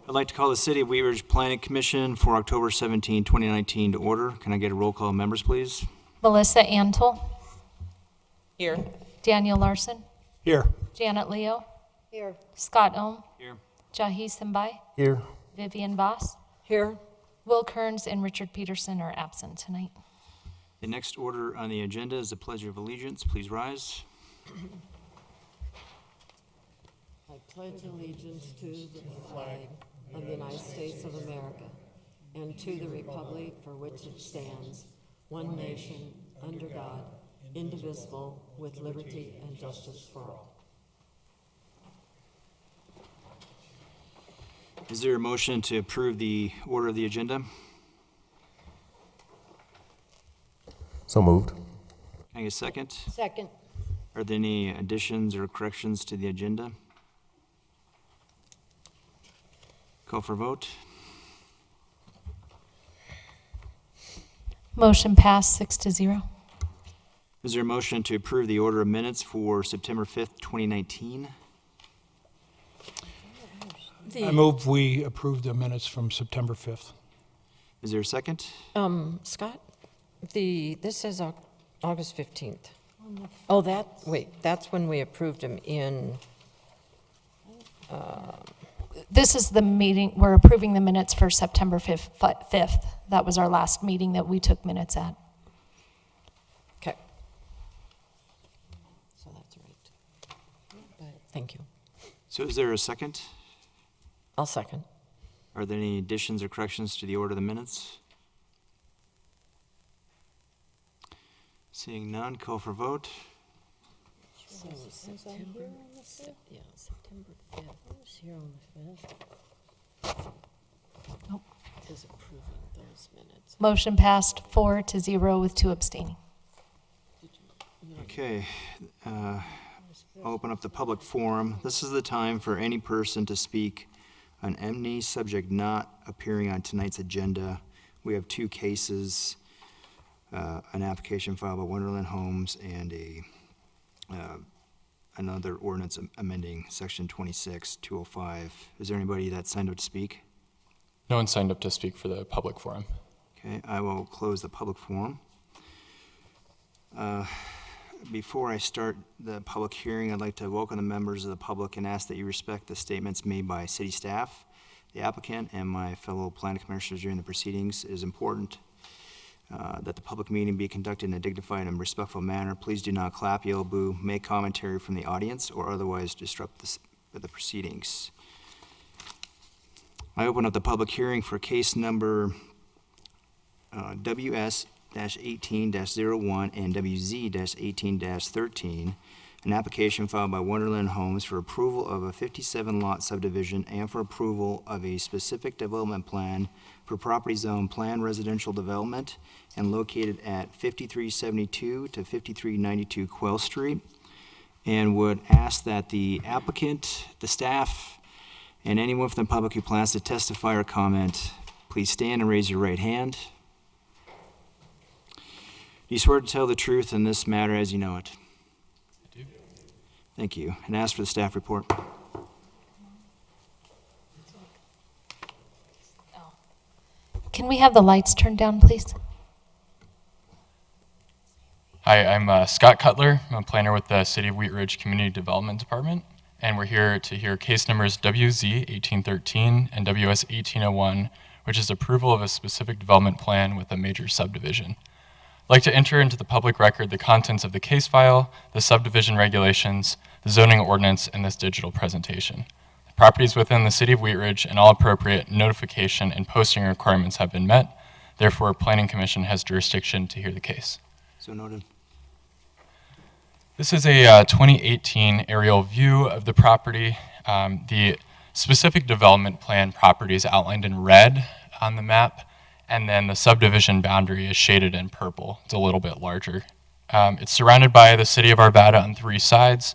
I'd like to call the City of Wheat Ridge Planning Commission for October 17, 2019 to order. Can I get a roll call of members, please? Melissa Antle, Here. Daniel Larson, Here. Janet Leo, Here. Scott Ohm, Here. Jahi Simbai, Here. Vivian Voss, Here. Will Kearns, and Richard Peterson are absent tonight. The next order on the agenda is the Pledge of Allegiance. Please rise. I pledge allegiance to the flag of the United States of America and to the republic for which it stands, one nation, under God, indivisible, with liberty and justice for all. Is there a motion to approve the order of the agenda? So moved. Can I get a second? Second. Are there any additions or corrections to the agenda? Call for vote. Motion passed 6-0. Is there a motion to approve the order of minutes for September 5th, 2019? I move we approve the minutes from September 5th. Is there a second? Scott, this says August 15th. Oh, that's when we approved them in, This is the meeting, we're approving the minutes for September 5th. That was our last meeting that we took minutes at. okay. So that's right. Thank you. So is there a second? I'll second. Are there any additions or corrections to the order of the minutes? Seeing none, call for vote. So September 5th. Who's here on the 5th? Nope. Is approving those minutes. Motion passed 4-0 with 2 abstaining. Okay, I'll open up the public forum. This is the time for any person to speak on any subject not appearing on tonight's agenda. We have 2 cases, an application filed by Wonderland Homes and another ordinance amending section 26-205. Is there anybody that signed up to speak? No one signed up to speak for the public forum. Okay, I will close the public forum. Before I start the public hearing, I'd like to welcome the members of the public and ask that you respect the statements made by city staff, the applicant, and my fellow planning commissioners during the proceedings. It is important that the public meeting be conducted in a dignified and respectful manner. Please do not clap, yell, boo, make commentary from the audience, or otherwise disrupt the proceedings. I open up the public hearing for case number WS-18-01 and WZ-18-13, an application filed by Wonderland Homes for approval of a 57-lot subdivision and for approval of a specific development plan for property zone planned residential development and located at 5372 to 5392 Quail Street, and would ask that the applicant, the staff, and anyone from the public who plans to testify or comment, please stand and raise your right hand. Do you swear to tell the truth in this matter as you know it? I do. Thank you. And ask for the staff report. Can we have the lights turned down, please? Hi, I'm Scott Cutler. I'm a planner with the City of Wheat Ridge Community Development Department, and we're here to hear case numbers WZ-1813 and WS-1801, which is approval of a specific development plan with a major subdivision. I'd like to enter into the public record the contents of the case file, the subdivision regulations, the zoning ordinance, and this digital presentation. The properties within the City of Wheat Ridge and all appropriate notification and posting requirements have been met. Therefore, Planning Commission has jurisdiction to hear the case. So noted. This is a 2018 aerial view of the property. The specific development plan property is outlined in red on the map, and then the subdivision boundary is shaded in purple. It's a little bit larger. It's surrounded by the city of Arvada on 3 sides,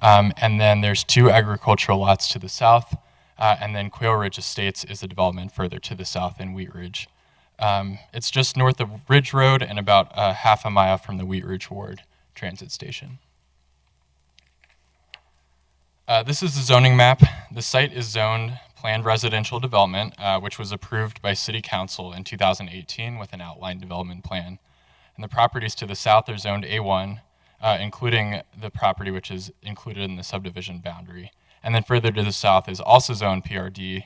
and then there's 2 agricultural lots to the south, and then Quail Ridge Estates is the development further to the south in Wheat Ridge. It's just north of Ridge Road and about half a mile from the Wheat Ridge Ward transit station. This is the zoning map. The site is zoned planned residential development, which was approved by City Council in 2018 with an outline development plan. And the properties to the south are zoned A1, including the property which is included in the subdivision boundary. And then further to the south is also zoned PRD,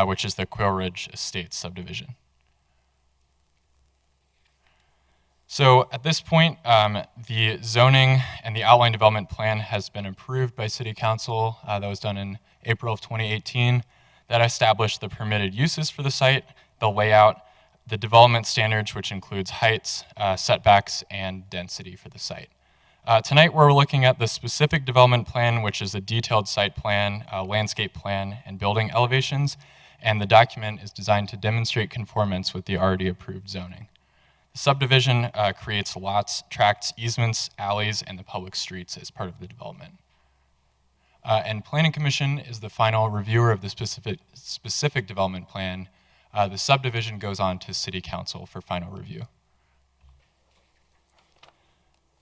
which is the Quail Ridge Estates subdivision. So at this point, the zoning and the outline development plan has been approved by City Council. That was done in April of 2018. That established the permitted uses for the site, the layout, the development standards, which includes heights, setbacks, and density for the site. Tonight, we're looking at the specific development plan, which is a detailed site plan, landscape plan, and building elevations, and the document is designed to demonstrate conformance with the already approved zoning. The subdivision creates lots, tracts, easements, alleys, and the public streets as part of the development. And Planning Commission is the final reviewer of the specific development plan. The subdivision goes on to City Council for final review.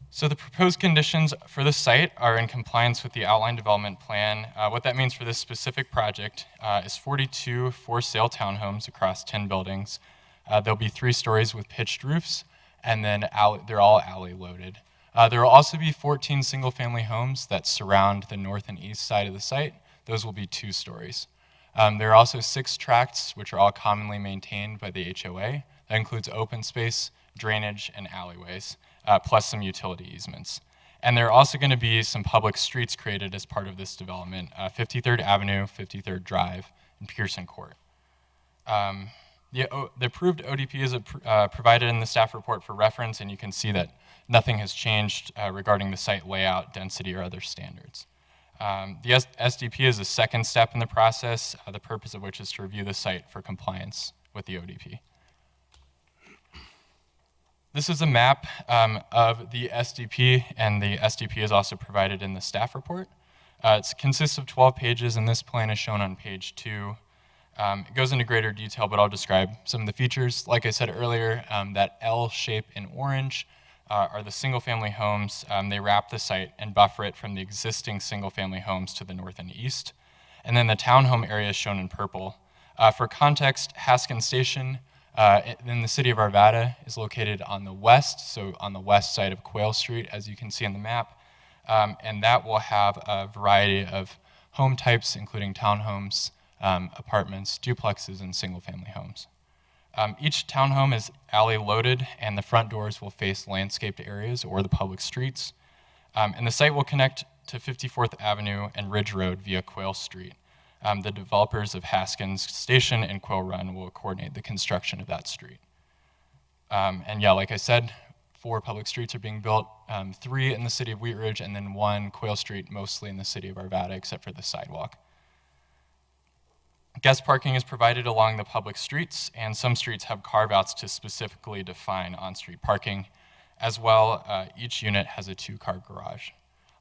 So the proposed conditions for the site are in compliance with the outline development plan. What that means for this specific project is 42 for-sale townhomes across 10 buildings. There'll be 3 stories with pitched roofs, and then they're all alley loaded. There will also be 14 single-family homes that surround the north and east side of the site. Those will be 2 stories. There are also 6 tracts, which are all commonly maintained by the HOA. That includes open space, drainage, and alleyways, plus some utility easements. And there are also going to be some public streets created as part of this development, 53rd Avenue, 53rd Drive, and Pearson Court. The approved ODP is provided in the staff report for reference, and you can see that nothing has changed regarding the site layout, density, or other standards. The SDP is the second step in the process, the purpose of which is to review the site for compliance with the ODP. This is a map of the SDP, and the SDP is also provided in the staff report. It consists of 12 pages, and this plan is shown on page 2. It goes into greater detail, but I'll describe some of the features. Like I said earlier, that L shape in orange are the single-family homes. They wrap the site and buffer it from the existing single-family homes to the north and east. And then the townhome area is shown in purple. For context, Haskins Station in the city of Arvada is located on the west, so on the west side of Quail Street, as you can see in the map. And that will have a variety of home types, including townhomes, apartments, duplexes, and single-family homes. Each townhome is alley loaded, and the front doors will face landscaped areas or the public streets. And the site will connect to 54th Avenue and Ridge Road via Quail Street. The developers of Haskins Station and Quail Run will coordinate the construction of that street. And yeah, like I said, 4 public streets are being built, 3 in the city of Wheat Ridge, and then 1 Quail Street, mostly in the city of Arvada, except for the sidewalk. Guest parking is provided along the public streets, and some streets have carve-outs to specifically define on-street parking. As well, each unit has a 2-car garage.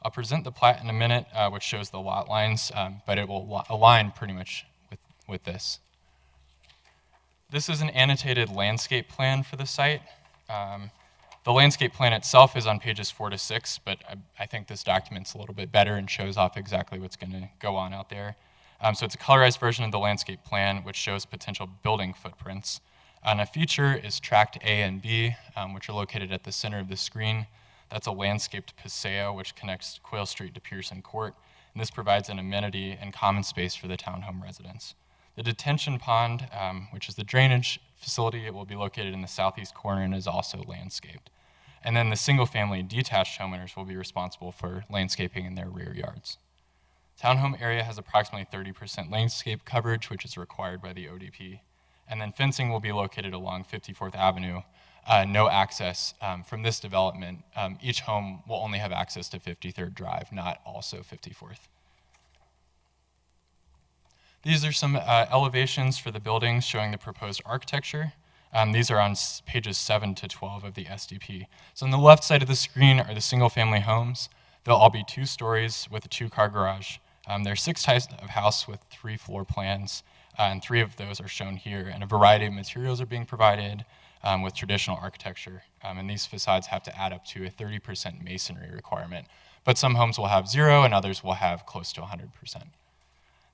I'll present the plat in a minute, which shows the lot lines, but it will align pretty much with this. This is an annotated landscape plan for the site. The landscape plan itself is on pages 4 to 6, but I think this document's a little bit better and shows off exactly what's going to go on out there. So it's a colorized version of the landscape plan, which shows potential building footprints. And a feature is tract A and B, which are located at the center of the screen. That's a landscaped paseo, which connects Quail Street to Pearson Court. And this provides an amenity and common space for the townhome residents. The detention pond, which is the drainage facility, it will be located in the southeast corner and is also landscaped. And then the single-family detached homeowners will be responsible for landscaping in their rear yards. Townhome area has approximately 30% landscape coverage, which is required by the ODP. And then fencing will be located along 54th Avenue. No access from this development. Each home will only have access to 53rd Drive, not also 54th. These are some elevations for the buildings showing the proposed architecture. These are on pages 7 to 12 of the SDP. So on the left side of the screen are the single-family homes. They'll all be 2 stories with a 2-car garage. There are 6 types of house with 3 floor plans, and 3 of those are shown here. And a variety of materials are being provided with traditional architecture. And these facades have to add up to a 30% masonry requirement. But some homes will have 0, and others will have close to 100%.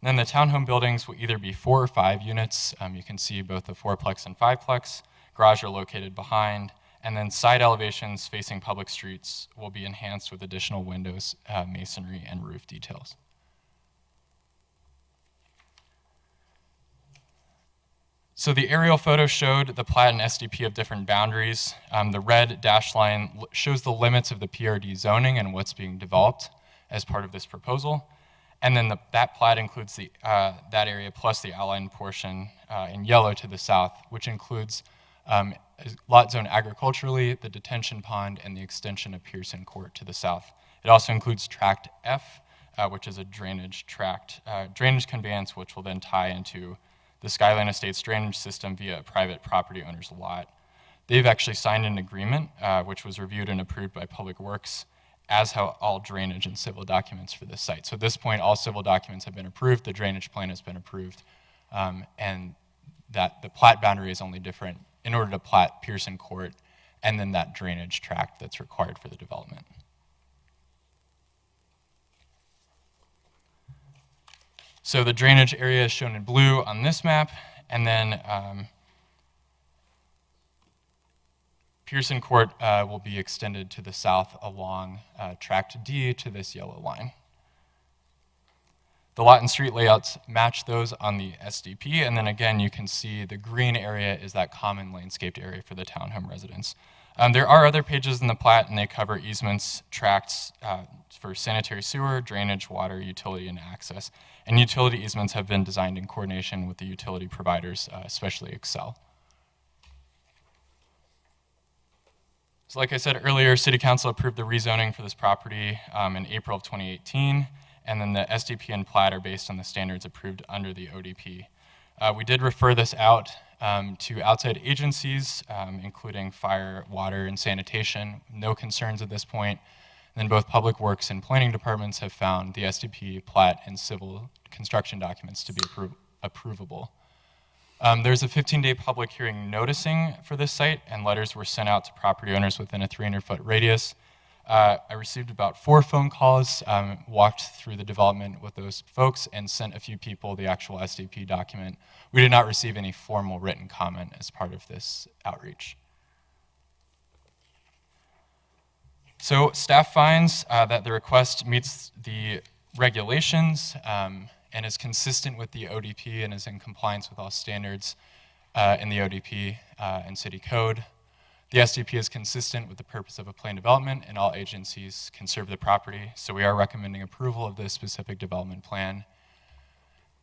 And then the townhome buildings will either be 4 or 5 units. You can see both the 4-plex and 5-plex. Garage are located behind. And then side elevations facing public streets will be enhanced with additional windows, masonry, and roof details. So the aerial photo showed the plat and SDP of different boundaries. The red dashed line shows the limits of the PRD zoning and what's being developed as part of this proposal. And then that plat includes that area plus the outline portion in yellow to the south, which includes lot zone agriculturally, the detention pond, and the extension of Pearson Court to the south. It also includes Tract F, which is a drainage tract, drainage conveyance, which will then tie into the Skyline Estates drainage system via a private property owner's lot. They've actually signed an agreement, which was reviewed and approved by Public Works, as have all drainage and civil documents for this site. So at this point, all civil documents have been approved, the drainage plan has been approved, and that the plat boundary is only different in order to plat Pearson Court and then that drainage tract that's required for the development. So the drainage area is shown in blue on this map, and then Pearson Court will be extended to the south along Tract D to this yellow line. The lot and street layouts match those on the SDP, and then again, you can see the green area is that common landscaped area for the townhome residents. There are other pages in the plat, and they cover easements, tracts for sanitary sewer, drainage, water, utility, and access. And utility easements have been designed in coordination with the utility providers, especially Xcel. So like I said earlier, City Council approved the rezoning for this property in April of 2018. And then the SDP and plat are based on the standards approved under the ODP. We did refer this out to outside agencies, including fire, water, and sanitation. No concerns at this point. And then both Public Works and Planning departments have found the SDP, plat, and civil construction documents to be approvable. There's a 15-day public hearing noticing for this site, and letters were sent out to property owners within a 300-foot radius. I received about 4 phone calls, walked through the development with those folks, and sent a few people the actual SDP document. We did not receive any formal written comment as part of this outreach. So staff finds that the request meets the regulations and is consistent with the ODP and is in compliance with all standards in the ODP and city code. The SDP is consistent with the purpose of a planned development, and all agencies conserve the property, so we are recommending approval of this specific development plan.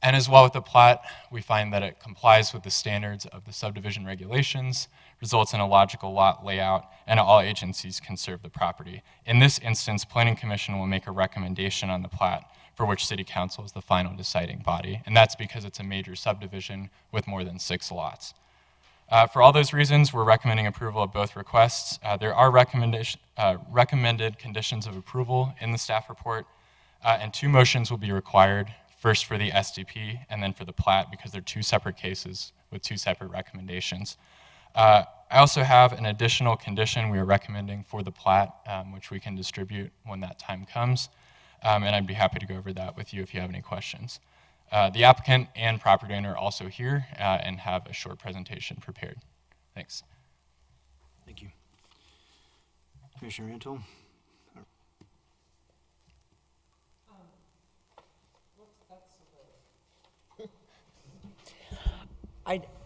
And as well with the plat, we find that it complies with the standards of the subdivision regulations, results in a logical lot layout, and all agencies conserve the property. In this instance, Planning Commission will make a recommendation on the plat for which City Council is the final deciding body, and that's because it's a major subdivision with more than 6 lots. For all those reasons, we're recommending approval of both requests. There are recommended conditions of approval in the staff report, and 2 motions will be required, first for the SDP and then for the plat, because they're 2 separate cases with 2 separate recommendations. I also have an additional condition we are recommending for the plat, which we can distribute when that time comes, and I'd be happy to go over that with you if you have any questions. The applicant and property owner are also here and have a short presentation prepared. Thanks. Thank you. Commissioner Antle?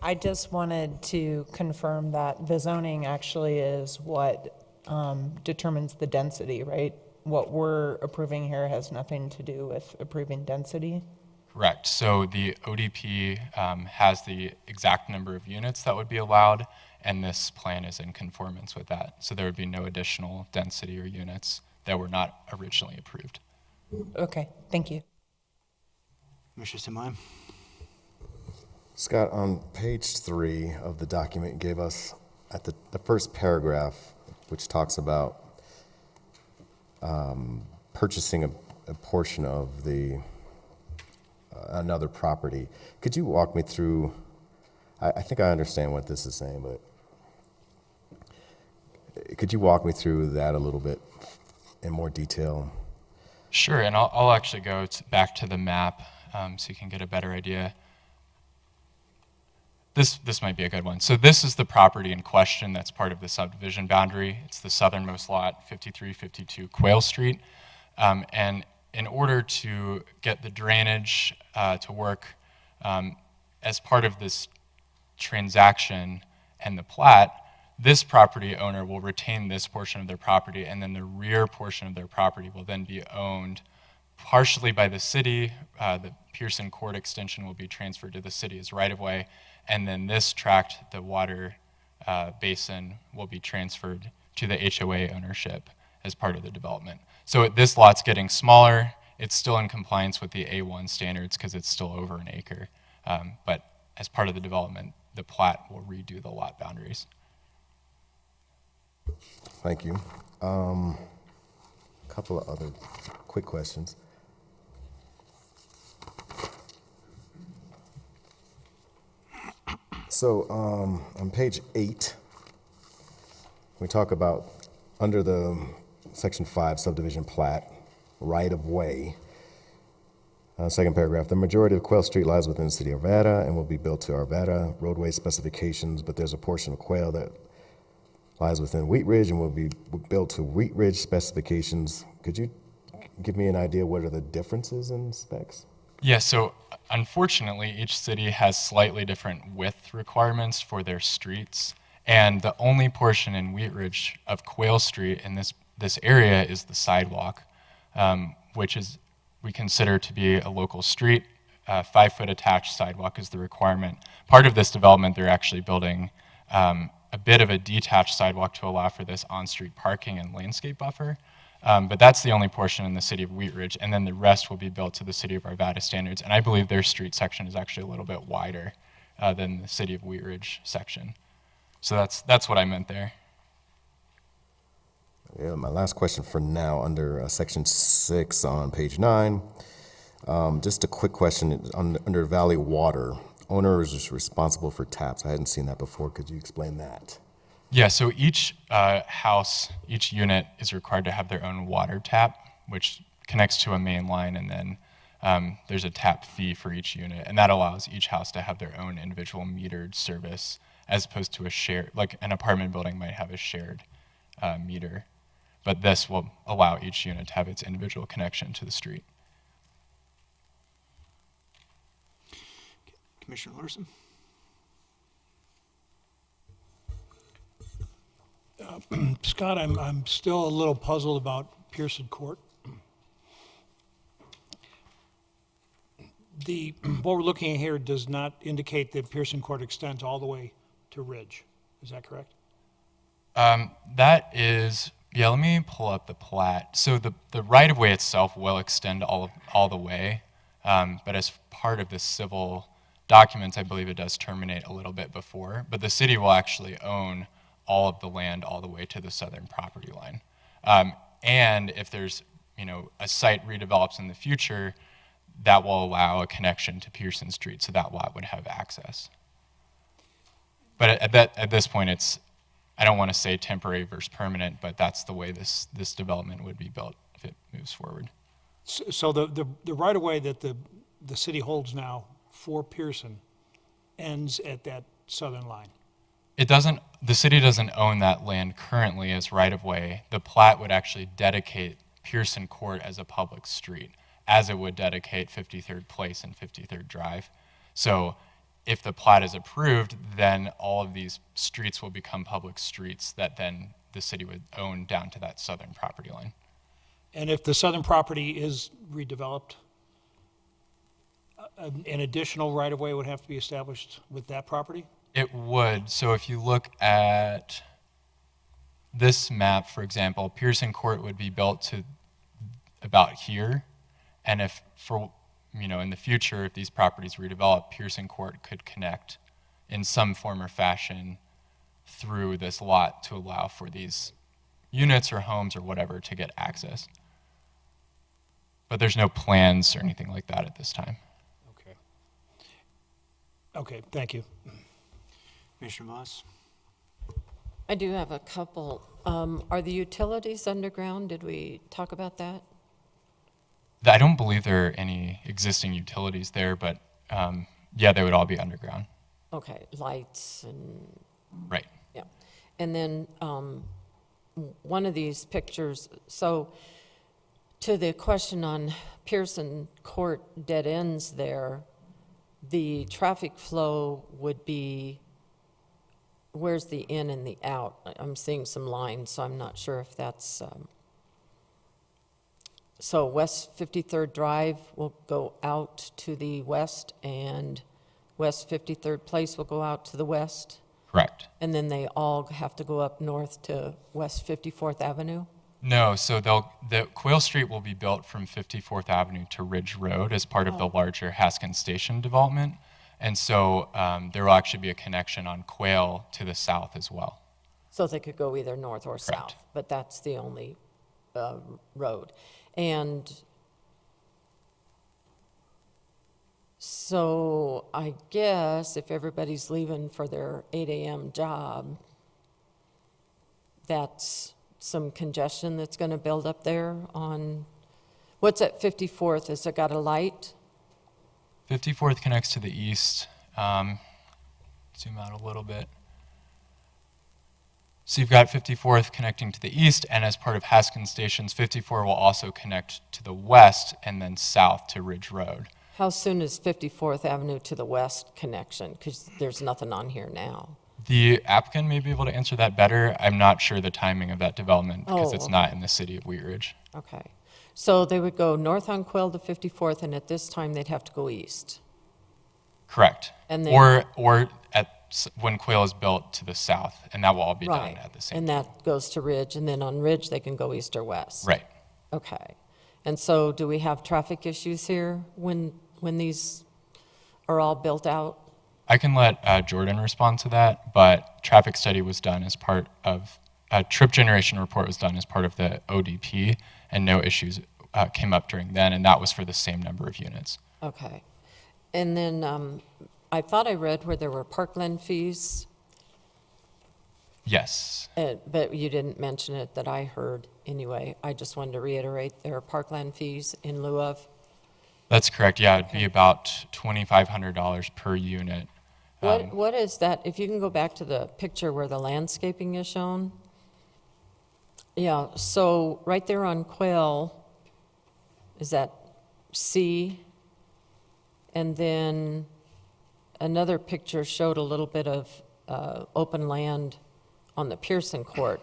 I just wanted to confirm that the zoning actually is what determines the density, right? What we're approving here has nothing to do with approving density? Correct. So the ODP has the exact number of units that would be allowed, and this plan is in conformance with that. So there would be no additional density or units that were not originally approved. Okay, thank you. Commissioner Simai? Scott, on page 3 of the document you gave us, at the first paragraph, which talks about purchasing a portion of the another property, could you walk me through? I think I understand what this is saying, but could you walk me through that a little bit in more detail? Sure, and I'll actually go back to the map so you can get a better idea. This might be a good one. So this is the property in question that's part of the subdivision boundary. It's the southernmost lot, 5352 Quail Street. And in order to get the drainage to work as part of this transaction and the plat, this property owner will retain this portion of their property, and then the rear portion of their property will then be owned partially by the city. The Pearson Court extension will be transferred to the city as right-of-way, and then this tract, the water basin, will be transferred to the HOA ownership as part of the development. So this lot's getting smaller. It's still in compliance with the A1 standards because it's still over an acre. But as part of the development, the plat will redo the lot boundaries. Thank you. A couple of other quick questions. So on page 8, we talk about under the section 5 subdivision plat, right of way. Second paragraph, the majority of Quail Street lies within the city of Arvada and will be built to Arvada roadway specifications, but there's a portion of Quail that lies within Wheat Ridge and will be built to Wheat Ridge specifications. Could you give me an idea what are the differences in specs? Yeah, so unfortunately, each city has slightly different width requirements for their streets, and the only portion in Wheat Ridge of Quail Street in this area is the sidewalk, which is we consider to be a local street. 5-foot attached sidewalk is the requirement. Part of this development, they're actually building a bit of a detached sidewalk to allow for this on-street parking and landscape buffer. But that's the only portion in the city of Wheat Ridge, and then the rest will be built to the city of Arvada standards. And I believe their street section is actually a little bit wider than the city of Wheat Ridge section. So that's what I meant there. Yeah, my last question for now, under section 6 on page 9, just a quick question under Valley Water. Owner is responsible for taps. I hadn't seen that before. Could you explain that? Yeah, so each house, each unit is required to have their own water tap, which connects to a main line, and then there's a tap fee for each unit, and that allows each house to have their own individual metered service, as opposed to a shared, like an apartment building might have a shared meter. But this will allow each unit to have its individual connection to the street. Commissioner Larson? Scott, I'm still a little puzzled about Pearson Court. What we're looking at here does not indicate that Pearson Court extends all the way to Ridge. Is that correct? That is, yeah, let me pull up the plat. So the right-of-way itself will extend all the way, but as part of the civil documents, I believe it does terminate a little bit before, but the city will actually own all of the land all the way to the southern property line. And if there's, a site redevelops in the future, that will allow a connection to Pearson Street, so that lot would have access. But at this point, I don't want to say temporary versus permanent, but that's the way this development would be built if it moves forward. So the right-of-way that the city holds now for Pearson ends at that southern line. The city doesn't own that land currently as right-of-way. The plat would actually dedicate Pearson Court as a public street, as it would dedicate 53rd Place and 53rd Drive. So if the plat is approved, then all of these streets will become public streets that then the city would own down to that southern property line. And if the southern property is redeveloped, an additional right-of-way would have to be established with that property? It would. So if you look at this map, for example, Pearson Court would be built to about here. And if in the future, if these properties redevelop, Pearson Court could connect in some form or fashion through this lot to allow for these units or homes or whatever to get access. But there's no plans or anything like that at this time. Okay, thank you. Commissioner Voss? I do have a couple. Are the utilities underground? Did we talk about that? I don't believe there are any existing utilities there, but yeah, they would all be underground. Okay, lights and, Right. yeah. And then one of these pictures, so to the question on Pearson Court dead ends there, the traffic flow would be, where's the in and the out? I'm seeing some lines, so I'm not sure if that's, so West 53rd Drive will go out to the west, and West 53rd Place will go out to the west, Correct. and then they all have to go up north to West 54th Avenue? No, so the Quail Street will be built from 54th Avenue to Ridge Road as part of the larger Haskins Station development. And so there will actually be a connection on Quail to the south as well. So they could go either north or Correct. south, but that's the only road. And so I guess if everybody's leaving for their 8 a.m. job, that's some congestion that's going to build up there on, what's at 54th? Has it got a light? 54th connects to the east. Zoom out a little bit. So you've got 54th connecting to the east, and as part of Haskins Stations, 54 will also connect to the west and then south to Ridge Road. How soon is 54th Avenue to the west connection? Because there's nothing on here now. The applicant may be able to answer that better. I'm not sure the timing of that development because Oh, it's okay. not in the city of Wheat Ridge. Okay. So they would go north on Quail to 54th, and at this time, they'd have to go east. Correct. And then- or when Quail is built to the south, and that will all be done Right. at the same And time. that goes to Ridge, and then on Ridge, they can go east or west. Right. Okay. And so do we have traffic issues here when these are all built out? I can let Jordan respond to that, but traffic study was done as part of, a trip generation report was done as part of the ODP, and no issues came up during then, and that was for the same number of units. Okay. And then I thought I read where there were parkland fees, Yes. but you didn't mention it that I heard anyway. I just wanted to reiterate there are parkland fees in lieu of. That's correct. Yeah, it'd be about $2,500 per unit. What is that? If you can go back to the picture where the landscaping is shown. Yeah, so right there on Quail, is that C? And then another picture showed a little bit of open land on the Pearson Court.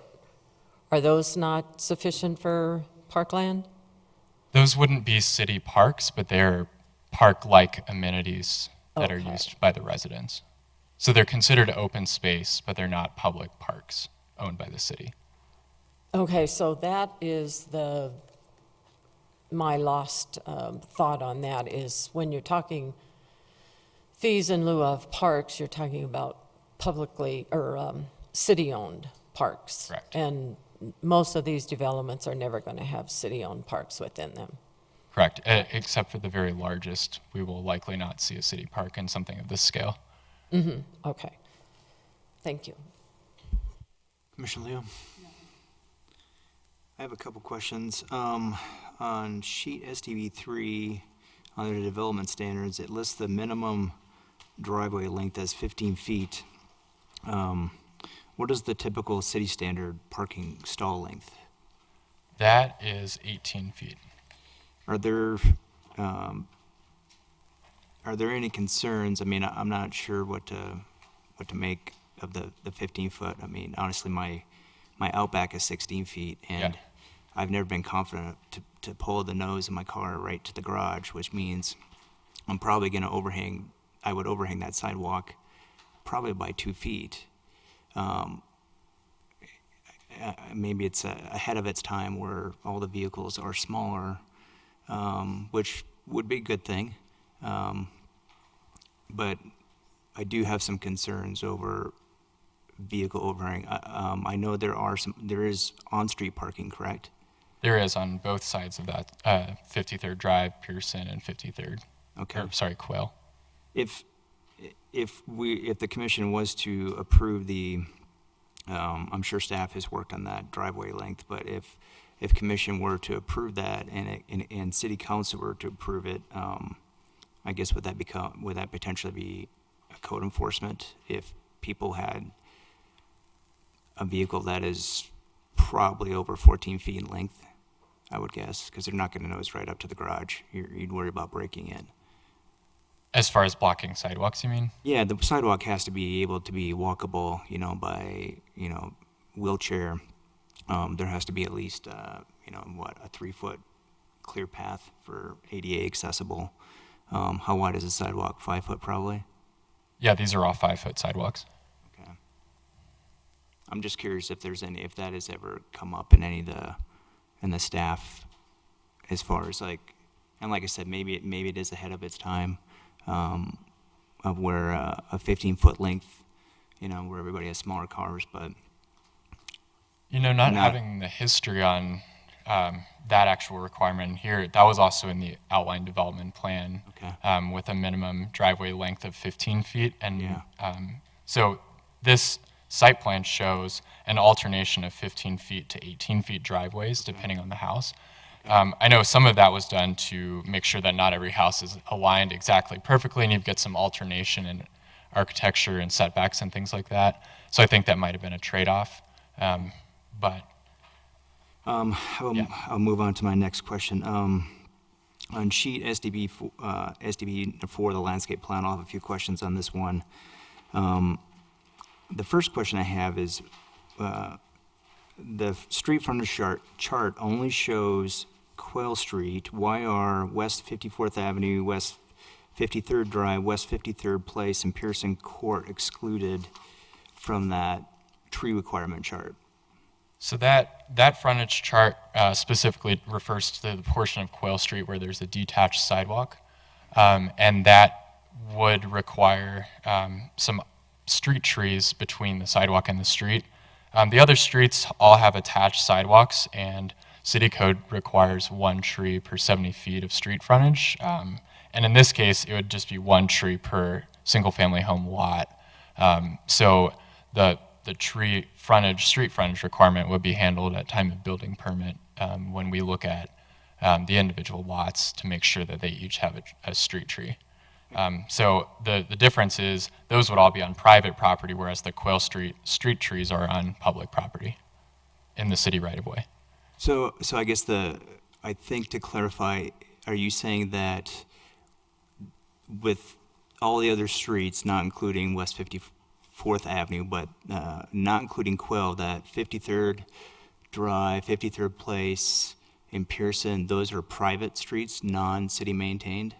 Are those not sufficient for parkland? Those wouldn't be city parks, but they're park-like amenities that are Okay. used by the residents. So they're considered open space, but they're not public parks owned by the city. Okay, so that is my lost thought on that is when you're talking fees in lieu of parks, you're talking about publicly or city-owned parks. Correct. And most of these developments are never going to have city-owned parks within them. Correct. Except for the very largest, we will likely not see a city park in something of this scale. Okay, thank you. Commissioner Leo? I have a couple questions. On sheet STV 3, under the development standards, it lists the minimum driveway length as 15 feet. What is the typical city standard parking stall length? That is 18 feet. Are there any concerns? I mean, I'm not sure what to make of the 15-foot. I mean, honestly, my Outback is 16 feet, and Yeah. I've never been confident to pull the nose of my car right to the garage, which means I'm probably going to I would overhang that sidewalk probably by 2 feet. Maybe it's ahead of its time where all the vehicles are smaller, which would be a good thing. But I do have some concerns over vehicle overhang. I know there is on-street parking, correct? There is on both sides of that 53rd Drive, Pearson, and 53rd. Okay. Quail. If the commission was to approve the, I'm sure staff has worked on that driveway length, but if if commission were to approve that and city council were to approve it, I guess would that potentially be a code enforcement if people had a vehicle that is probably over 14 feet in length, I would guess, because they're not going to nose right up to the garage. You'd worry about breaking in. As far as blocking sidewalks, you mean? Yeah, the sidewalk has to be able to be walkable, by, wheelchair. There has to be at least, a 3-foot clear path for ADA accessible. How wide is the sidewalk? 5 foot probably? Yeah, these are all 5-foot sidewalks. Okay. I'm just curious if that has ever come up in in the staff as far as and like I said, maybe it is ahead of its time, of where a 15-foot length, where everybody has smaller cars, but Not having the history on that actual requirement here, that was also in the outline development plan. Okay. With a minimum driveway length of 15 feet. And Yeah. So this site plan shows an alternation of 15 feet to 18 feet driveways, depending on the house. I know some of that was done to make sure that not every house is aligned exactly perfectly, and you get some alternation in architecture and setbacks and things like that. So I think that might have been a trade-off. But I'll move on to my next question. On sheet SDB 4, the landscape plan, I'll have a few questions on this one. The first question I have is, the street frontage chart only shows Quail Street, YR, West 54th Avenue, West 53rd Drive, West 53rd Place, and Pearson Court excluded from that tree requirement chart. So that frontage chart specifically refers to the portion of Quail Street where there's a detached sidewalk, and that would require some street trees between the sidewalk and the street. The other streets all have attached sidewalks, and city code requires 1 tree per 70 feet of street frontage. And in this case, it would just be 1 tree per single-family home lot. So the street frontage requirement would be handled at time of building permit when we look at the individual lots to make sure that they each have a street tree. So the difference is those would all be on private property, whereas the Quail Street street trees are on public property in the city right-of-way. So I guess I think to clarify, are you saying that with all the other streets, not including West 54th Avenue, but not including Quail, that 53rd Drive, 53rd Place, and Pearson, those are private streets, non-city maintained?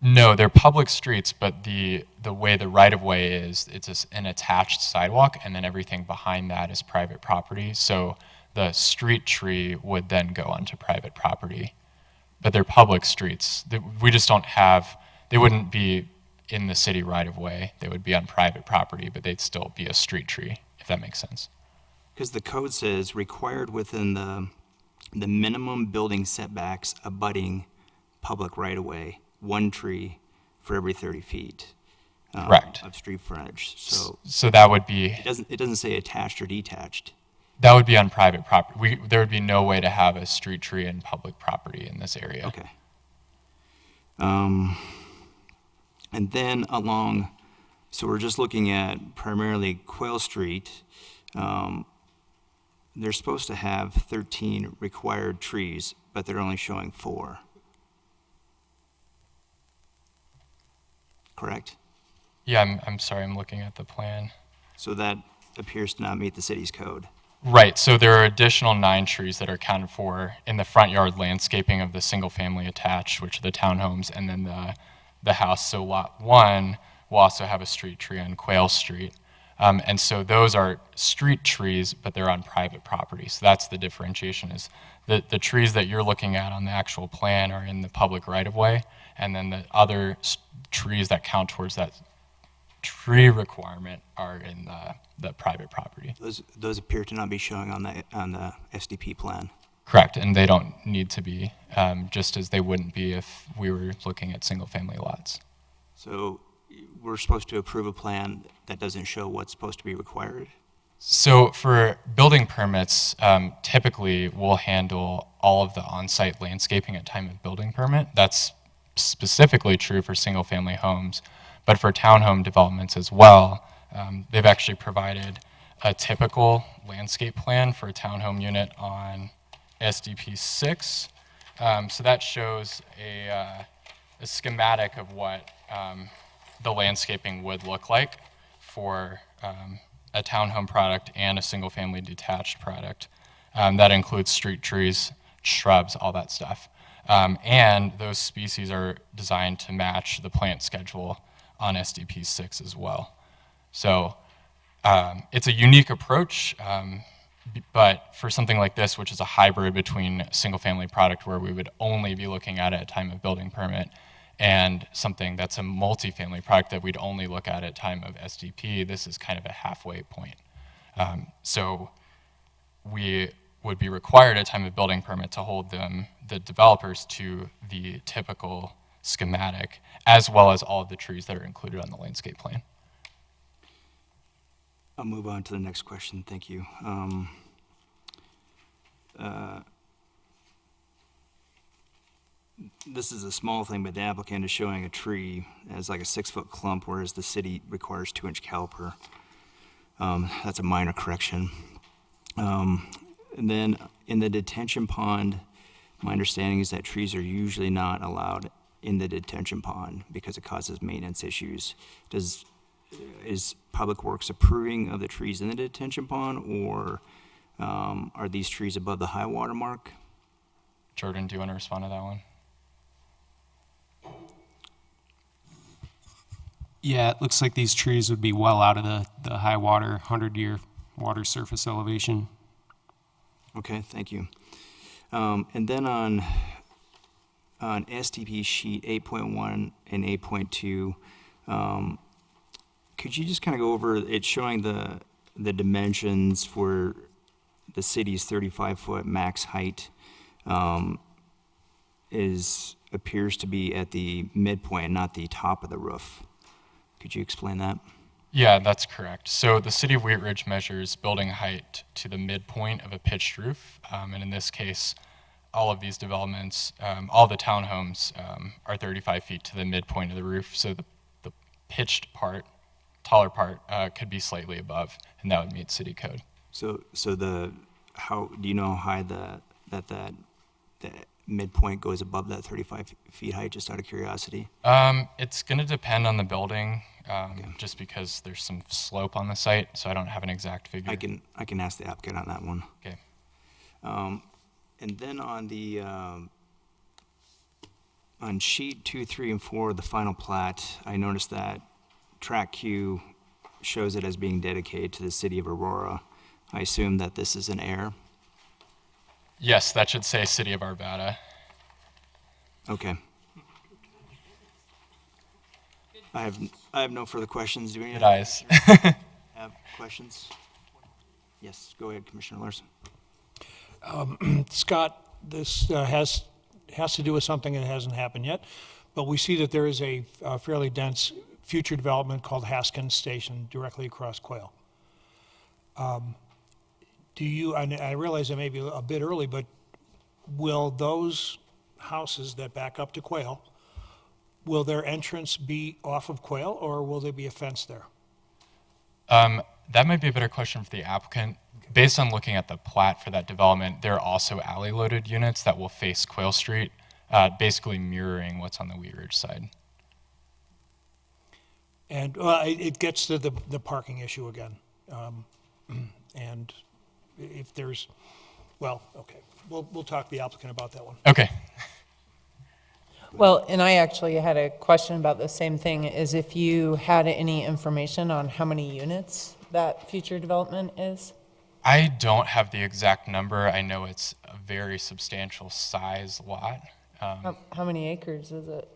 No, they're public streets, but the way the right-of-way is, it's an attached sidewalk, and then everything behind that is private property. So the street tree would then go onto private property. But they're public streets. We just don't have, they wouldn't be in the city right-of-way. They would be on private property, but they'd still be a street tree, if that makes sense. Because the code says required within the minimum building setbacks abutting public right-of-way, 1 tree for every 30 feet. Correct. Of street frontage. So that would be, It doesn't say attached or detached. that would be on private property. There would be no way to have a street tree in public property in this area. Okay. And then so we're just looking at primarily Quail Street. They're supposed to have 13 required trees, but they're only showing 4. Correct? Yeah, I'm sorry, I'm looking at the plan. So that appears to not meet the city's code. Right, so there are additional 9 trees that are accounted for in the front yard landscaping of the single-family attached, which are the townhomes, and then the house. So lot 1 will also have a street tree on Quail Street. And so those are street trees, but they're on private property. So that's the differentiation, is the trees that you're looking at on the actual plan are in the public right-of-way, and then the other trees that count towards that tree requirement are in the private property. Those appear to not be showing on the SDP plan. Correct, and they don't need to be, just as they wouldn't be if we were looking at single-family lots. So we're supposed to approve a plan that doesn't show what's supposed to be required? So for building permits, typically we'll handle all of the on-site landscaping at time of building permit. That's specifically true for single-family homes, but for townhome developments as well, they've actually provided a typical landscape plan for a townhome unit on SDP 6. So that shows a schematic of what the landscaping would look like for a townhome product and a single-family detached product. That includes street trees, shrubs, all that stuff. And those species are designed to match the plant schedule on SDP 6 as well. So it's a unique approach, but for something like this, which is a hybrid between a single-family product where we would only be looking at it at time of building permit and something that's a multifamily product that we'd only look at time of SDP, this is kind of a halfway point. So we would be required at time of building permit to hold the developers to the typical schematic, as well as all of the trees that are included on the landscape plan. I'll move on to the next question, thank you. This is a small thing, but the applicant is showing a tree as like a 6-foot clump, whereas the city requires 2-inch caliper. That's a minor correction. And then in the detention pond, my understanding is that trees are usually not allowed in the detention pond because it causes maintenance issues. Is Public Works approving of the trees in the detention pond, or are these trees above the high water mark? Jordan, do you want to respond to that one? Yeah, it looks like these trees would be well out of the high water, 100-year water surface elevation. Okay, thank you. And then on SDP sheet 8.1 and 8.2, could you just kind of go over, it's showing the dimensions for the city's 35-foot max height appears to be at the midpoint, not the top of the roof. Could you explain that? Yeah, that's correct. So the city of Wheat Ridge measures building height to the midpoint of a pitched roof. And in this case, all of these developments, all the townhomes are 35 feet to the midpoint of the roof. So the pitched part, taller part, could be slightly above, and that would meet city code. So how do you know how high the midpoint goes above that 35 feet height, just out of curiosity? It's going to depend on the building, just because there's some slope on the site, so I don't have an exact figure. I can ask the applicant on that one. Okay. And then on the on sheet 2, 3, and 4, the final plat, I noticed that track Q shows it as being dedicated to the city of Aurora. I assume that this is an error. Yes, that should say City of Arvada. Okay. I have no further questions. Do any Good eyes. have questions? Yes, go ahead, Commissioner Larson. Scott, this has to do with something that hasn't happened yet, but we see that there is a fairly dense future development called Haskins Station directly across Quail. And I realize it may be a bit early, but will those houses that back up to Quail, will their entrance be off of Quail, or will there be a fence there? That might be a better question for the applicant. Based on looking at the plat for that development, there are also alley-loaded units that will face Quail Street, basically mirroring what's on the Wheat Ridge side. And it gets to the parking issue again. And if there's, well, okay, we'll talk to the applicant about that one. Okay. Well, and I actually had a question about the same thing, is if you had any information on how many units that future development is? I don't have the exact number. I know it's a very substantial size lot. How many acres is it?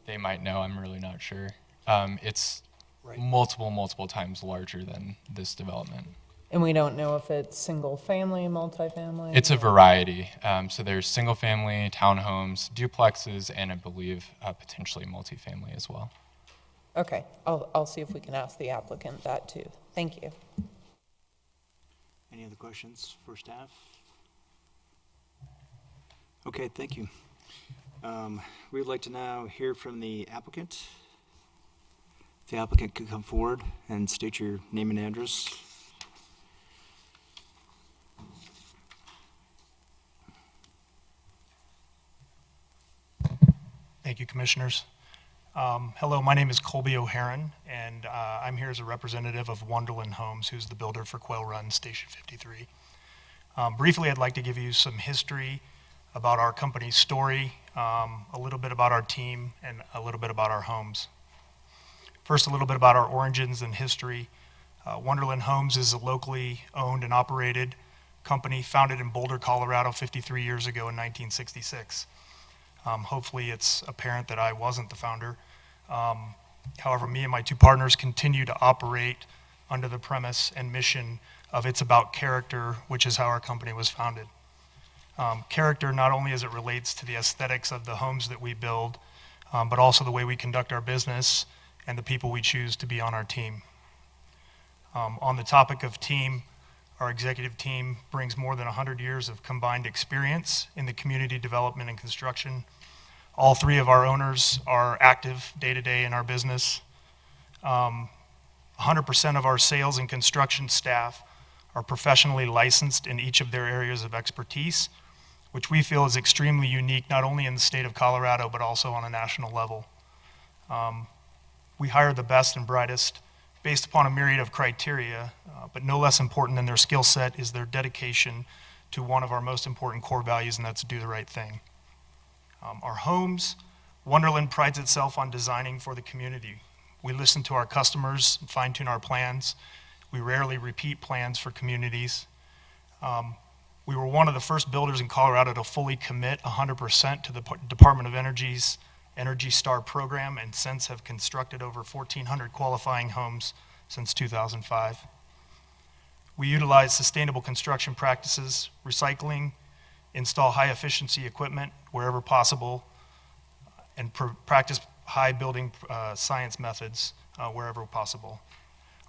They might know. I'm really not sure. It's Right. multiple times larger than this development. And we don't know if it's single family, multifamily? It's a variety. So there's single family, townhomes, duplexes, and I believe potentially multifamily as well. Okay, I'll see if we can ask the applicant that too. Thank you. Any other questions for staff? Okay, thank you. We would like to now hear from the applicant. If the applicant could come forward and state your name and address. Thank you, Commissioners. Hello, my name is Colby O'Haron, and I'm here as a representative of Wonderland Homes, who's the builder for Quail Run Station 53. Briefly, I'd like to give you some history about our company's story, a little bit about our team, and a little bit about our homes. First, a little bit about our origins and history. Wonderland Homes is a locally owned and operated company founded in Boulder, Colorado 53 years ago in 1966. Hopefully it's apparent that I wasn't the founder. However, me and my two partners continue to operate under the premise and mission of it's about character, which is how our company was founded. Character not only as it relates to the aesthetics of the homes that we build, but also the way we conduct our business and the people we choose to be on our team. On the topic of team, our executive team brings more than 100 years of combined experience in the community development and construction. All three of our owners are active day-to-day in our business. 100% of our sales and construction staff are professionally licensed in each of their areas of expertise, which we feel is extremely unique, not only in the state of Colorado, but also on a national level. We hire the best and brightest based upon a myriad of criteria, but no less important than their skill set is their dedication to one of our most important core values, and that's do the right thing. Our homes, Wonderland prides itself on designing for the community. We listen to our customers and fine-tune our plans. We rarely repeat plans for communities. We were one of the first builders in Colorado to fully commit 100% to the Department of Energy's Energy Star program, and since have constructed over 1,400 qualifying homes since 2005. We utilize sustainable construction practices, recycling, install high-efficiency equipment wherever possible, and practice high building science methods wherever possible.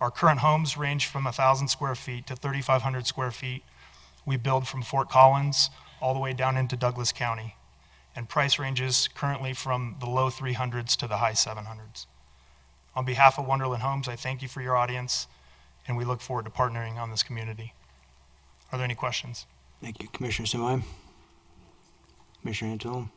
Our current homes range from 1,000 square feet to 3,500 square feet. We build from Fort Collins all the way down into Douglas County, and price ranges currently from the low 300s to the high 700s. On behalf of Wonderland Homes, I thank you for your audience, and we look forward to partnering on this community. Are there any questions? Thank you, Commissioner Simoy. Commissioner Antone?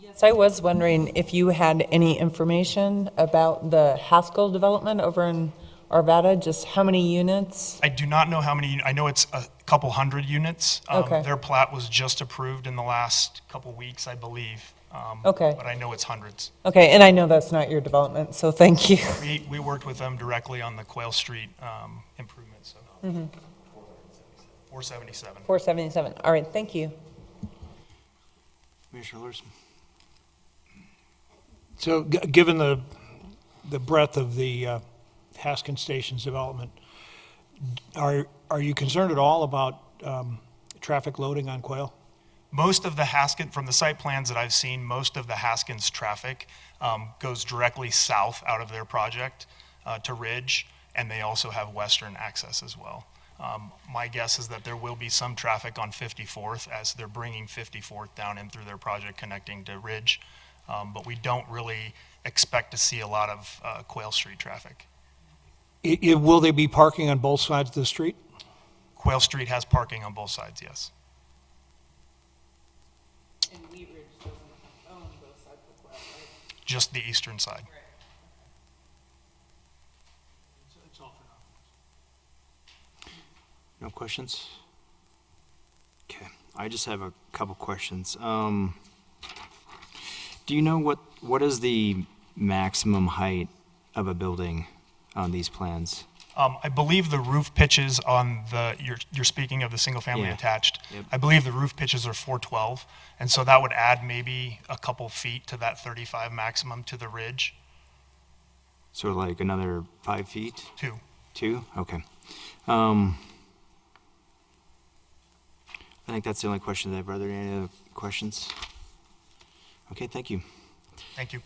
Yes, I was wondering if you had any information about the Haskell development over in Arvada, just how many units? I do not know how many, I know it's a couple hundred units. Okay. Their plat was just approved in the last couple weeks, I believe. Okay. But I know it's hundreds. Okay, and I know that's not your development, so thank you. We worked with them directly on the Quail Street improvements. So 477. 477, all right, thank you. Commissioner Larson? So given the breadth of the Haskin Station's development, are you concerned at all about traffic loading on Quail? Most of the Haskin, from the site plans that I've seen, most of the Haskins traffic goes directly south out of their project to Ridge, and they also have western access as well. My guess is that there will be some traffic on 54th as they're bringing 54th down in through their project connecting to Ridge, but we don't really expect to see a lot of Quail Street traffic. Will they be parking on both sides of the street? Quail Street has parking on both sides, yes. And Wheat Ridge doesn't own both sides of Quail, right? Just the eastern side. It's all for now. No questions? Okay, I just have a couple questions. Do you know what is the maximum height of a building on these plans? I believe the roof pitches on you're speaking of the single family Yeah. attached. Yep. I believe the roof pitches are 412, and so that would add maybe a couple feet to that 35 maximum to the ridge. So like another 5 feet? 2. 2? Okay. I think that's the only question that I have. Are there any other questions? Okay, thank you. Thank you.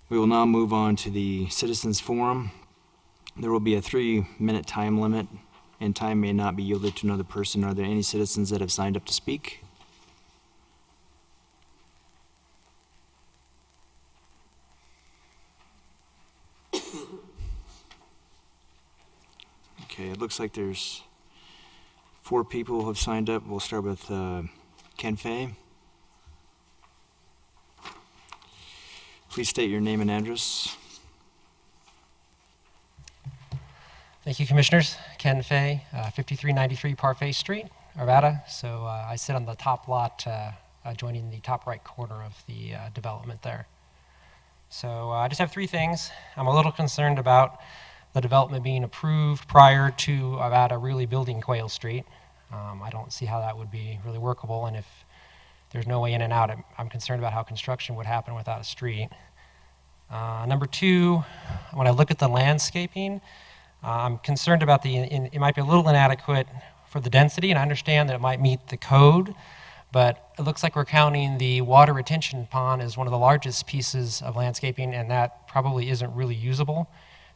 We will now move on to the citizens forum. There will be a 3-minute time limit, and time may not be yielded to another person. Are there any citizens that have signed up to speak? Okay, it looks like there's 4 people who have signed up. We'll start with Ken Fay. Please state your name and address. Thank you, Commissioners. Ken Fay, 5393 Parfait Street, Arvada. So I sit on the top lot, adjoining the top right corner of the development there. So I just have 3 things. I'm a little concerned about the development being approved prior to Arvada really building Quail Street. I don't see how that would be really workable, and if there's no way in and out, I'm concerned about how construction would happen without a street. Number 2, when I look at the landscaping, I'm concerned about it might be a little inadequate for the density, and I understand that it might meet the code, but it looks like we're counting the water retention pond as one of the largest pieces of landscaping, and that probably isn't really usable.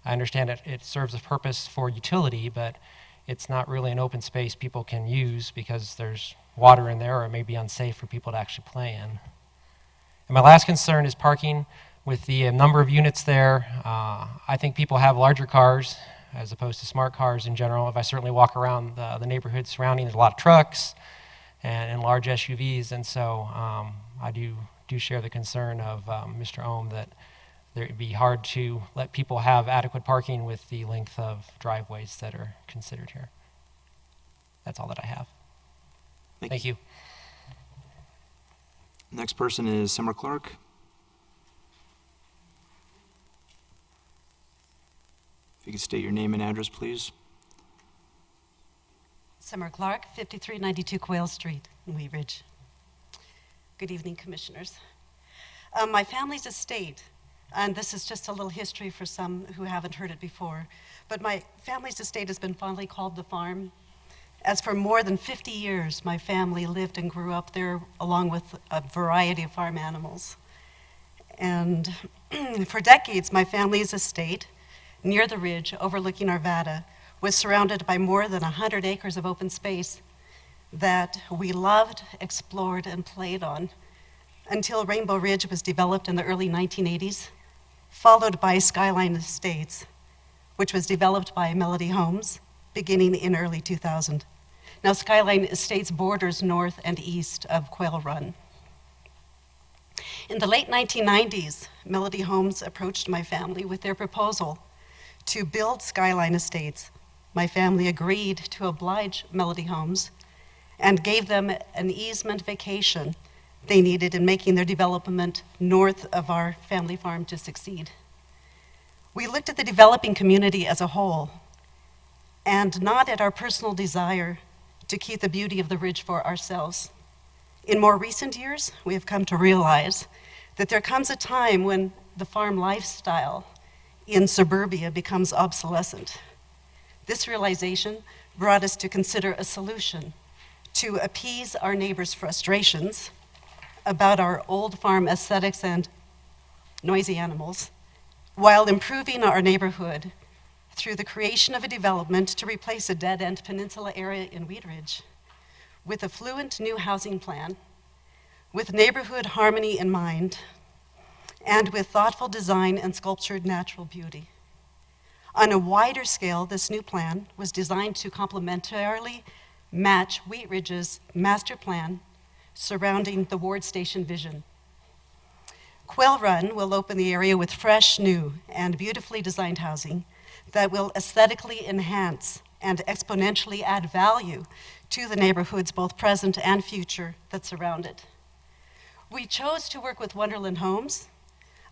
I understand it serves a purpose for utility, but it's not really an open space people can use because there's water in there, or it may be unsafe for people to actually play in. And my last concern is parking. With the number of units there, I think people have larger cars as opposed to smart cars in general. If I certainly walk around the neighborhood surrounding, there's a lot of trucks and large SUVs, and so I do share the concern of Mr. Ohm that it'd be hard to let people have adequate parking with the length of driveways that are considered here. That's all that I have. Thank you. Next person is Summer Clark. If you could state your name and address, please. Summer Clark, 5392 Quail Street in Wheat Ridge. Good evening, Commissioners. My family's estate, and this is just a little history for some who haven't heard it before, but my family's estate has been fondly called the farm, as for more than 50 years my family lived and grew up there along with a variety of farm animals. And for decades my family's estate near the ridge overlooking Arvada was surrounded by more than 100 acres of open space that we loved, explored, and played on until Rainbow Ridge was developed in the early 1980s, followed by Skyline Estates, which was developed by Melody Homes beginning in early 2000. Now Skyline Estates borders north and east of Quail Run. In the late 1990s, Melody Homes approached my family with their proposal to build Skyline Estates. My family agreed to oblige Melody Homes and gave them an easement vacation they needed in making their development north of our family farm to succeed. We looked at the developing community as a whole and not at our personal desire to keep the beauty of the ridge for ourselves. In more recent years, we have come to realize that there comes a time when the farm lifestyle in suburbia becomes obsolescent. This realization brought us to consider a solution to appease our neighbors' frustrations about our old farm aesthetics and noisy animals, while improving our neighborhood through the creation of a development to replace a dead-end peninsula area in Wheat Ridge with a fluent new housing plan, with neighborhood harmony in mind, and with thoughtful design and sculptured natural beauty. On a wider scale, this new plan was designed to complementarily match Wheat Ridge's master plan surrounding the Ward Station vision. Quail Run will open the area with fresh, new, and beautifully designed housing that will aesthetically enhance and exponentially add value to the neighborhoods, both present and future, that surround it. We chose to work with Wonderland Homes,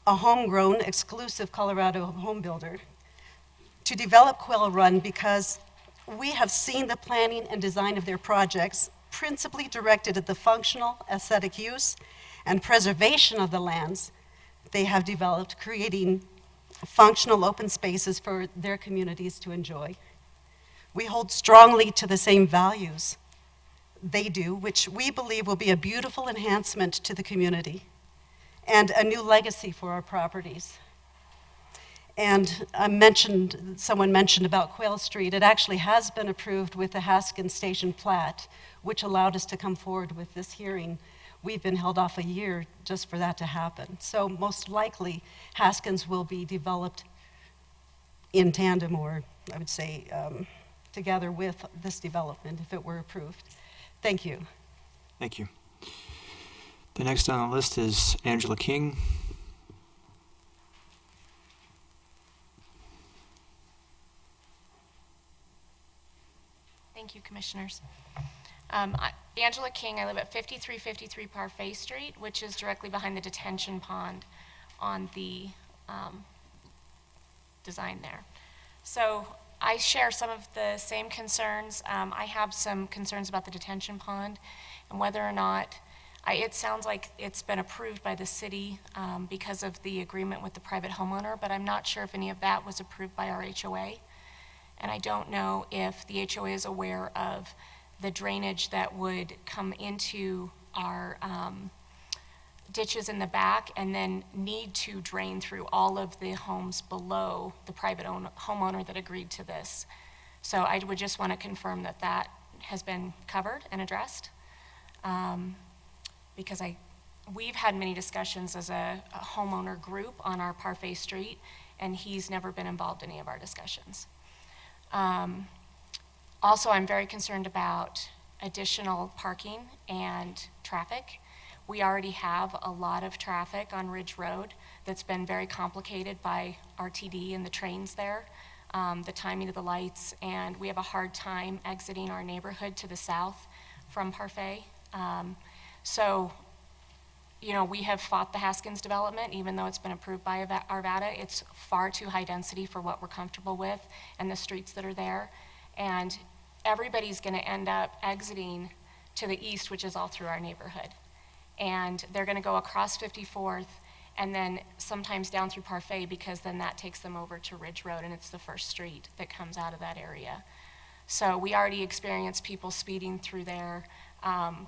a homegrown, exclusive Colorado home builder, to develop Quail Run because we have seen the planning and design of their projects principally directed at the functional aesthetic use and preservation of the lands they have developed, creating functional open spaces for their communities to enjoy. We hold strongly to the same values they do, which we believe will be a beautiful enhancement to the community and a new legacy for our properties. And someone mentioned about Quail Street. It actually has been approved with the Haskins Station plat, which allowed us to come forward with this hearing. We've been held off a year just for that to happen. So most likely, Haskins will be developed in tandem, or I would say together with this development if it were approved. Thank you. Thank you. The next on the list is Angela King. Thank you, Commissioners. Angela King, I live at 5353 Parfait Street, which is directly behind the detention pond on the design there. So I share some of the same concerns. I have some concerns about the detention pond and whether or not, it sounds like it's been approved by the city because of the agreement with the private homeowner, but I'm not sure if any of that was approved by our HOA. And I don't know if the HOA is aware of the drainage that would come into our ditches in the back and then need to drain through all of the homes below the private homeowner that agreed to this. So I would just want to confirm that that has been covered and addressed. Because we've had many discussions as a homeowner group on our Parfait Street, and he's never been involved in any of our discussions. Also, I'm very concerned about additional parking and traffic. We already have a lot of traffic on Ridge Road that's been very complicated by RTD and the trains there, the timing of the lights, and we have a hard time exiting our neighborhood to the south from Parfait. So, you know, we have fought the Haskins development, even though it's been approved by Arvada. It's far too high density for what we're comfortable with and the streets that are there. And everybody's going to end up exiting to the east, which is all through our neighborhood. And they're going to go across 54th and then sometimes down through Parfait, because then that takes them over to Ridge Road, and it's the first street that comes out of that area. So we already experienced people speeding through there,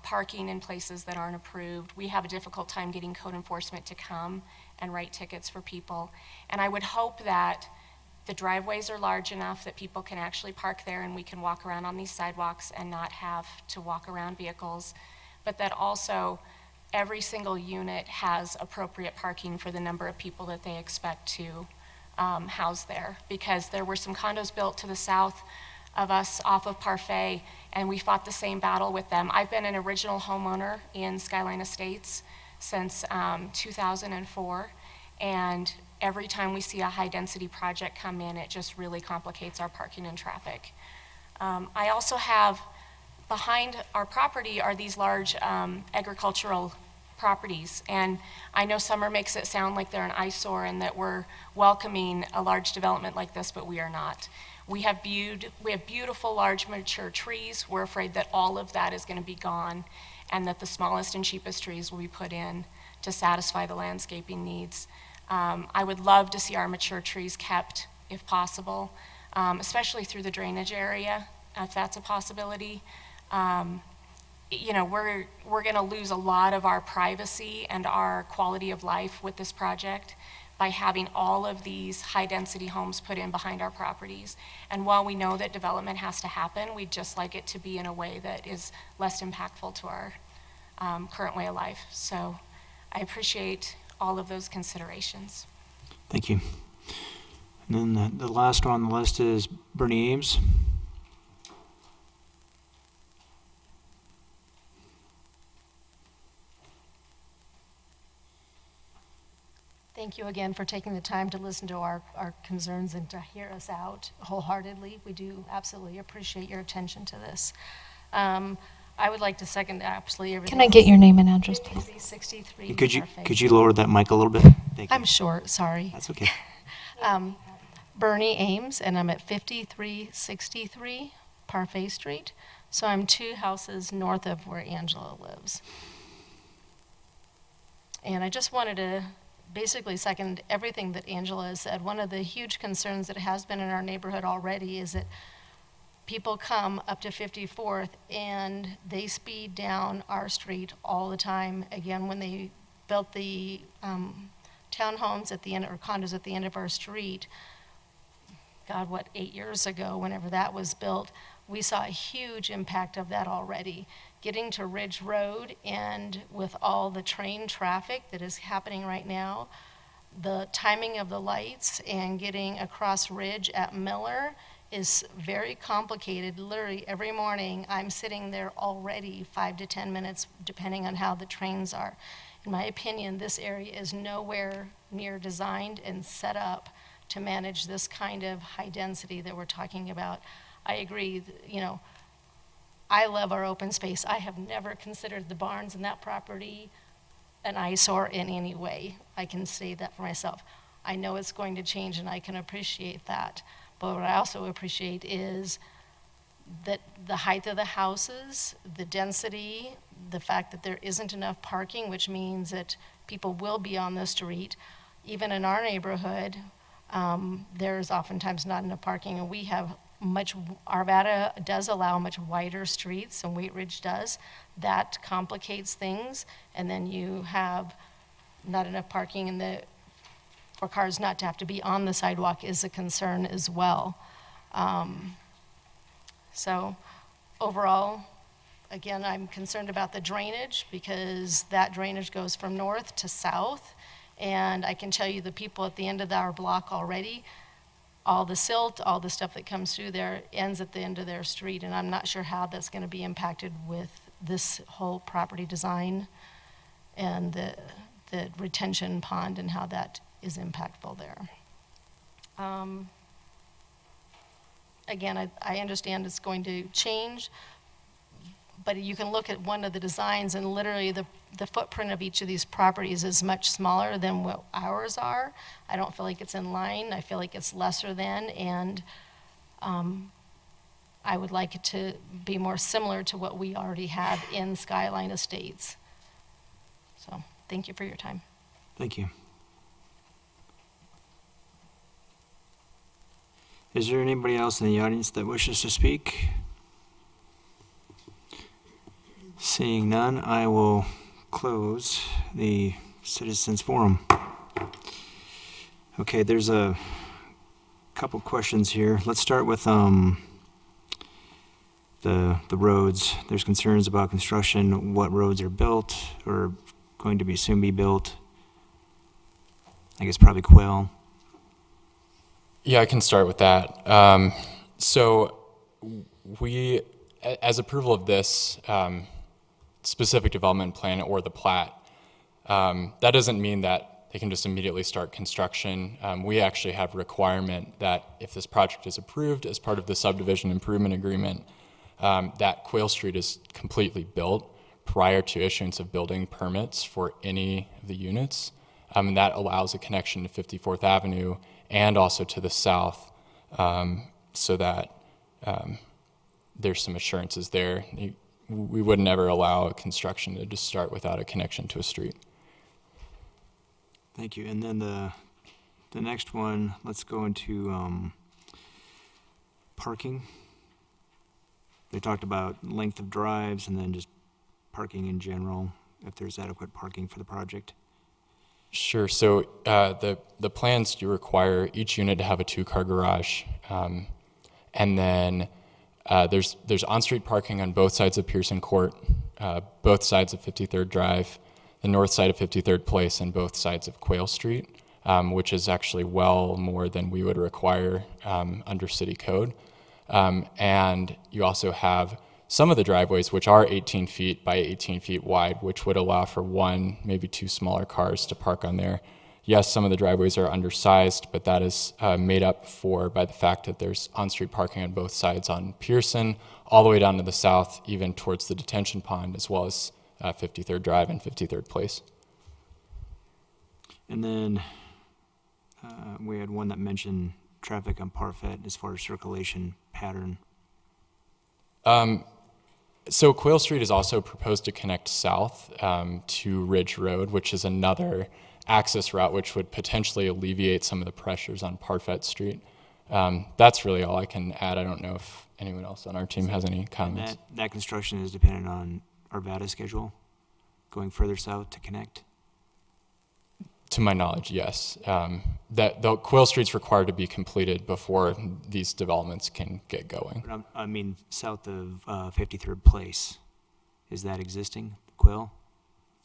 parking in places that aren't approved. We have a difficult time getting code enforcement to come and write tickets for people. And I would hope that the driveways are large enough that people can actually park there and we can walk around on these sidewalks and not have to walk around vehicles, but that also every single unit has appropriate parking for the number of people that they expect to house there. Because there were some condos built to the south of us off of Parfait, and we fought the same battle with them. I've been an original homeowner in Skyline Estates since 2004, and every time we see a high-density project come in, it just really complicates our parking and traffic. I also have, behind our property are these large agricultural properties, and I know Summer makes it sound like they're an eyesore and that we're welcoming a large development like this, but we are not. We have beautiful, large, mature trees. We're afraid that all of that is going to be gone and that the smallest and cheapest trees will be put in to satisfy the landscaping needs. I would love to see our mature trees kept, if possible, especially through the drainage area, if that's a possibility. You know, we're going to lose a lot of our privacy and our quality of life with this project by having all of these high-density homes put in behind our properties. And while we know that development has to happen, we'd just like it to be in a way that is less impactful to our current way of life. So I appreciate all of those considerations. Thank you. And then the last one on the list is Bernie Ames. Thank you again for taking the time to listen to our concerns and to hear us out wholeheartedly. We do absolutely appreciate your attention to this. I would like to second absolutely everything. Can I get your name and address, please? 5363 Could you lower that mic a little bit? Thank you. I'm short, sorry. That's okay. Bernie Ames, and I'm at 5363 Parfait Street. So I'm 2 houses north of where Angela lives. And I just wanted to basically second everything that Angela has said. One of the huge concerns that has been in our neighborhood already is that people come up to 54th and they speed down our street all the time. Again, when they built the townhomes at the end, or condos at the end of our street, God, what, 8 years ago, whenever that was built, we saw a huge impact of that already. Getting to Ridge Road, and with all the train traffic that is happening right now, the timing of the lights and getting across Ridge at Miller is very complicated. Literally, every morning, I'm sitting there already 5 to 10 minutes, depending on how the trains are. In my opinion, this area is nowhere near designed and set up to manage this kind of high density that we're talking about. I agree, I love our open space. I have never considered the barns in that property an eyesore in any way. I can say that for myself. I know it's going to change, and I can appreciate that. But what I also appreciate is that the height of the houses, the density, the fact that there isn't enough parking, which means that people will be on the street. Even in our neighborhood, there's oftentimes not enough parking, and we have Arvada does allow much wider streets than Wheat Ridge does. That complicates things, and then you have not enough parking, and for cars not to have to be on the sidewalk is a concern as well. So overall, again, I'm concerned about the drainage, because that drainage goes from north to south, and I can tell you the people at the end of our block already, all the silt, all the stuff that comes through there ends at the end of their street, and I'm not sure how that's going to be impacted with this whole property design and the retention pond and how that is impactful there. Again, I understand it's going to change, but you can look at one of the designs, and literally the footprint of each of these properties is much smaller than what ours are. I don't feel like it's in line. I feel like it's lesser than, and I would like it to be more similar to what we already have in Skyline Estates. So, thank you for your time. Thank you. Is there anybody else in the audience that wishes to speak? Seeing none, I will close the citizens forum. Okay, there's a couple questions here. Let's start with the roads. There's concerns about construction, what roads are built or going to be soon be built. I guess probably Quail. Yeah, I can start with that. So we, as approval of this specific development plan or the plat, that doesn't mean that they can just immediately start construction. We actually have a requirement that if this project is approved as part of the subdivision improvement agreement, that Quail Street is completely built prior to issuance of building permits for any of the units. And that allows a connection to 54th Avenue and also to the south, so that there's some assurances there. We would never allow construction to just start without a connection to a street. Thank you. And then the next one, let's go into parking. They talked about length of drives and then just parking in general, if there's adequate parking for the project. Sure. So the plans do require each unit to have a 2-car garage, and then there's on-street parking on both sides of Pearson Court, both sides of 53rd Drive, the north side of 53rd Place, and both sides of Quail Street, which is actually well more than we would require under city code. And you also have some of the driveways, which are 18 feet by 18 feet wide, which would allow for 1, maybe 2 smaller cars to park on there. Yes, some of the driveways are undersized, but that is made up for by the fact that there's on-street parking on both sides on Pearson, all the way down to the south, even towards the detention pond, as well as 53rd Drive and 53rd Place. And then we had one that mentioned traffic on Parfait as far as circulation pattern. So Quail Street is also proposed to connect south to Ridge Road, which is another access route which would potentially alleviate some of the pressures on Parfait Street. That's really all I can add. I don't know if anyone else on our team has any comments. That construction is dependent on Arvada's schedule, going further south to connect? To my knowledge, yes. That the Quail Street's required to be completed before these developments can get going. But I mean, south of 53rd Place, is that existing, Quail?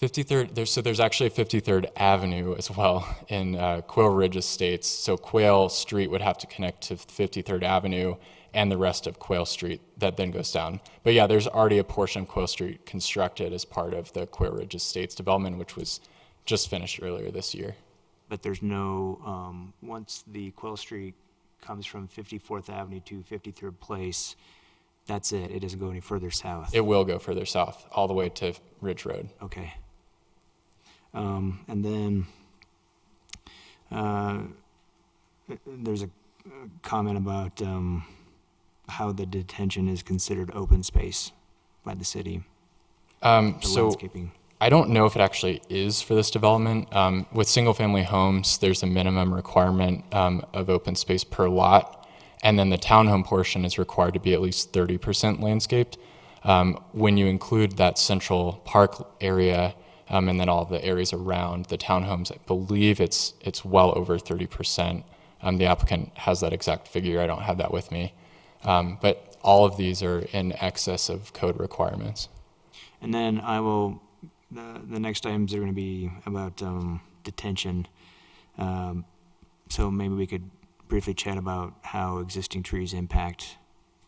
53rd, there's actually a 53rd Avenue as well in Quail Ridge Estates. So Quail Street would have to connect to 53rd Avenue and the rest of Quail Street that then goes down. But yeah, there's already a portion of Quail Street constructed as part of the Quail Ridge Estates development, which was just finished earlier this year. But there's no, once the Quail Street comes from 54th Avenue to 53rd Place, that's it. It doesn't go any further south. It will go further south, all the way to Ridge Road. Okay. And then there's a comment about how the detention is considered open space by the city. The So landscaping. I don't know if it actually is for this development. With single-family homes, there's a minimum requirement of open space per lot, and then the townhome portion is required to be at least 30% landscaped. When you include that central park area and then all the areas around the townhomes, I believe it's well over 30%. The applicant has that exact figure. I don't have that with me. But all of these are in excess of code requirements. And then the next items are going to be about detention. So maybe we could briefly chat about how existing trees impact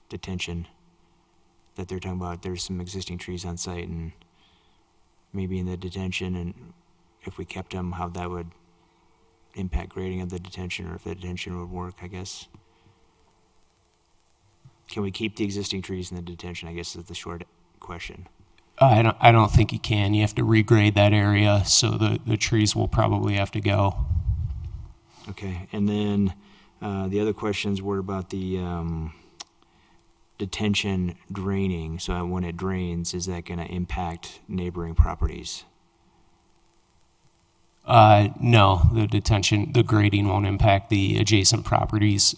detention. That they're talking about, there's some existing trees on site, and maybe in the detention, and if we kept them, how that would impact grading of the detention, or if the detention would work, I guess. Can we keep the existing trees in the detention, I guess is the short question. I don't think you can. You have to regrade that area, so the trees will probably have to go. Okay, and then the other questions were about the detention draining. So when it drains, is that going to impact neighboring properties? No, the grading won't impact the adjacent properties.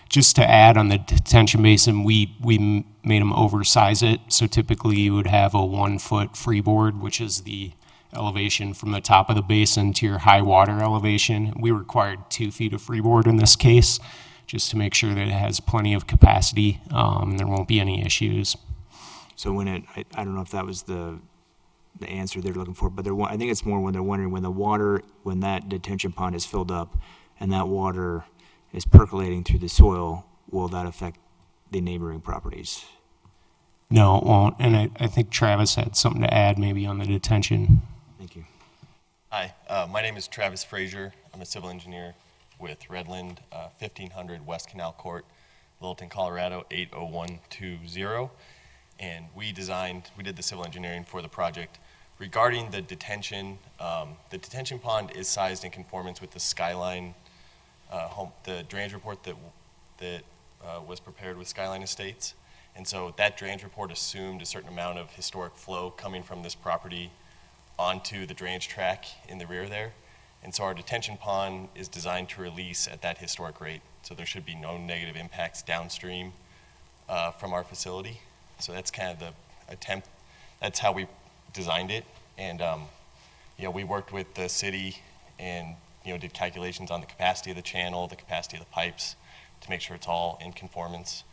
Just to add on the detention basin, we made them oversize it. So typically you would have a 1 foot freeboard, which is the elevation from the top of the basin to your high water elevation. We required 2 feet of freeboard in this case, just to make sure that it has plenty of capacity. There won't be any issues. So when I don't know if that was the answer they're looking for, but I think it's more when they're wondering when that detention pond is filled up and that water is percolating through the soil, will that affect the neighboring properties? No, it won't. And I think Travis had something to add maybe on the detention. Thank you. Hi, my name is Travis Frazier. I'm a civil engineer with Redland, 1500 West Canal Court, Littleton, Colorado, 80120. And we did the civil engineering for the project. Regarding the detention pond is sized in conformance with the Skyline the drainage report that was prepared with Skyline Estates. And so that drainage report assumed a certain amount of historic flow coming from this property onto the drainage track in the rear there. And so our detention pond is designed to release at that historic rate. So there should be no negative impacts downstream from our facility. So that's kind of the attempt, that's how we designed it. And we worked with the city and did calculations on the capacity of the channel, the capacity of the pipes, to make sure it's all in conformance.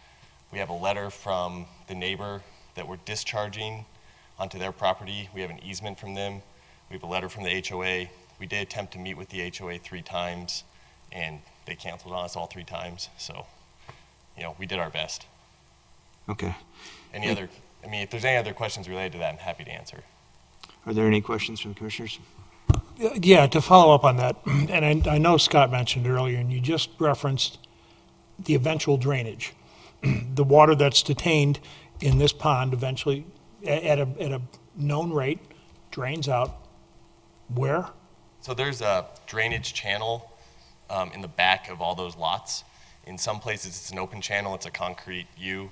We have a letter from the neighbor that we're discharging onto their property. We have an easement from them. We have a letter from the HOA. We did attempt to meet with the HOA 3 times, and they canceled on us all 3 times. So, we did our best. Okay. If there's any other questions related to that, I'm happy to answer. Are there any questions from the commissioners? Yeah, to follow up on that, and I know Scott mentioned earlier, and you just referenced the eventual drainage. The water that's detained in this pond eventually, at a known rate, drains out where? So there's a drainage channel in the back of all those lots. In some places, it's an open channel, it's a concrete U.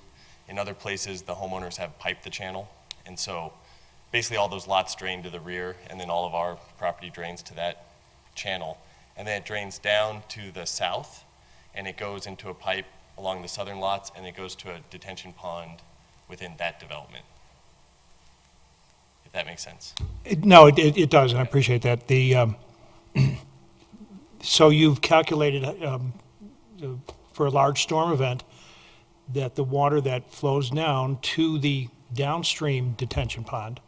In other places, the homeowners have piped the channel. And so basically all those lots drain to the rear, and then all of our property drains to that channel. And then it drains down to the south, and it goes into a pipe along the southern lots, and it goes to a detention pond within that development. If that makes sense. No, it does, and I appreciate that. The So you've calculated for a large storm event that the water that flows down to the downstream detention pond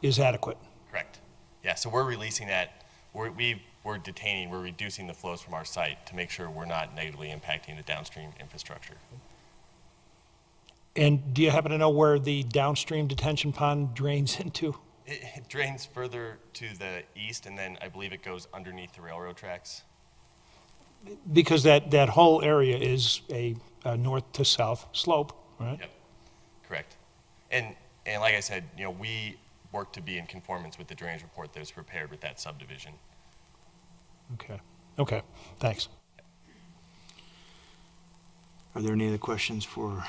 is adequate? Correct. Yeah, so we're releasing that, we're reducing the flows from our site to make sure we're not negatively impacting the downstream infrastructure. And do you happen to know where the downstream detention pond drains into? It drains further to the east, and then I believe it goes underneath the railroad tracks. Because that whole area is a north to south slope, right? Yep, correct. And like I said, we work to be in conformance with the drainage report that was prepared with that subdivision. Okay, thanks. Are there any other questions for?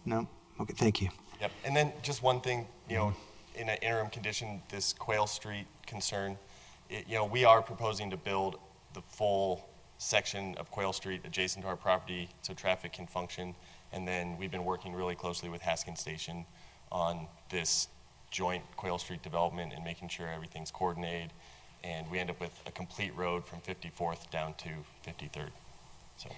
No? Okay, thank you. Yep, and then just one thing, in an interim condition, this Quail Street concern, we are proposing to build the full section of Quail Street adjacent to our property so traffic can function. And then we've been working really closely with Haskins Station on this joint Quail Street development and making sure everything's coordinated. And we end up with a complete road from 54th down to 53rd. So.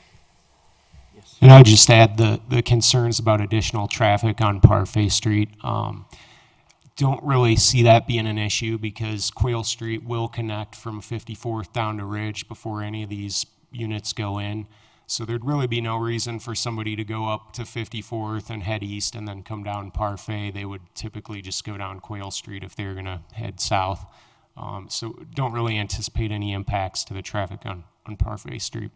And I'd just add the concerns about additional traffic on Parfait Street. Don't really see that being an issue because Quail Street will connect from 54th down to Ridge before any of these units go in. So there'd really be no reason for somebody to go up to 54th and head east and then come down Parfait. They would typically just go down Quail Street if they're going to head south. So don't really anticipate any impacts to the traffic on Parfait Street.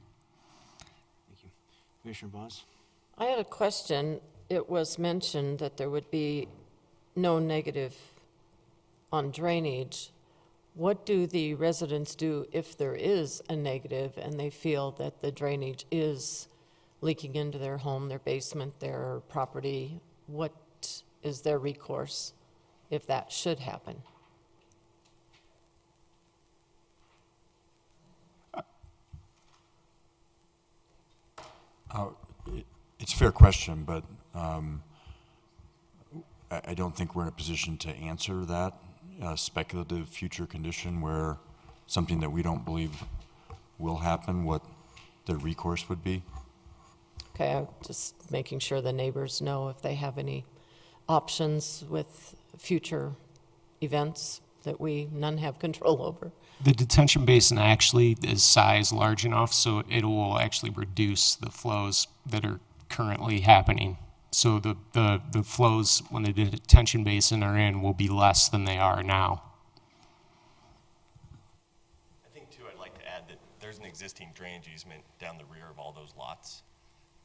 Commissioner Voss? I had a question. It was mentioned that there would be no negative on drainage. What do the residents do if there is a negative and they feel that the drainage is leaking into their home, their basement, their property? What is their recourse if that should happen? It's a fair question, but I don't think we're in a position to answer that speculative future condition where something that we don't believe will happen, what the recourse would be. Okay, I'm just making sure the neighbors know if they have any options with future events that we none have control over. The detention basin actually is size large enough so it will actually reduce the flows that are currently happening. So the flows when the detention basin are in will be less than they are now. I think too, I'd like to add that there's an existing drainage easement down the rear of all those lots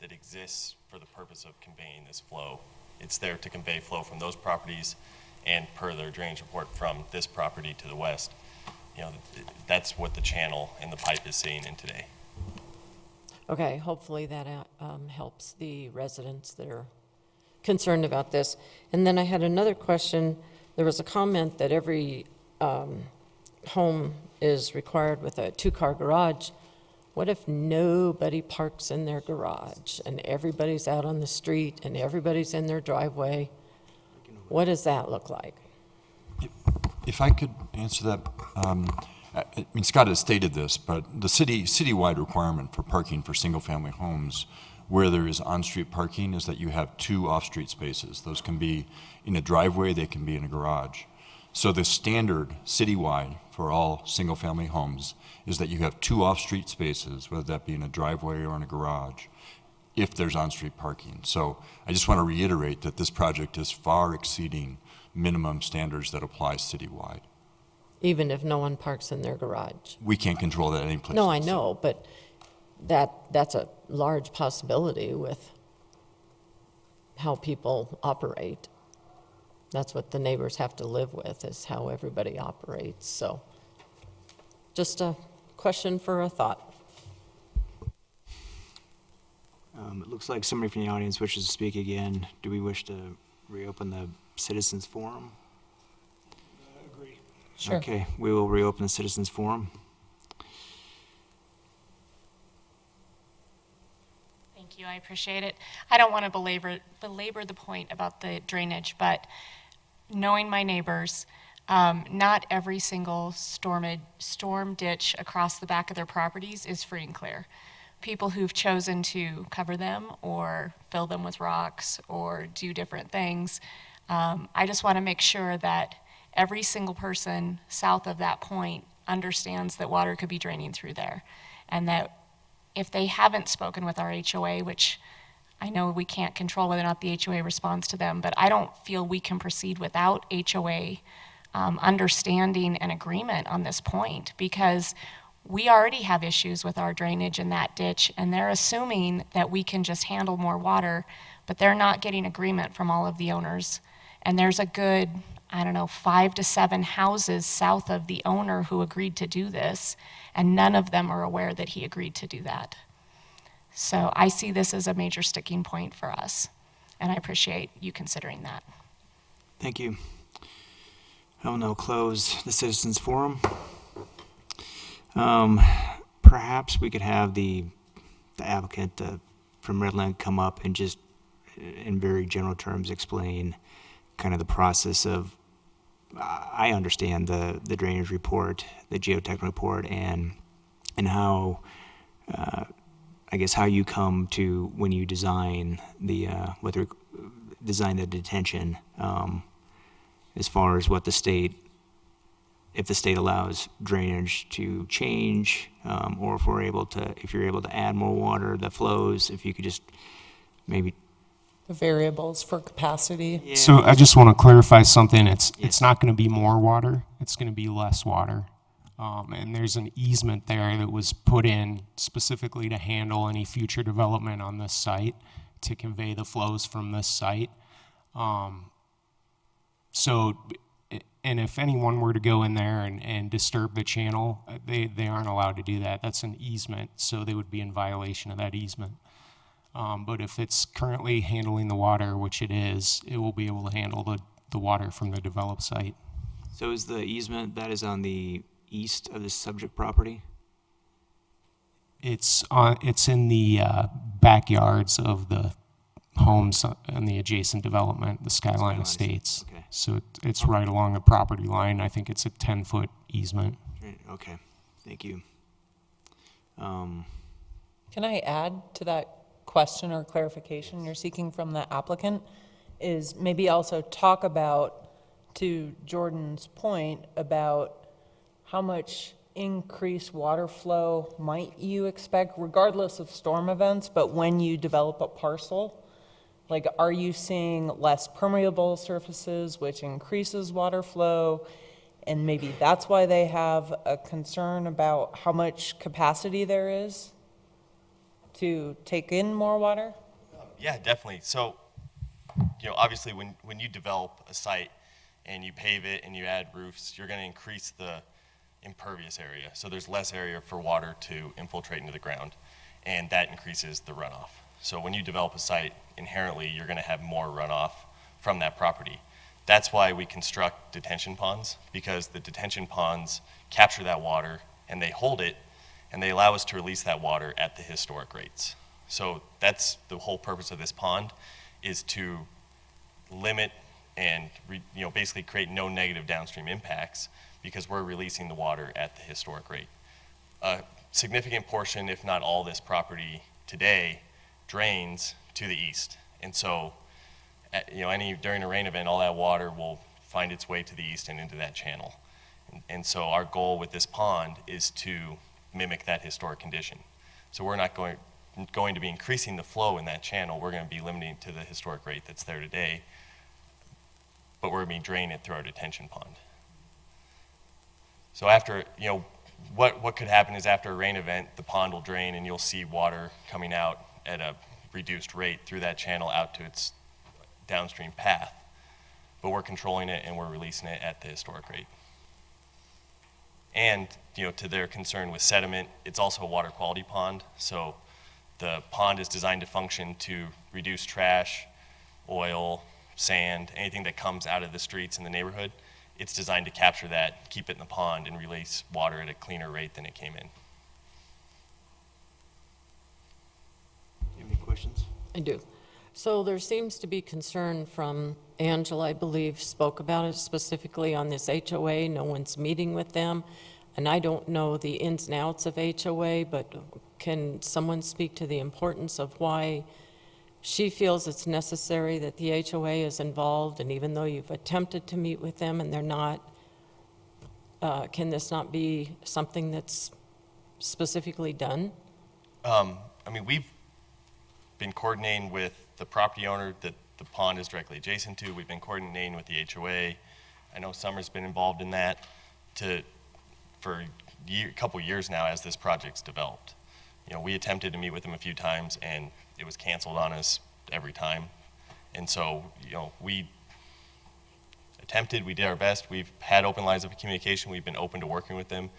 that exists for the purpose of conveying this flow. It's there to convey flow from those properties and per their drainage report from this property to the west. That's what the channel and the pipe is seeing in today. Okay, hopefully that helps the residents that are concerned about this. And then I had another question. There was a comment that every home is required with a two-car garage. What if nobody parks in their garage and everybody's out on the street and everybody's in their driveway? What does that look like? If I could answer that, I mean, Scott has stated this, but the citywide requirement for parking for single-family homes where there is on-street parking is that you have 2 off-street spaces. Those can be in a driveway, they can be in a garage. So the standard citywide for all single-family homes is that you have 2 off-street spaces, whether that be in a driveway or in a garage, if there's on-street parking. So I just want to reiterate that this project is far exceeding minimum standards that apply citywide. Even if no one parks in their garage? We can't control that any place. No, I know, but that's a large possibility with how people operate. That's what the neighbors have to live with, is how everybody operates. So just a question for a thought. It looks like somebody from the audience wishes to speak again. Do we wish to reopen the citizens forum? Agree. Sure. Okay, we will reopen the citizens forum. Thank you, I appreciate it. I don't want to belabor the point about the drainage, but knowing my neighbors, Not every single storm ditch across the back of their properties is free and clear. People who've chosen to cover them or fill them with rocks or do different things, I just want to make sure that every single person south of that point understands that water could be draining through there, and that if they haven't spoken with our HOA, which I know we can't control whether or not the HOA responds to them, but I don't feel we can proceed without HOA understanding and agreement on this point, because we already have issues with our drainage in that ditch, and they're assuming that we can just handle more water, but they're not getting agreement from all of the owners. And there's a good, 5 to 7 houses south of the owner who agreed to do this, and none of them are aware that he agreed to do that. So I see this as a major sticking point for us, and I appreciate you considering that. Thank you. I will now close the citizens forum. Perhaps we could have the applicant from Redland come up and just, in very general terms, explain kind of the process of, I understand the drainage report, the geotech report, and how, I guess, how you come to when you design the detention, as far as what the state, if the state allows drainage to change, or if you're able to add more water that flows, if you could just maybe. The variables for capacity. Yeah. So I just want to clarify something. It's not going to be more water. It's going to be less water. And there's an easement there that was put in specifically to handle any future development on this site, to convey the flows from this site. And if anyone were to go in there and disturb the channel, they aren't allowed to do that. That's an easement, so they would be in violation of that easement. But if it's currently handling the water, which it is, it will be able to handle the water from the developed site. So is the easement that is on the east of the subject property? It's in the backyards of the homes in the adjacent development, the Skyline Estates. Okay. So it's right along the property line. I think it's a 10-foot easement. Okay, thank you. Can I add to that question or clarification you're seeking from the applicant? Is maybe also talk about, to Jordan's point, about how much increased water flow might you expect, regardless of storm events, but when you develop a parcel? Like, are you seeing less permeable surfaces, which increases water flow? And maybe that's why they have a concern about how much capacity there is to take in more water? Yeah, definitely. So, obviously when you develop a site and you pave it and you add roofs, you're going to increase the impervious area. So there's less area for water to infiltrate into the ground, and that increases the runoff. So when you develop a site, inherently you're going to have more runoff from that property. That's why we construct detention ponds, because the detention ponds capture that water and they hold it, and they allow us to release that water at the historic rates. So that's the whole purpose of this pond, is to limit and basically create no negative downstream impacts, because we're releasing the water at the historic rate. A significant portion, if not all, this property today drains to the east. And so, during a rain event, all that water will find its way to the east and into that channel. And so our goal with this pond is to mimic that historic condition. So we're not going to be increasing the flow in that channel. We're going to be limiting to the historic rate that's there today, but we're going to be draining it through our detention pond. So after, what could happen is after a rain event, the pond will drain and you'll see water coming out at a reduced rate through that channel out to its downstream path. But we're controlling it and we're releasing it at the historic rate. And, to their concern with sediment, it's also a water quality pond. So the pond is designed to function to reduce trash, oil, sand, anything that comes out of the streets in the neighborhood. It's designed to capture that, keep it in the pond, and release water at a cleaner rate than it came in. Any questions? I do. So there seems to be concern from Angela, I believe, spoke about it specifically on this HOA. No one's meeting with them. And I don't know the ins and outs of HOA, but can someone speak to the importance of why she feels it's necessary that the HOA is involved? And even though you've attempted to meet with them and they're not, can this not be something that's specifically done? I mean, we've been coordinating with the property owner that the pond is directly adjacent to. We've been coordinating with the HOA. I know Summer's been involved in that for a couple years now as this project's developed. You know, we attempted to meet with them a few times and it was canceled on us every time. And so, you know, we attempted, we did our best. We've had open lines of communication. We've been open to working with them.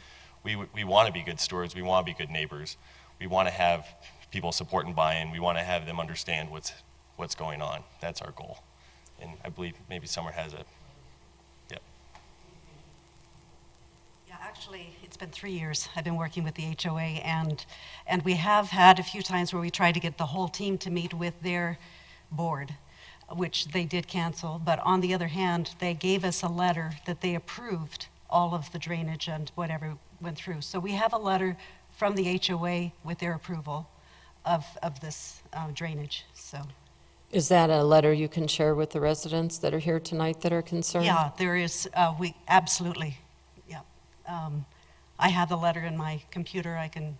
We want to be good stewards. We want to be good neighbors. We want to have people support and buy in. We want to have them understand what's going on. That's our goal. And I believe maybe Summer has a, yep. Yeah, actually, it's been 3 years I've been working with the HOA, and we have had a few times where we tried to get the whole team to meet with their board, which they did cancel. But on the other hand, they gave us a letter that they approved all of the drainage and whatever went through. So we have a letter from the HOA with their approval of this drainage, so. Is that a letter you can share with the residents that are here tonight that are concerned? Yeah, there is, we, absolutely, yeah. I have the letter in my computer, I can,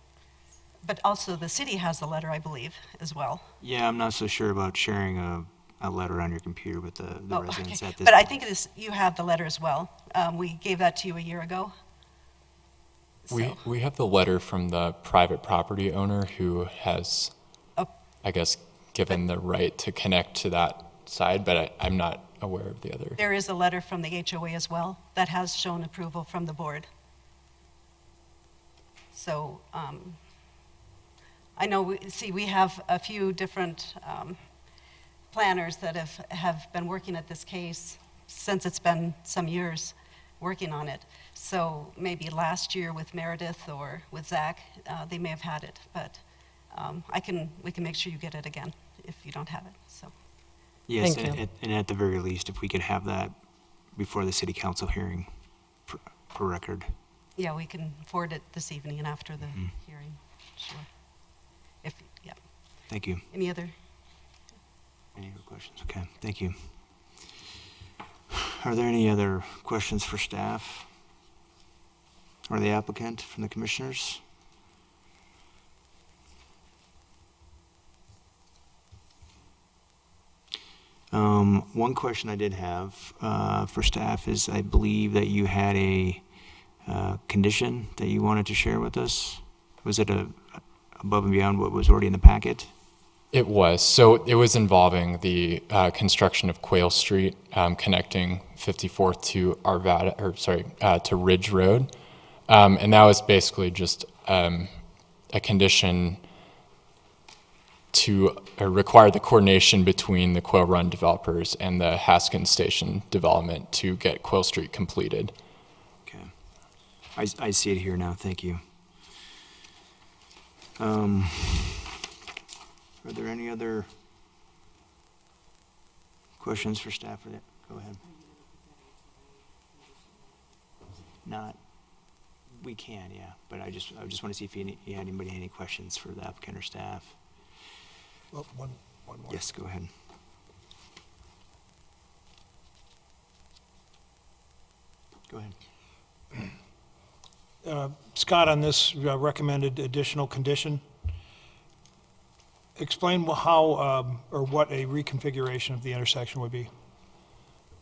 but also the city has the letter, I believe, as well. Yeah, I'm not so sure about sharing a letter on your computer with the Oh, residents okay. at this. But I think it is, you have the letter as well. We gave that to you a year ago. We have the letter from the private property owner who has, I guess, given the right to connect to that side, but I'm not aware of the other. There is a letter from the HOA as well that has shown approval from the board. So I know, we have a few different planners that have been working at this case since it's been some years working on it. So maybe last year with Meredith or with Zach, they may have had it, but we can make sure you get it again if you don't have it, so. Yes, Thank you. and at the very least, if we could have that before the city council hearing for record. Yeah, we can forward it this evening and after the hearing, sure. Yeah. Thank you. Any other? Any other questions? Okay, thank you. Are there any other questions for staff or the applicant from the commissioners? One question I did have for staff is I believe that you had a condition that you wanted to share with us. Was it above and beyond what was already in the packet? It was. So it was involving the construction of Quail Street, connecting 54th to Arvada, to Ridge Road. And that was basically just a condition to require the coordination between the Quail Run developers and the Haskins Station development to get Quail Street completed. Okay. I see it here now. Thank you. Are there any other questions for staff for that? Go ahead. Not, we can, yeah, but I just want to see if you had any questions for the applicant or staff. Well, one more. Yes, go ahead. Go ahead. Scott, on this recommended additional condition, explain how or what a reconfiguration of the intersection would be.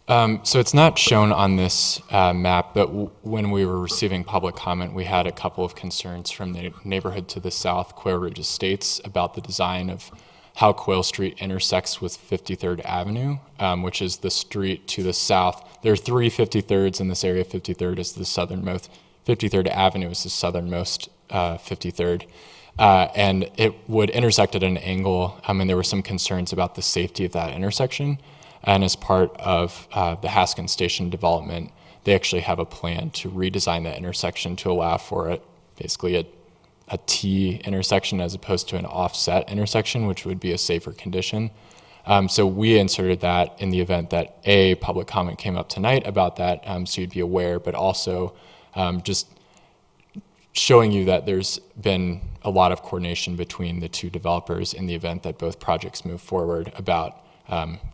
So it's not shown on this map, but when we were receiving public comment, we had a couple of concerns from the neighborhood to the south, Quail Ridge Estates, about the design of how Quail Street intersects with 53rd Avenue, which is the street to the south. There are three 53rds in this area. 53rd is the southernmost. 53rd Avenue is the southernmost 53rd. And it would intersect at an angle, and there were some concerns about the safety of that intersection. And as part of the Haskins Station development, they actually have a plan to redesign that intersection to allow for it, basically a T intersection as opposed to an offset intersection, which would be a safer condition. So we inserted that in the event that A, public comment came up tonight about that, so you'd be aware, but also just showing you that there's been a lot of coordination between the two developers in the event that both projects move forward about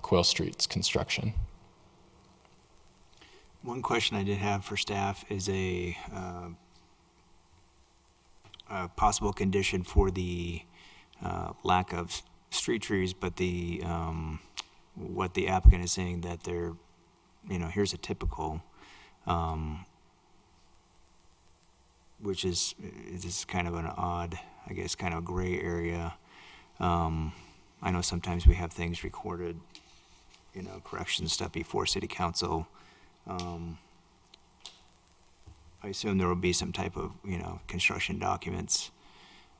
Quail Street's construction. One question I did have for staff is a possible condition for the lack of street trees, but the what the applicant is saying that they're, here's a typical, which is kind of an odd, I guess, kind of a gray area. I know sometimes we have things recorded, corrections stuff before city council. I assume there will be some type of, construction documents.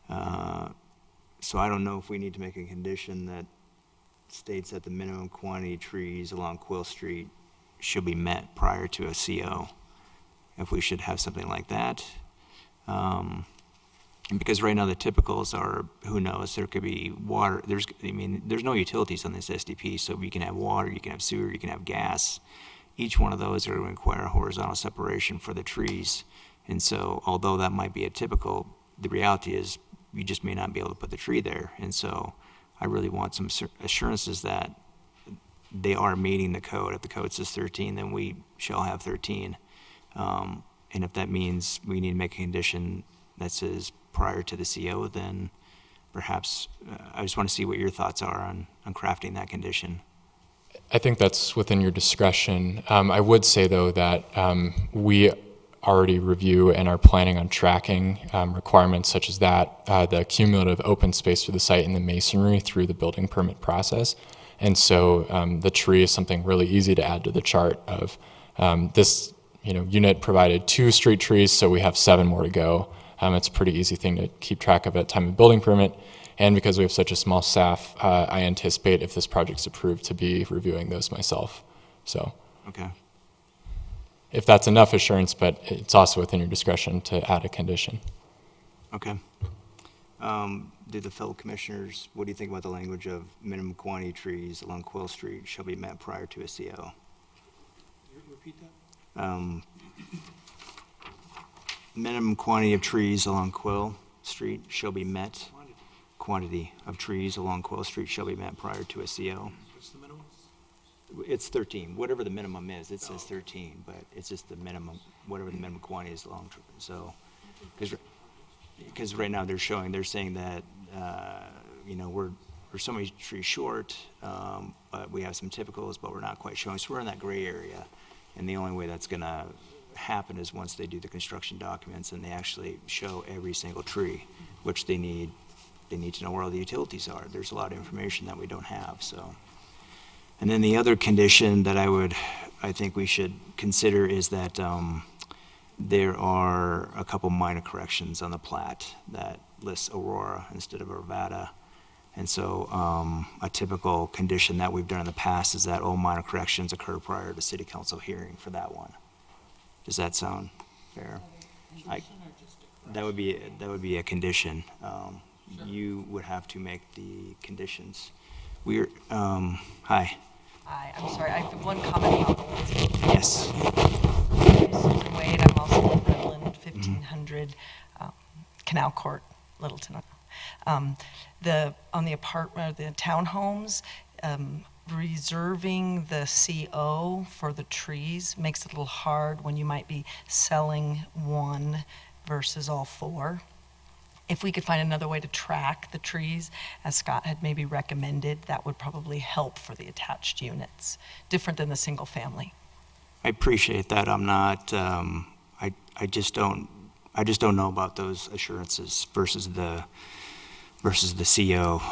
So I don't know if we need to make a condition that states that the minimum quantity of trees along Quill Street should be met prior to a CO. If we should have something like that. And because right now the typicals are, who knows, there could be water, there's no utilities on this SDP, so you can have water, you can have sewer, you can have gas. Each one of those are going to require horizontal separation for the trees. And so although that might be a typical, the reality is you just may not be able to put the tree there. And so I really want some assurances that they are meeting the code. If the code says 13, then we shall have 13. And if that means we need to make a condition that says prior to the CO, then perhaps I just want to see what your thoughts are on crafting that condition. I think that's within your discretion. I would say, though, that we already review and are planning on tracking requirements such as that, the cumulative open space for the site and the masonry through the building permit process. And so the tree is something really easy to add to the chart of this unit provided 2 street trees, so we have 7 more to go. It's a pretty easy thing to keep track of at time of building permit. And because we have such a small staff, I anticipate if this project's approved to be reviewing those myself. So, okay. If that's enough assurance, but it's also within your discretion to add a condition. Okay. Do the fellow commissioners, what do you think about the language of minimum quantity of trees along Quill Street shall be met prior to a CO? Repeat that? Minimum quantity of trees along Quill Street shall be met. Quantity of trees along Quill Street shall be met prior to a CO. What's the minimum? It's 13, whatever the minimum is, it says 13, but it's just the minimum, whatever the minimum quantity is along, so, because right now they're saying that, we're so many trees short, but we have some typicals, but we're not quite showing, so we're in that gray area, and the only way that's gonna happen is once they do the construction documents and they actually show every single tree, which they need to know where all the utilities are. There's a lot of information that we don't have, so. And then the other condition that I think we should consider is that there are a couple minor corrections on the plat that lists Aurora instead of Arvada. And so a typical condition that we've done in the past is that all minor corrections occur prior to city council hearing for that one. Does that sound fair? That would be a condition. You would have to make the conditions. Hi. Hi, I'm sorry, I have one comment about the landscape. Yes. I'm Susan Wade, I'm also in Redland, 1500 Canal Court, Littleton. On the apartment, the townhomes, reserving the CO for the trees makes it a little hard when you might be selling one versus all 4. If we could find another way to track the trees, as Scott had maybe recommended, that would probably help for the attached units, different than the single family. I appreciate that. I'm not, I just don't know about those assurances versus the CO.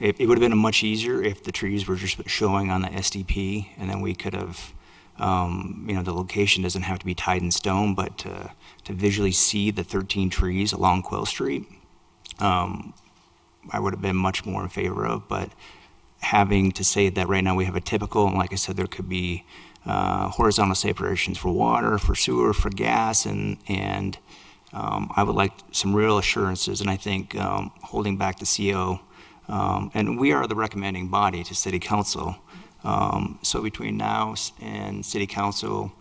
It would have been much easier if the trees were just showing on the SDP, and then we could have, the location doesn't have to be tied in stone, but to visually see the 13 trees along Quill Street, I would have been much more in favor of. But having to say that right now we have a typical, and like I said, there could be horizontal separations for water, for sewer, for gas, and I would like some real assurances. And I think holding back the CO And we are the recommending body to city council. So between now and city council,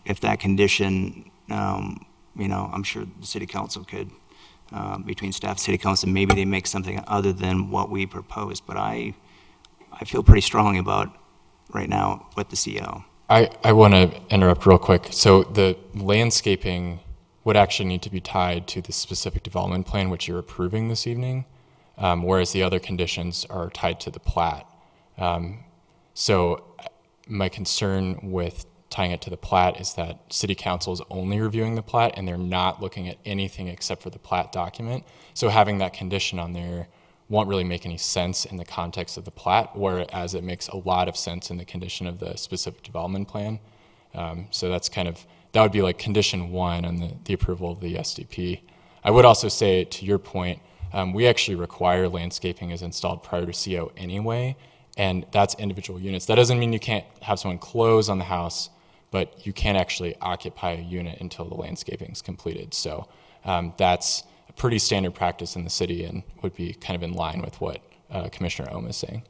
if that condition, I'm sure the city council could, between staff and city council, maybe they make something other than what we proposed. But I feel pretty strongly about right now with the CO. I want to interrupt real quick. So the landscaping would actually need to be tied to the specific development plan which you're approving this evening, whereas the other conditions are tied to the plat. So my concern with tying it to the plat is that city council is only reviewing the plat and they're not looking at anything except for the plat document. So having that condition on there won't really make any sense in the context of the plat, whereas it makes a lot of sense in the condition of the specific development plan. So that's that would be like condition 1 on the approval of the SDP. I would also say, to your point, we actually require landscaping is installed prior to CO anyway, and that's individual units. That doesn't mean you can't have someone close on the house, but you can't actually occupy a unit until the landscaping is completed. So that's a pretty standard practice in the city and would be kind of in line with what Commissioner Ohm is saying.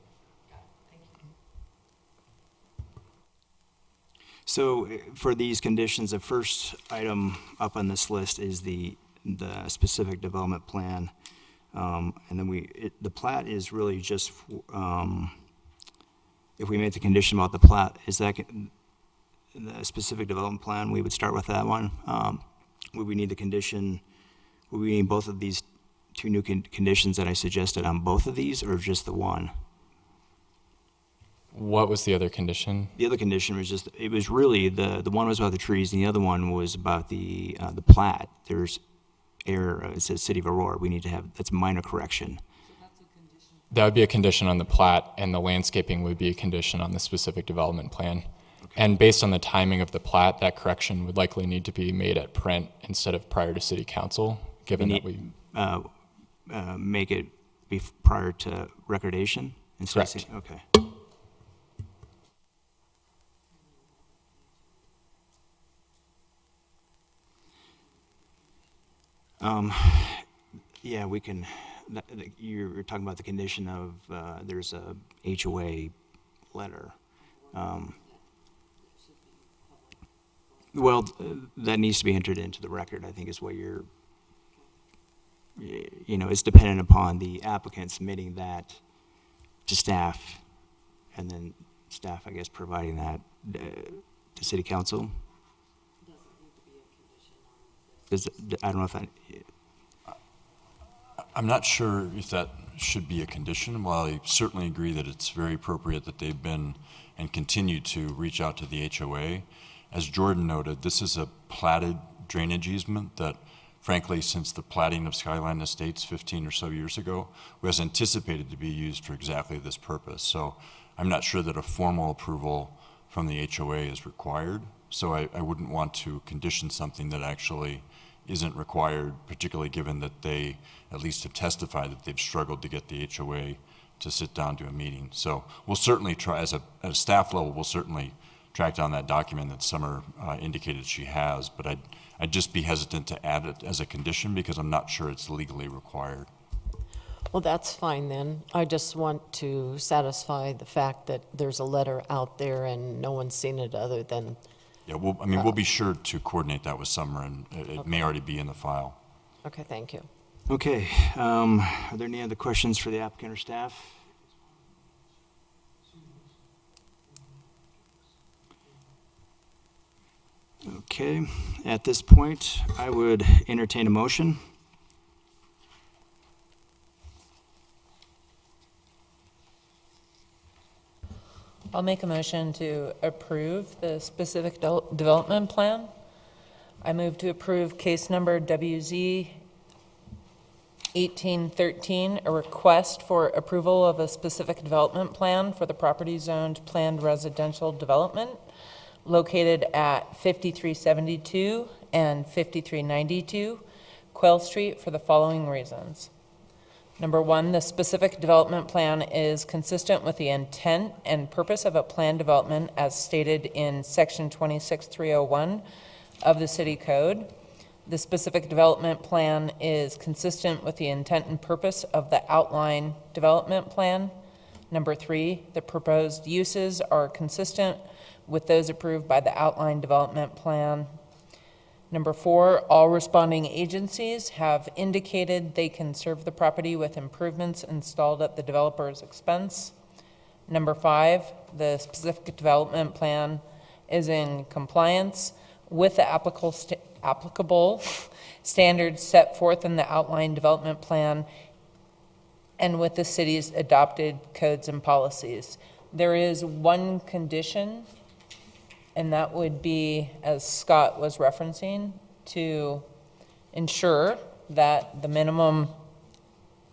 So for these conditions, the first item up on this list is the specific development plan. And then the plat is really just, if we make the condition about the plat, is that the specific development plan, we would start with that one. Would we need the condition, would we need both of these two new conditions that I suggested on both of these, or just the one? What was the other condition? The other condition was just, it was really, the one was about the trees, and the other one was about the plat. There's error, it says City of Aurora, we need to have, that's a minor correction. That would be a condition on the plat, and the landscaping would be a condition on the specific development plan. Okay. And based on the timing of the plat, that correction would likely need to be made at print instead of prior to city council, given that we make it be prior to recordation? Correct. Okay. Yeah, we can, you're talking about the condition of, there's a HOA letter. Well, that needs to be entered into the record, I think is what you're, it's dependent upon the applicant submitting that to staff, and then staff, I guess, providing that to city council. I don't know if I'm not sure if that should be a condition. While I certainly agree that it's very appropriate that they've been and continue to reach out to the HOA. As Jordan noted, this is a platted drainage easement that, frankly, since the platting of Skyline Estates 15 or so years ago, was anticipated to be used for exactly this purpose. So I'm not sure that a formal approval from the HOA is required. So I wouldn't want to condition something that actually isn't required, particularly given that they at least have testified that they've struggled to get the HOA to sit down to a meeting. So we'll certainly try, at a staff level, we'll certainly track down that document that Summer indicated she has, but I'd just be hesitant to add it as a condition because I'm not sure it's legally required. Well, that's fine then. I just want to satisfy the fact that there's a letter out there and no one's seen it other than. Yeah, we'll be sure to coordinate that with Summer, and it may already be in the file. Okay, thank you. Okay, are there any other questions for the applicant or staff? Okay, at this point, I would entertain a motion. I'll make a motion to approve the specific development plan. I move to approve case number WZ 1813, a request for approval of a specific development plan for the property zoned planned residential development located at 5372 and 5392 Quail Street for the following reasons. Number one, the specific development plan is consistent with the intent and purpose of a plan development as stated in section 26301 of the city code. The specific development plan is consistent with the intent and purpose of the outline development plan. Number 3, the proposed uses are consistent with those approved by the outline development plan. Number 4, all responding agencies have indicated they can serve the property with improvements installed at the developer's expense. Number 5, the specific development plan is in compliance with the applicable standards set forth in the outline development plan and with the city's adopted codes and policies. There is one condition, and that would be, as Scott was referencing, to ensure that the minimum,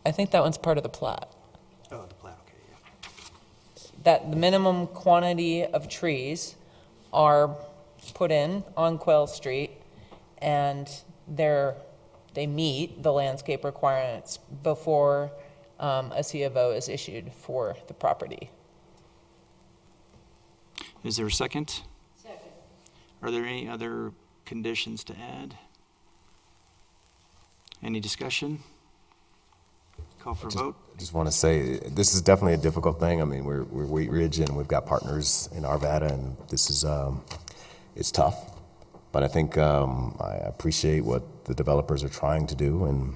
I think that one's part of the plat, Oh, the plat, okay, yeah. that the minimum quantity of trees are put in on Quail Street, and they meet the landscape requirements before a C of O is issued for the property. Is there a second? Second. Are there any other conditions to add? Any discussion? Call for a vote? I just want to say, this is definitely a difficult thing. I mean, we're Wheat Ridge, and we've got partners in Arvada, and this is, it's tough. But I think I appreciate what the developers are trying to do, and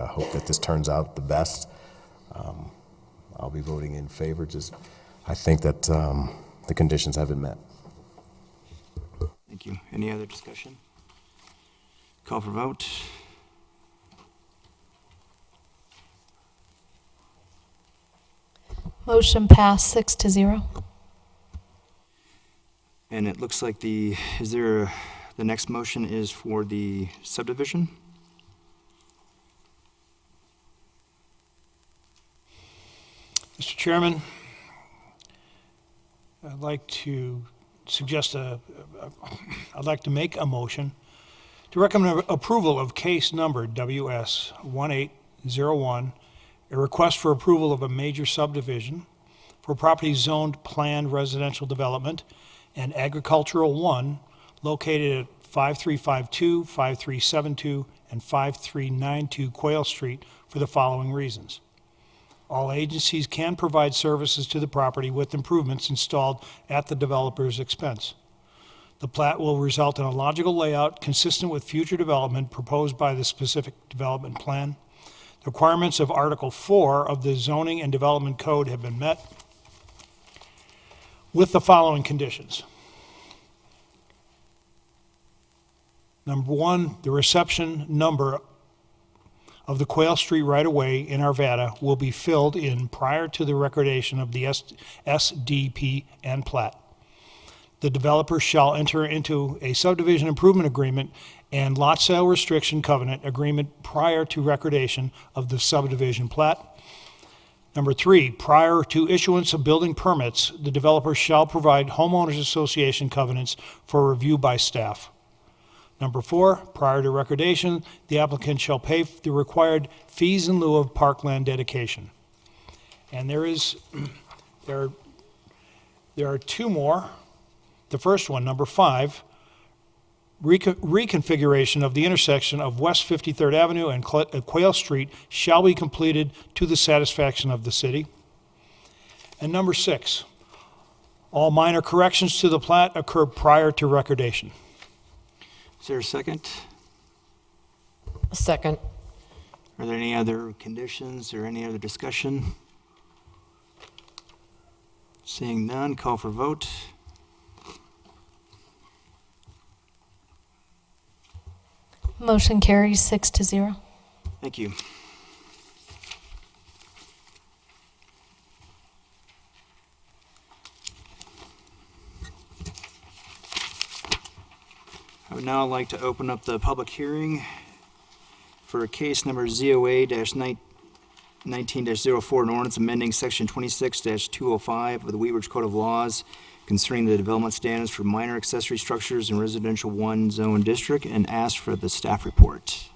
I hope that this turns out the best. I'll be voting in favor. I think that the conditions have been met. Thank you. Any other discussion? Call for vote? Motion passed 6-0. And it looks like the next motion is for the subdivision? Mr. Chairman, I'd like to suggest I'd like to make a motion to recommend approval of case number WS 1801, a request for approval of a major subdivision for property zoned planned residential development and agricultural 1 located at 5352, 5372, and 5392 Quail Street for the following reasons. All agencies can provide services to the property with improvements installed at the developer's expense. The plat will result in a logical layout consistent with future development proposed by the specific development plan. The requirements of Article 4 of the Zoning and Development Code have been met with the following conditions. Number 1, the reception number of the Quail Street right-of-way in Arvada will be filled in prior to the recordation of the SDP and plat. The developer shall enter into a subdivision improvement agreement and lot sale restriction covenant agreement prior to recordation of the subdivision plat. Number 3, prior to issuance of building permits, the developer shall provide homeowners association covenants for review by staff. Number 4, prior to recordation, the applicant shall pay the required fees in lieu of parkland dedication. And there are 2 more. The first one, number 5, reconfiguration of the intersection of West 53rd Avenue and Quail Street shall be completed to the satisfaction of the city. And number 6, all minor corrections to the plat occur prior to recordation. Is there a second? Second. Are there any other conditions or any other discussion? Seeing none, call for vote. Motion carries 6-0. Thank you. I would now like to open up the public hearing for case number ZOA-19-04, an ordinance amending section 26-205 of the Wheat Ridge Code of Laws concerning the development standards for minor accessory structures in residential 1 zone district, and ask for the staff report.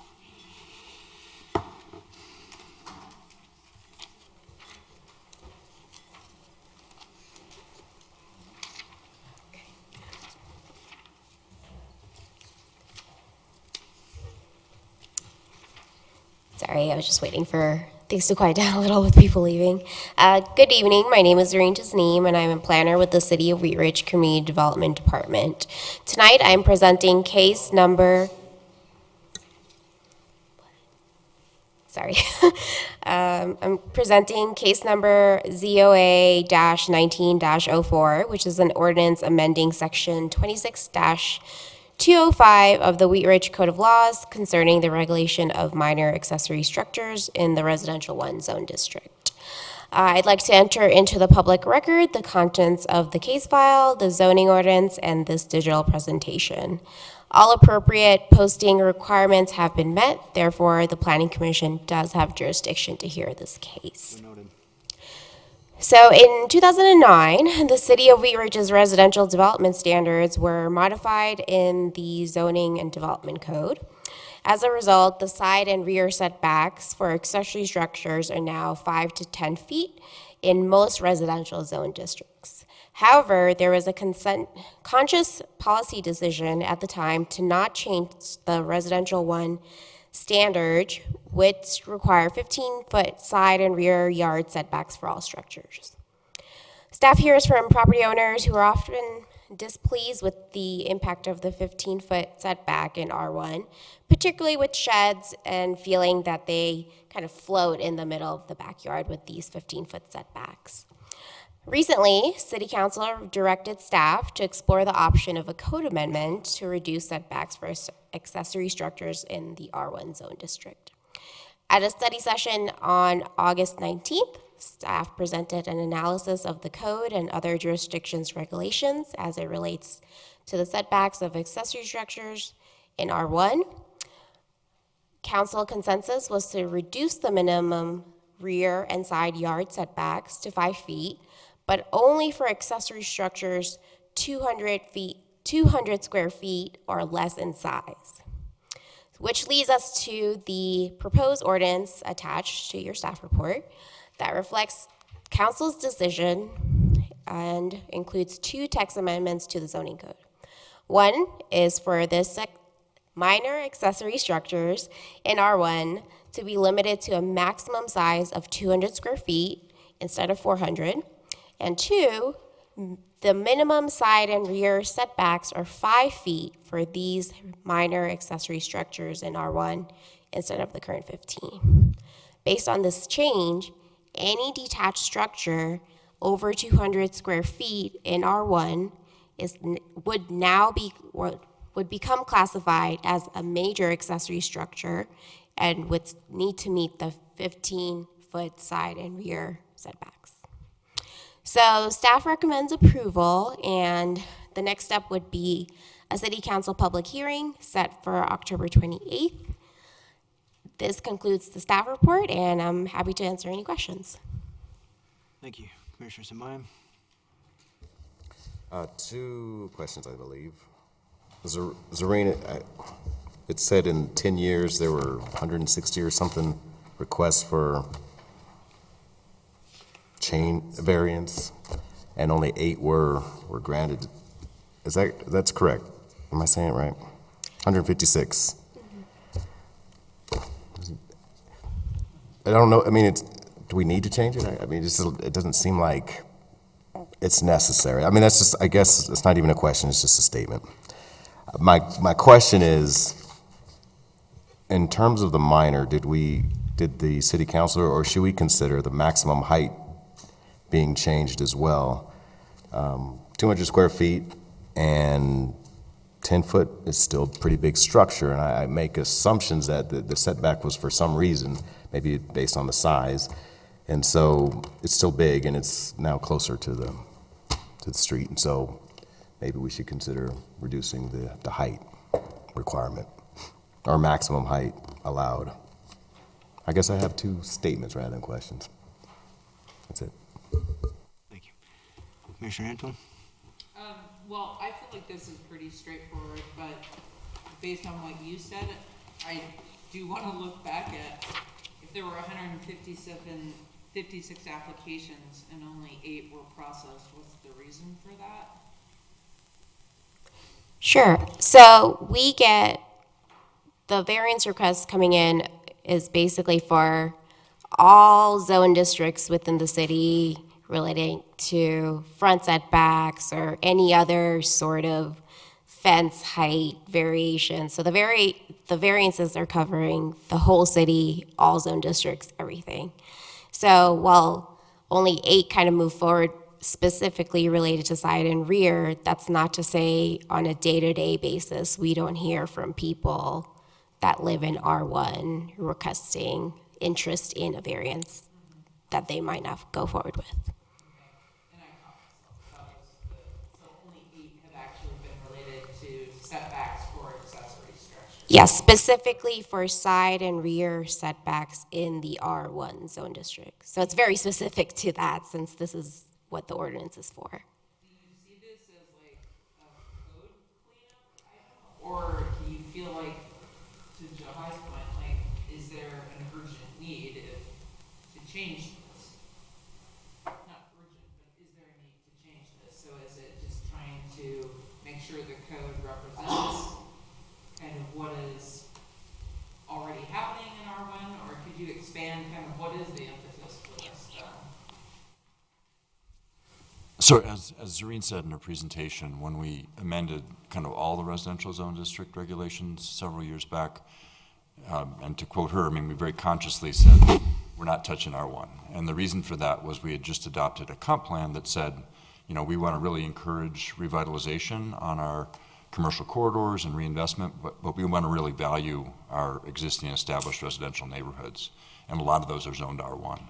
Sorry, I was just waiting for things to quiet down a little with people leaving. Good evening. My name is Zareen Tasneem, and I'm a planner with the City of Wheat Ridge Community Development Department. Tonight, I'm presenting case number. Sorry. I'm presenting case number ZOA-19-04, which is an ordinance amending section 26-205 of the Wheat Ridge Code of Laws concerning the regulation of minor accessory structures in the Residential 1 Zone District. I'd like to enter into the public record the contents of the case file, the zoning ordinance, and this digital presentation. All appropriate posting requirements have been met, therefore the Planning Commission does have jurisdiction to hear this case. So in 2009, the City of Wheat Ridge's residential development standards were modified in the Zoning and Development Code. As a result, the side and rear setbacks for accessory structures are now 5 to 10 feet in most residential zone districts. However, there was a conscious policy decision at the time to not change the Residential 1 standard, which require 15-foot side and rear yard setbacks for all structures. Staff hears from property owners who are often displeased with the impact of the 15-foot setback in R1, particularly with sheds, and feeling that they kind of float in the middle of the backyard with these 15-foot setbacks. Recently, City Council directed staff to explore the option of a code amendment to reduce setbacks for accessory structures in the R1 zone district. At a study session on August 19th, staff presented an analysis of the code and other jurisdictions' regulations as it relates to the setbacks of accessory structures in R1. Council consensus was to reduce the minimum rear and side yard setbacks to 5 feet, but only for accessory structures 200 square feet or less in size. Which leads us to the proposed ordinance attached to your staff report that reflects council's decision and includes 2 text amendments to the zoning code. One is for this minor accessory structures in R1 to be limited to a maximum size of 200 square feet instead of 400. And 2, the minimum side and rear setbacks are 5 feet for these minor accessory structures in R1 instead of the current 15. Based on this change, any detached structure over 200 square feet in R1 would become classified as a major accessory structure and would need to meet the 15-foot side and rear setbacks. So staff recommends approval, and the next step would be a City Council public hearing set for October 28th. This concludes the staff report, and I'm happy to answer any questions. Thank you. Commissioner Samayan? 2 questions, I believe. Zareen, it said in 10 years there were 160 or something requests for chain variance, and only 8 were granted. That's correct? Am I saying it right? 156. I don't know. I mean, do we need to change it? I mean, it doesn't seem like it's necessary. I mean, that's just. I guess it's not even a question. It's just a statement. My question is, in terms of the minor, did the city council, or should we consider the maximum height being changed as well? 200 square feet and 10 foot is still a pretty big structure, and I make assumptions that the setback was for some reason, maybe based on the size, and so it's still big, and it's now closer to the street, and so maybe we should consider reducing the height requirement, or maximum height allowed. I guess I have 2 statements rather than questions. That's it. Thank you. Commissioner Anton? Well, I feel like this is pretty straightforward, but based on what you said, I do want to look back at if there were 56 applications and only 8 were processed. What's the reason for that? Sure. So we get the variance requests coming in is basically for all zone districts within the city relating to front setbacks or any other sort of fence height variation. So the variances are covering the whole city, all zone districts, everything. So while only 8 kind of move forward specifically related to side and rear, that's not to say on a day-to-day basis we don't hear from people that live in R1 requesting interest in a variance that they might not go forward with. And I caught myself, so only 8 have actually been related to setbacks for accessory structures. Yes, specifically for side and rear setbacks in the R1 zone district. So it's very specific to that, since this is what the ordinance is for. Do you see this as like a code cleanup item? Or do you feel like, to Jahai's point, like, is there an urgent need to change this? Not urgent, but is there a need to change this? So is it just trying to make sure the code represents kind of what is already happening in R1? Or could you expand kind of what is the emphasis for this? So as Zareen said in her presentation, when we amended kind of all the residential zone district regulations several years back, and to quote her, I mean, we very consciously said, we're not touching R1. And the reason for that was we had just adopted a comp plan that said, you know, we want to really encourage revitalization on our commercial corridors and reinvestment, but we want to really value our existing established residential neighborhoods. And a lot of those are zoned R1.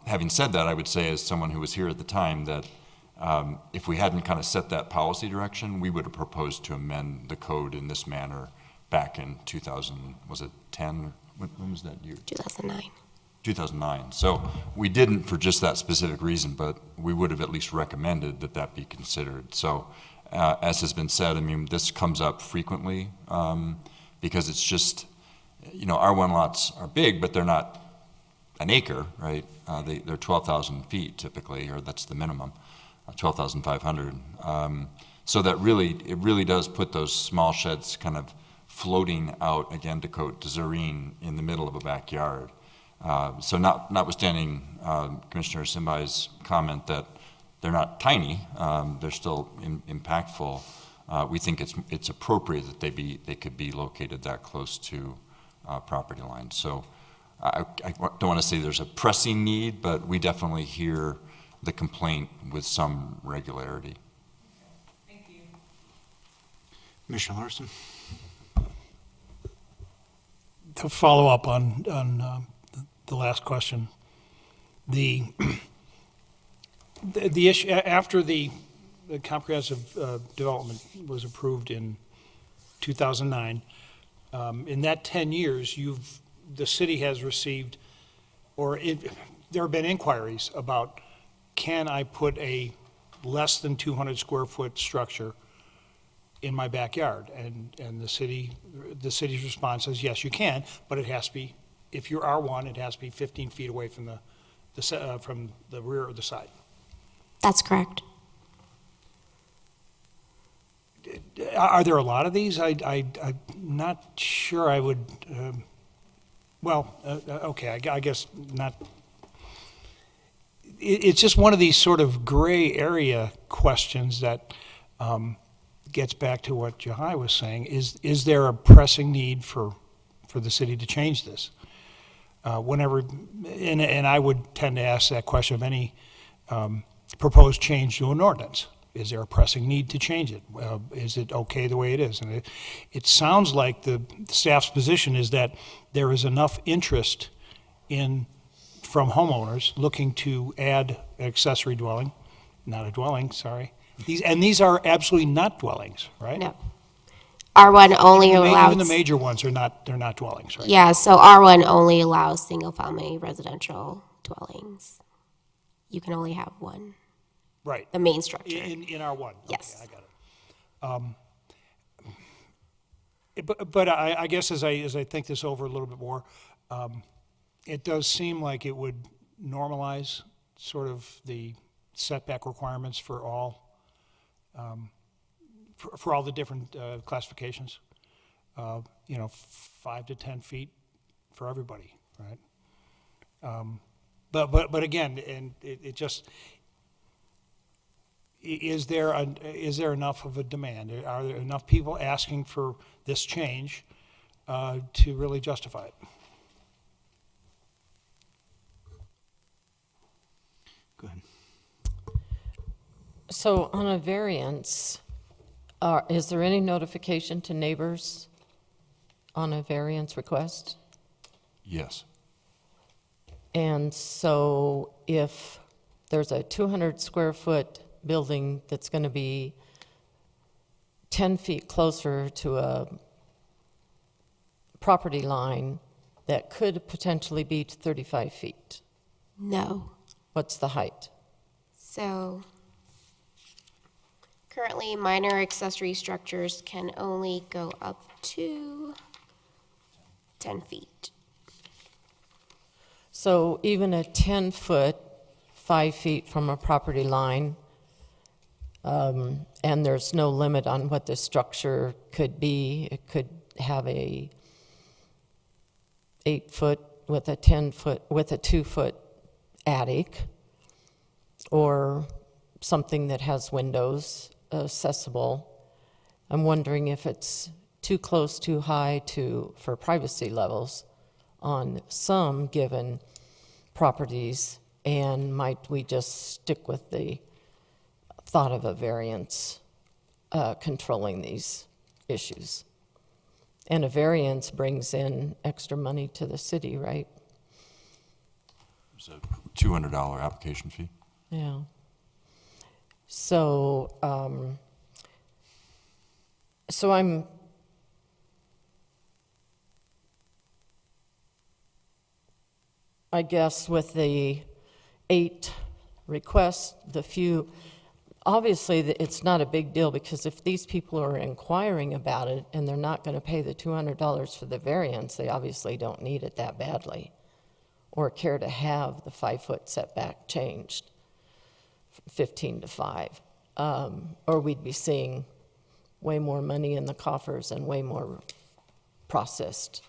Having said that, I would say, as someone who was here at the time, that if we hadn't kind of set that policy direction, we would have proposed to amend the code in this manner back in 2000, was it 10? When was that year? 2009. 2009. So we didn't for just that specific reason, but we would have at least recommended that that be considered. So as has been said, I mean, this comes up frequently because it's just, you know, R1 lots are big, but they're not an acre, right? They're 12,000 feet typically, or that's the minimum, 12,500. So that it really does put those small sheds kind of floating out, again, to quote Zareen, in the middle of a backyard. So notwithstanding Commissioner Simbai's comment that they're not tiny, they're still impactful, we think it's appropriate that they could be located that close to property lines. So I don't want to say there's a pressing need, but we definitely hear the complaint with some regularity. Thank you. Commissioner Larson? To follow up on the last question, the issue after the comprehensive development was approved in 2009, in that 10 years, the city has received, there have been inquiries about, can I put a less than 200 square foot structure in my backyard? And the city's response is, yes, you can, but it has to be, if you're R1, it has to be 15 feet away from the rear or the side. That's correct. Are there a lot of these? I'm not sure I would, okay, I guess not. It's just one of these sort of gray area questions that gets back to what Jahai was saying. Is there a pressing need for the city to change this? And I would tend to ask that question of any proposed change to an ordinance. Is there a pressing need to change it? Is it okay the way it is? And it sounds like the staff's position is that there is enough interest from homeowners looking to add an accessory dwelling, not a dwelling, sorry. These are absolutely not dwellings, right? No. R1 only allows... Even the major ones they're not dwellings, right? Yeah, so R1 only allows single-family residential dwellings. You can only have one. Right. The main structure. In R1? Yes. Okay, I got it. But I guess as I think this over a little bit more, it does seem like it would normalize sort of the setback requirements for all the different classifications. 5 to 10 feet for everybody, right? But again, and it just, is there enough of a demand? Are there enough people asking for this change to really justify it? Go ahead. So on a variance, is there any notification to neighbors on a variance request? Yes. And so if there's a 200 square foot building that's going to be 10 feet closer to a property line that could potentially be 35 feet, No. what's the height? So currently, minor accessory structures can only go up to 10 feet. So even a 10-foot, 5 feet from a property line, and there's no limit on what the structure could be. It could have a 8-foot with a 10-foot, with a 2-foot attic, or something that has windows accessible. I'm wondering if it's too close, too high for privacy levels on some given properties, and might we just stick with the thought of a variance controlling these issues? And a variance brings in extra money to the city, right? There's a $200 application fee. Yeah. So, I guess with the 8 requests, the few, obviously it's not a big deal, because if these people are inquiring about it and they're not going to pay the $200 for the variance, they obviously don't need it that badly or care to have the 5-foot setback changed, 15 to 5. Or we'd be seeing way more money in the coffers and way more processed.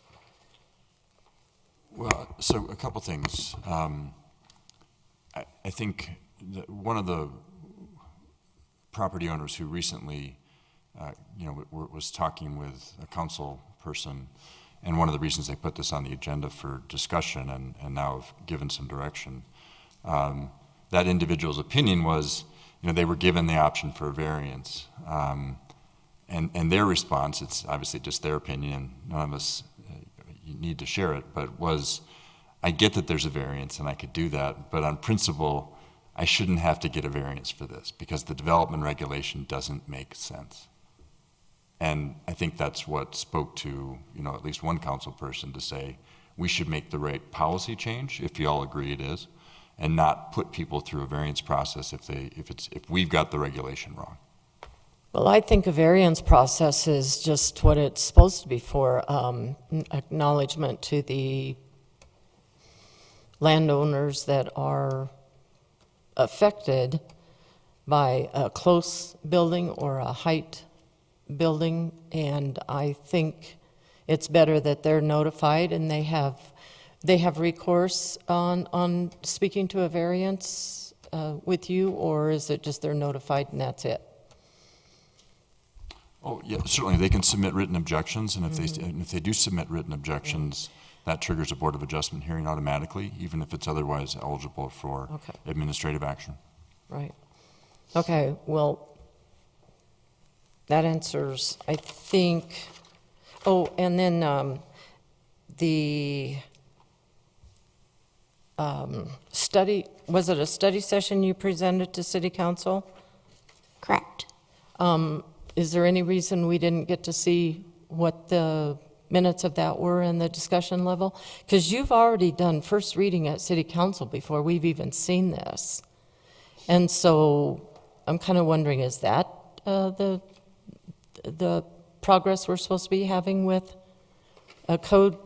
Well, so a couple things. I think that one of the property owners who recently, was talking with a council person, and one of the reasons they put this on the agenda for discussion and now have given some direction, that individual's opinion was, they were given the option for a variance. And their response, it's obviously just their opinion, none of us need to share it, but was, I get that there's a variance and I could do that, but on principle, I shouldn't have to get a variance for this because the development regulation doesn't make sense. And I think that's what spoke to, at least one council person to say, we should make the right policy change, if you all agree it is, and not put people through a variance process if we've got the regulation wrong. Well, I think a variance process is just what it's supposed to be for, acknowledgement to the landowners that are affected by a close building or a height building, and I think it's better that they're notified and they have recourse on speaking to a variance with you, or is it just they're notified and that's it? Oh, yeah, certainly they can submit written objections, and if they do submit written objections, that triggers a Board of Adjustment hearing automatically, even if it's otherwise eligible for administrative action. Right. Okay, well, that answers, I think, and then the study, was it a study session you presented to City Council? Correct. Is there any reason we didn't get to see what the minutes of that were in the discussion level? Because you've already done first reading at City Council before we've even seen this. And so I'm kind of wondering, is that the progress we're supposed to be having with a code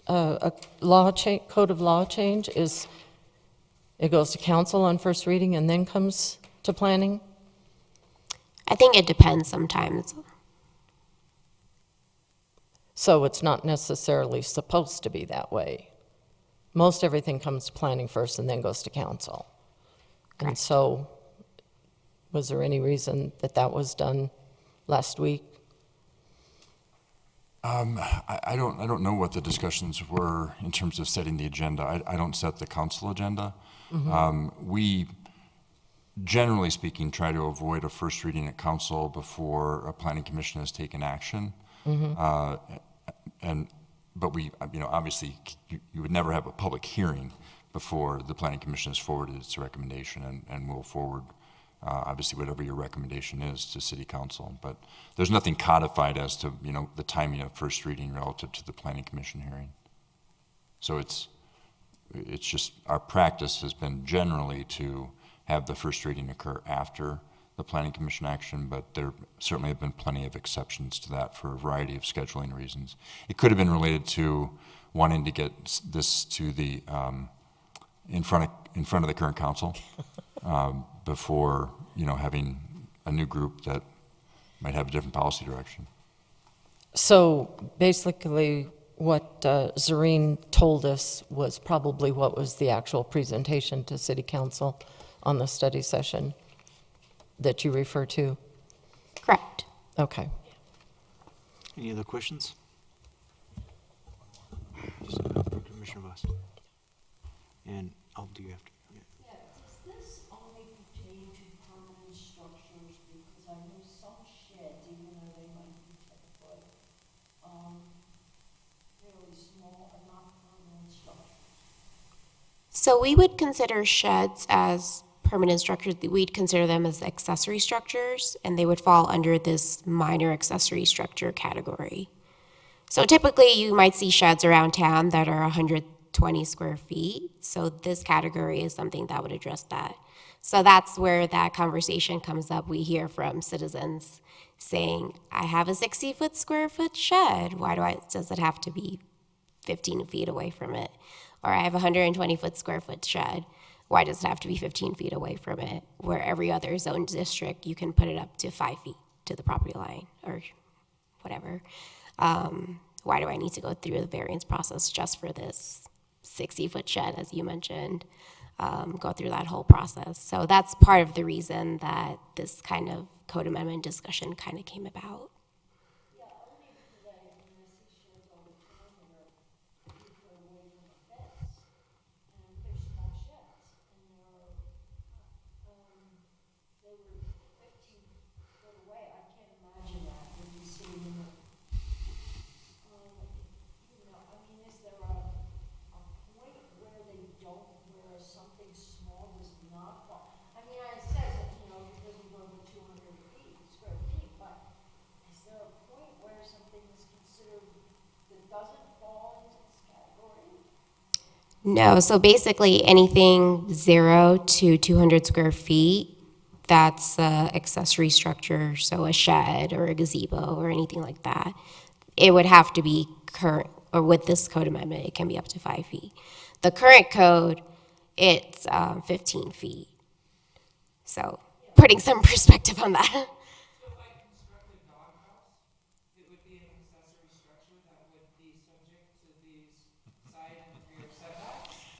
of law change? Is it goes to council on first reading and then comes to planning? I think it depends sometimes. So it's not necessarily supposed to be that way. Most everything comes to planning first and then goes to council. And so, was there any reason that that was done last week? I don't know what the discussions were in terms of setting the agenda. I don't set the council agenda. We, generally speaking, try to avoid a first reading at council before a planning commission has taken action. But we, obviously, you would never have a public hearing before the planning commission has forwarded its recommendation, and we'll forward, obviously, whatever your recommendation is to city council. But there's nothing codified as to, the timing of first reading relative to the planning commission hearing. So it's just, our practice has been generally to have the first reading occur after the planning commission action, but there certainly have been plenty of exceptions to that for a variety of scheduling reasons. It could have been related to wanting to get this to the in front of the current council before having a new group that might have a different policy direction. So basically, what Zareen told us was probably what was the actual presentation to city council on the study session that you refer to? Correct. Okay. Any other questions? Commissioner Voss. And I'll do you after. Yeah, does this only pertain to permanent structures? Because I know some sheds, even though they might be 10 foot, fairly small, are not permanent structures. So we would consider sheds as permanent structures. We'd consider them as accessory structures, and they would fall under this minor accessory structure category. So typically, you might see sheds around town that are 120 square feet. So this category is something that would address that. So that's where that conversation comes up. We hear from citizens saying, I have a 60-foot square foot shed. Does it have to be 15 feet away from it? Or I have a 120-foot square foot shed. Why does it have to be 15 feet away from it? Where every other zone district, you can put it up to 5 feet to the property line or whatever. Why do I need to go through the variance process just for this 60-foot shed, as you mentioned, go through that whole process? So that's part of the reason that this kind of code amendment discussion kind of came about. No, so basically anything 0 to 200 square feet, that's an accessory structure, so a shed or a gazebo or anything like that. It would have to be current, or with this code amendment, it can be up to 5 feet. The current code, it's 15 feet. So putting some perspective on that.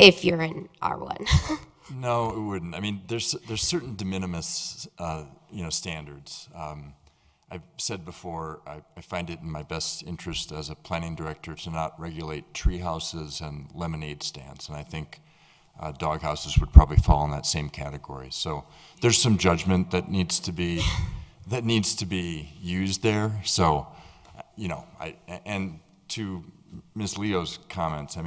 If you're in R1. No, it wouldn't. I mean, there's certain de minimis, standards. I've said before, I find it in my best interest as a planning director to not regulate tree houses and lemonade stands, and I think dog houses would probably fall in that same category. So there's some judgment that needs to be used there. So, and to Ms. Leo's comments, I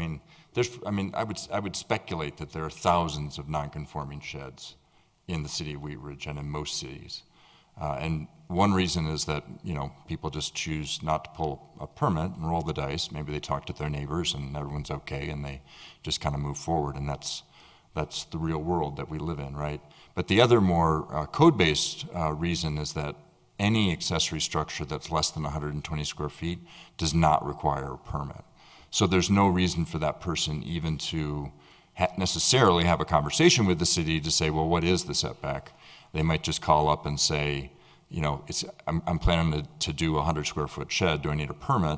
would speculate that there are thousands of non-conforming sheds in the city of Wheat Ridge and in most cities. And one reason is that, people just choose not to pull a permit and roll the dice. Maybe they talk to their neighbors and everyone's okay and they just kind of move forward, and that's the real world that we live in, right? But the other more code-based reason is that any accessory structure that's less than 120 square feet does not require a permit. So there's no reason for that person even to necessarily have a conversation with the city to say, well, what is the setback? They might just call up and say, I'm planning to do a 100 square foot shed. Do I need a permit?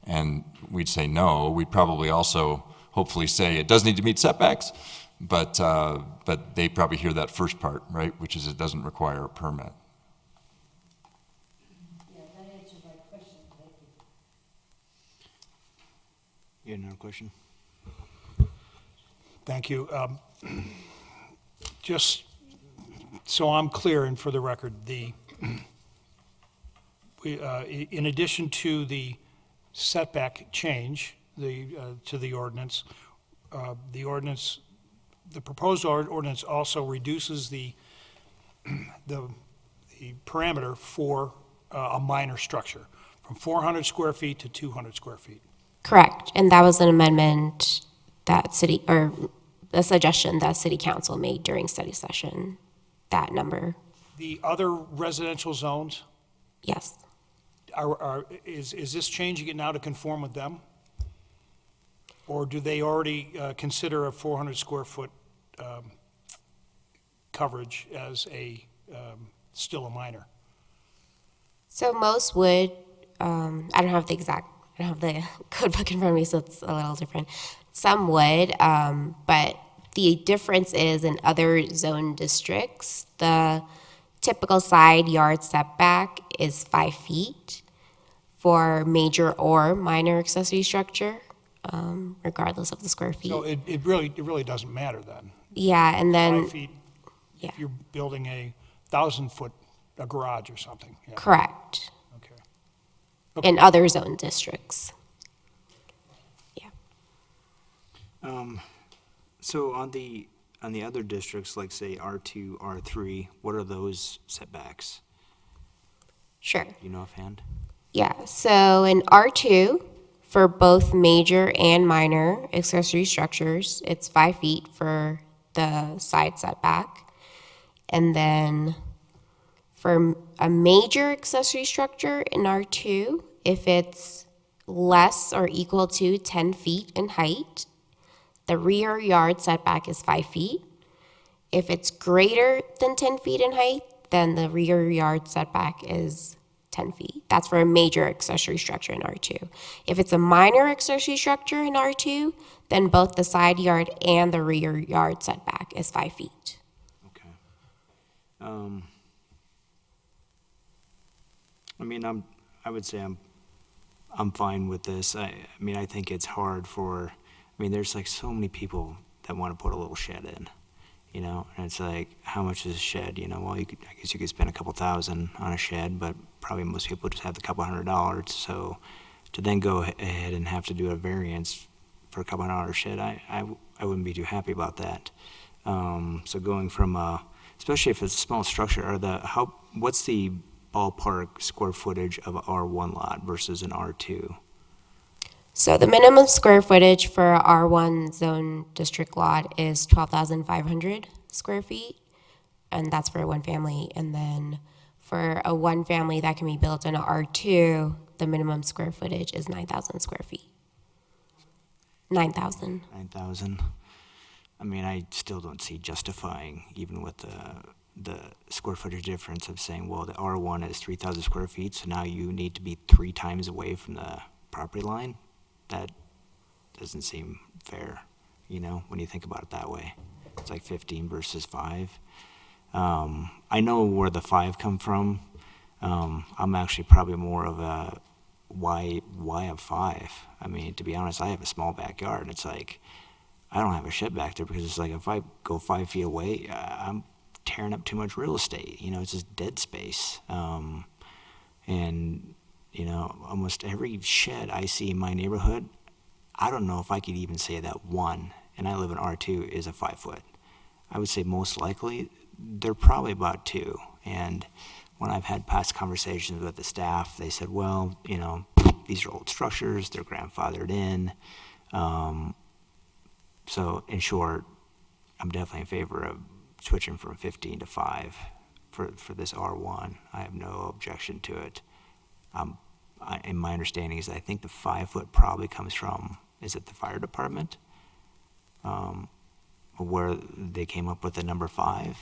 and we'd say no. We'd probably also hopefully say it does need to meet setbacks, but they probably hear that first part, right, which is it doesn't require a permit. Yeah, that answered my question, thank you. You had another question? Thank you. Just so I'm clear and for the record, in addition to the setback change to the ordinance, the proposed ordinance also reduces the parameter for a minor structure from 400 square feet to 200 square feet. Correct, and that was an amendment that a suggestion that City Council made during study session, that number. The other residential zones, Yes. is this changing it now to conform with them? Or do they already consider a 400 square foot coverage as still a minor? So most would, I don't have the code book in front of me, so it's a little different. Some would, but the difference is in other zone districts, the typical side yard setback is 5 feet for major or minor accessory structure, regardless of the square feet. So it really doesn't matter then? Yeah, and then. 5 feet, Yeah. if you're building a 1,000-foot garage or something? Yeah. Correct. Okay. In other zone districts. So on the other districts, like say R2, R3, what are those setbacks? Sure. Do you know offhand? Yeah, so in R2, for both major and minor accessory structures, it's 5 feet for the side setback. And then for a major accessory structure in R2, if it's less or equal to 10 feet in height, the rear yard setback is 5 feet. If it's greater than 10 feet in height, then the rear yard setback is 10 feet. That's for a major accessory structure in R2. If it's a minor accessory structure in R2, then both the side yard and the rear yard setback is 5 feet. Okay. I mean, I would say I'm fine with this. I mean, I think it's hard there's like so many people that want to put a little shed in, you know, and it's like, how much is a shed? You know, well, I guess you could spend a couple $1,000 on a shed, but probably most people just have the couple $100. So to then go ahead and have to do a variance for a couple $100 shed, I wouldn't be too happy about that. So going from, especially if it's a small structure, what's the ballpark square footage of a R1 lot versus an R2? So the minimum square footage for a R1 zone district lot is 12,500 square feet, and that's for a one family. And then for a one family that can be built in a R2, the minimum square footage is 9,000 square feet. 9,000. 9,000. I mean, I still don't see justifying, even with the square footage difference of saying, well, the R1 is 3,000 square feet, so now you need to be 3 times away from the property line. That doesn't seem fair, you know, when you think about it that way. It's like 15 versus 5. I know where the 5 come from. I'm actually probably more of a why a 5? I mean, to be honest, I have a small backyard, and it's like, I don't have a shed back there because it's like if I go 5 feet away, I'm tearing up too much real estate. You know, it's just dead space. And you know, almost every shed I see in my neighborhood, I don't know if I could even say that one, and I live in R2, is a 5 foot. I would say most likely they're probably about 2. And when I've had past conversations with the staff, they said, well, you know, these are old structures, they're grandfathered in. So in short, I'm definitely in favor of switching from 15 to 5 for this R1. I have no objection to it. In my understanding is I think the 5 foot probably comes from, is it the fire department? Where they came up with the number 5?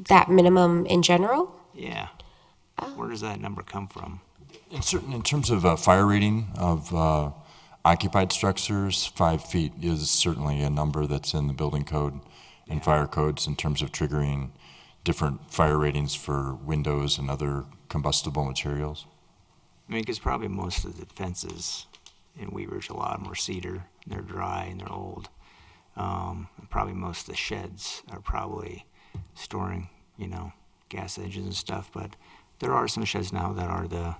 That minimum in general? Yeah. Where does that number come from? In terms of fire rating of occupied structures, 5 feet is certainly a number that's in the building code and fire codes in terms of triggering different fire ratings for windows and other combustible materials. I mean, because probably most of the fences in Wheat Ridge, a lot of them are cedar, and they're dry and they're old. And probably most of the sheds are probably storing, gas engines and stuff, but there are some sheds now that are the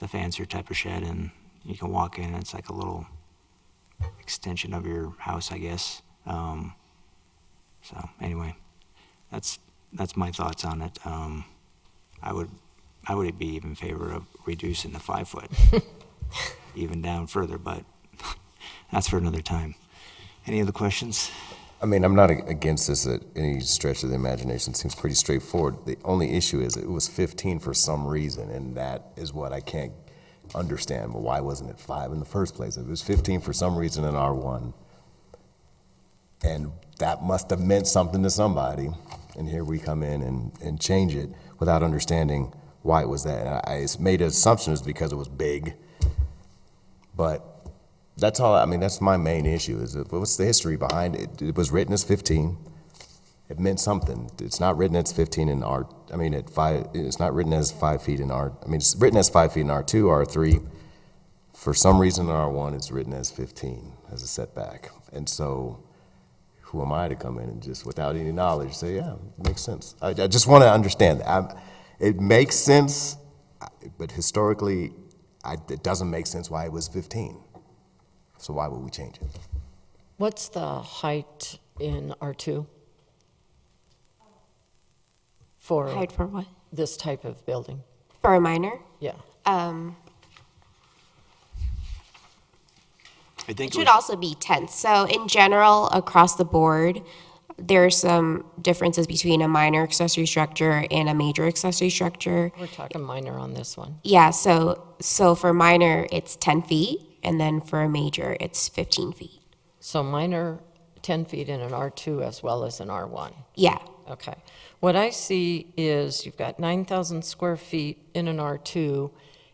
fancier type of shed, and you can walk in and it's like a little extension of your house, I guess. So anyway, that's my thoughts on it. I would be even in favor of reducing the 5 foot, even down further, but that's for another time. Any other questions? I mean, I'm not against this at any stretch of the imagination. It seems pretty straightforward. The only issue is it was 15 for some reason, and that is what I can't understand. Well, why wasn't it 5 in the first place? It was 15 for some reason in R1, and that must have meant something to somebody, and here we come in and change it without understanding why it was that. And I made an assumption it was because it was big, but that's all. I mean, that's my main issue. Is what's the history behind it? It was written as 15. It meant something. It's not written as 15 in R. I mean, at 5. It's not written as 5 feet in R. I mean, it's written as 5 feet in R2, R3. For some reason, in R1, it's written as 15 as a setback. And so, who am I to come in and just, without any knowledge, say, yeah, it makes sense? I just want to understand. It makes sense, but historically, it doesn't make sense why it was 15. So why would we change it? What's the height in R2? Height for what? This type of building? For a minor? Yeah. I think It should also be 10. So in general, across the board, there are some differences between a minor accessory structure and a major accessory structure. We're talking minor on this one. Yeah, so for minor, it's 10 feet, and then for a major, it's 15 feet. So minor, 10 feet in an R2 as well as an R1? Yeah. Okay. What I see is you've got 9,000 square feet in an R2,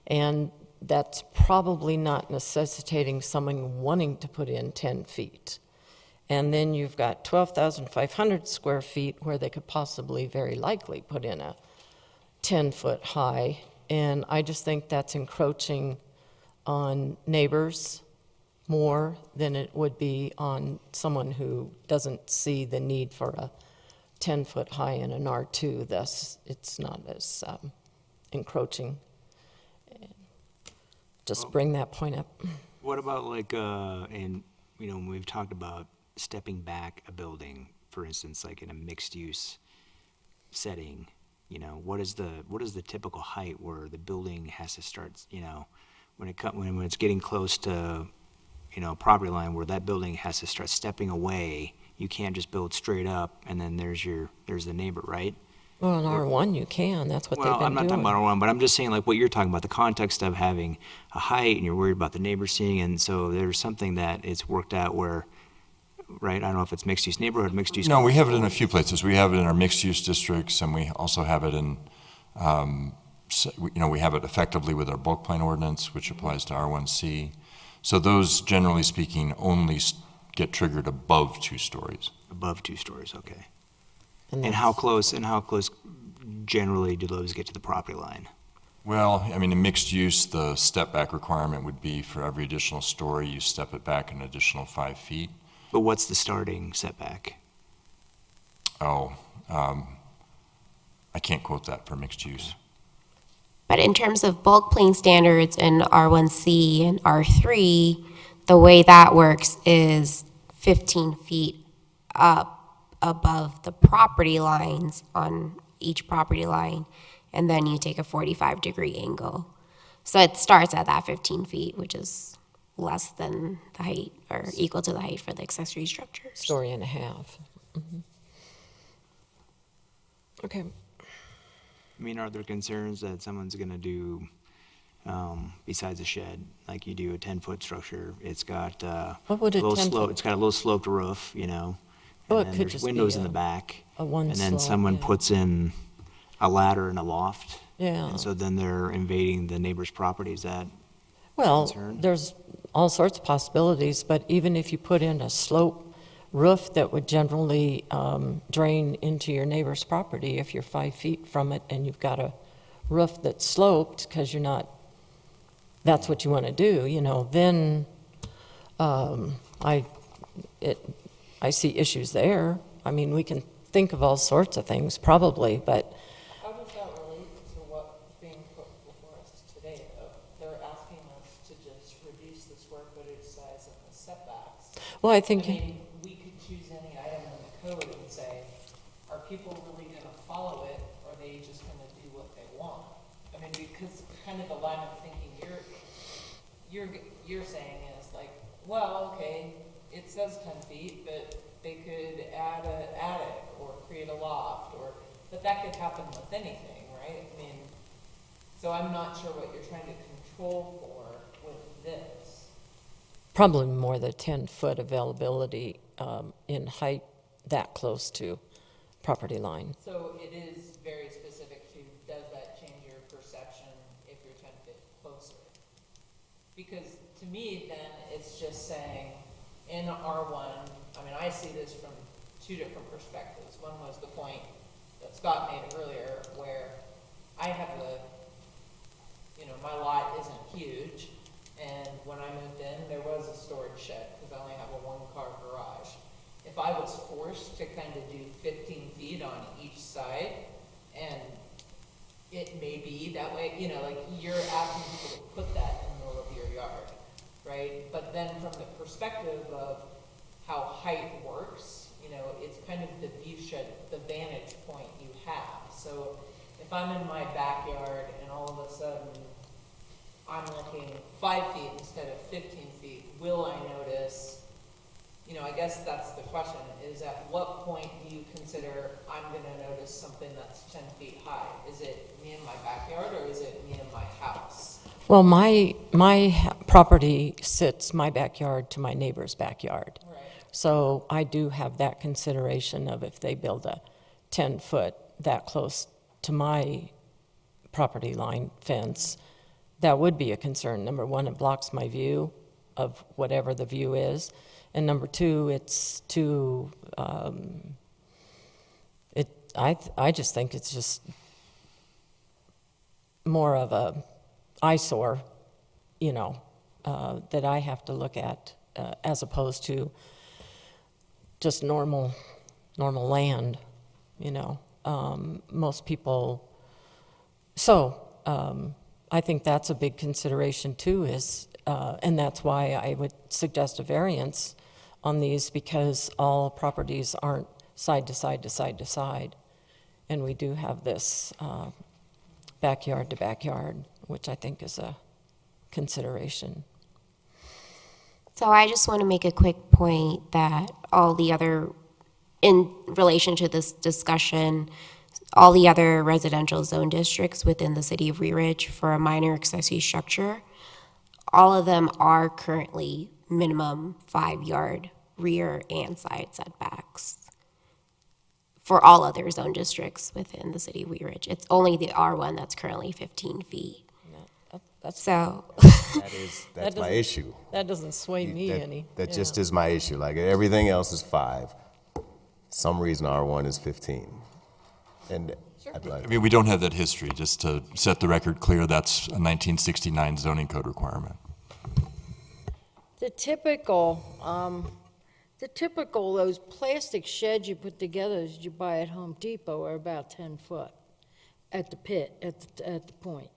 and that's probably not necessitating someone wanting to put in 10 feet. And then you've got 12,500 square feet where they could possibly, very likely, put in a 10-foot high. And I just think that's encroaching on neighbors more than it would be on someone who doesn't see the need for a 10-foot high in an R2. Thus, it's not as encroaching. Just bring that point up. What about when we've talked about stepping back a building, for instance, like in a mixed-use setting, what is the typical height where the building has to start, when it's getting close to, property line where that building has to start stepping away? You can't just build straight up and then there's the neighbor, right? Well, in R1 you can, that's what they've been doing. Well, I'm not talking about R1, but I'm just saying like what you're talking about, the context of having a height and you're worried about the neighbor seeing, and so there's something that it's worked out where, right, I don't know if it's mixed-use neighborhood, mixed-use. No, we have it in a few places. We have it in our mixed-use districts, and we also have it in, we have it effectively with our bulk plan ordinance, which applies to R1C. So those, generally speaking, only get triggered above 2 stories. Above 2 stories, okay. And how close generally do those get to the property line? Well, I mean, in mixed use, the step back requirement would be for every additional story, you step it back an additional 5 feet. But what's the starting setback? I can't quote that for mixed use. But in terms of bulk plane standards in R1C and R3, the way that works is 15 feet up above the property lines on each property line, and then you take a 45-degree angle. So it starts at that 15 feet, which is less than the height or equal to the height for the accessory structures. Story and a half. Mm-hmm. Okay. I mean, are there concerns that someone's going to do, besides a shed, like you do a 10-foot structure? It's got What would a 10-foot? It's got a little sloped roof, Oh, it and could there's just windows be in the back. a one And then slope, someone yeah. puts in a ladder and a loft. Yeah. And so then they're invading the neighbor's property. Is that Well, concern? there's all sorts of possibilities, but even if you put in a slope roof that would generally drain into your neighbor's property, if you're 5 feet from it and you've got a roof that's sloped, because you're not, that's what you want to do, you know, then I see issues there. I mean, we can think of all sorts of things, probably, but How does that relate to what's being put before us today, though? They're asking us to just reduce the square footage size and the setbacks. well, I think. I mean, we could choose any item in the code and say, are people really gonna follow it, or are they just gonna do what they want? I mean, because kind of the line of thinking you're saying is like, well, okay, it says 10 feet, but they could add an attic or create a loft, but that could happen with anything, right? I mean, so I'm not sure what you're trying to control for with this. Probably more the 10-foot availability in height that close to property line. So it is very specific to, does that change your perception if you're 10 feet closer? Because to me, then, it's just saying, in R1, I mean, I see this from two different perspectives. One was the point that Scott made earlier, where I have my lot isn't huge, and when I moved in, there was a storage shed, because I only have a one-car garage. If I was forced to kind of do 15 feet on each side, and it may be that way, like, you're asking people to put that in the middle of your yard, right? But then from the perspective of how height works, it's kind of the view shed, the vantage point you have. So if I'm in my backyard and all of a sudden I'm looking 5 feet instead of 15 feet, will I notice, I guess that's the question, is at what point do you consider I'm gonna notice something that's 10 feet high? Is it me in my backyard, or is it me in my house? Well, my property sits my backyard to my neighbor's backyard. Right. So I do have that consideration of if they build a 10-foot that close to my property line fence, that would be a concern. Number one, it blocks my view of whatever the view is. And number two, it's too, I just think it's just more of a eyesore, that I have to look at, as opposed to just normal land, most people. So I think that's a big consideration too, and that's why I would suggest a variance on these, because all properties aren't side to side to side to side. And we do have this backyard to backyard, which I think is a consideration. So I just want to make a quick point that all the other, in relation to this discussion, all the other residential zone districts within the city of Wheat Ridge for a minor accessory structure, all of them are currently minimum 5-yard rear and side setbacks for all other zone districts within the city of Wheat Ridge. It's only the R1 that's currently 15 feet. So That's my issue. That doesn't sway me any. That just is my issue. Like, everything else is 5. Some reason R1 is 15. And I'd like. I mean, we don't have that history, just to set the record clear, that's a 1969 zoning code requirement. The typical, those plastic sheds you put together that you buy at Home Depot are about 10 foot at the pit, at the point.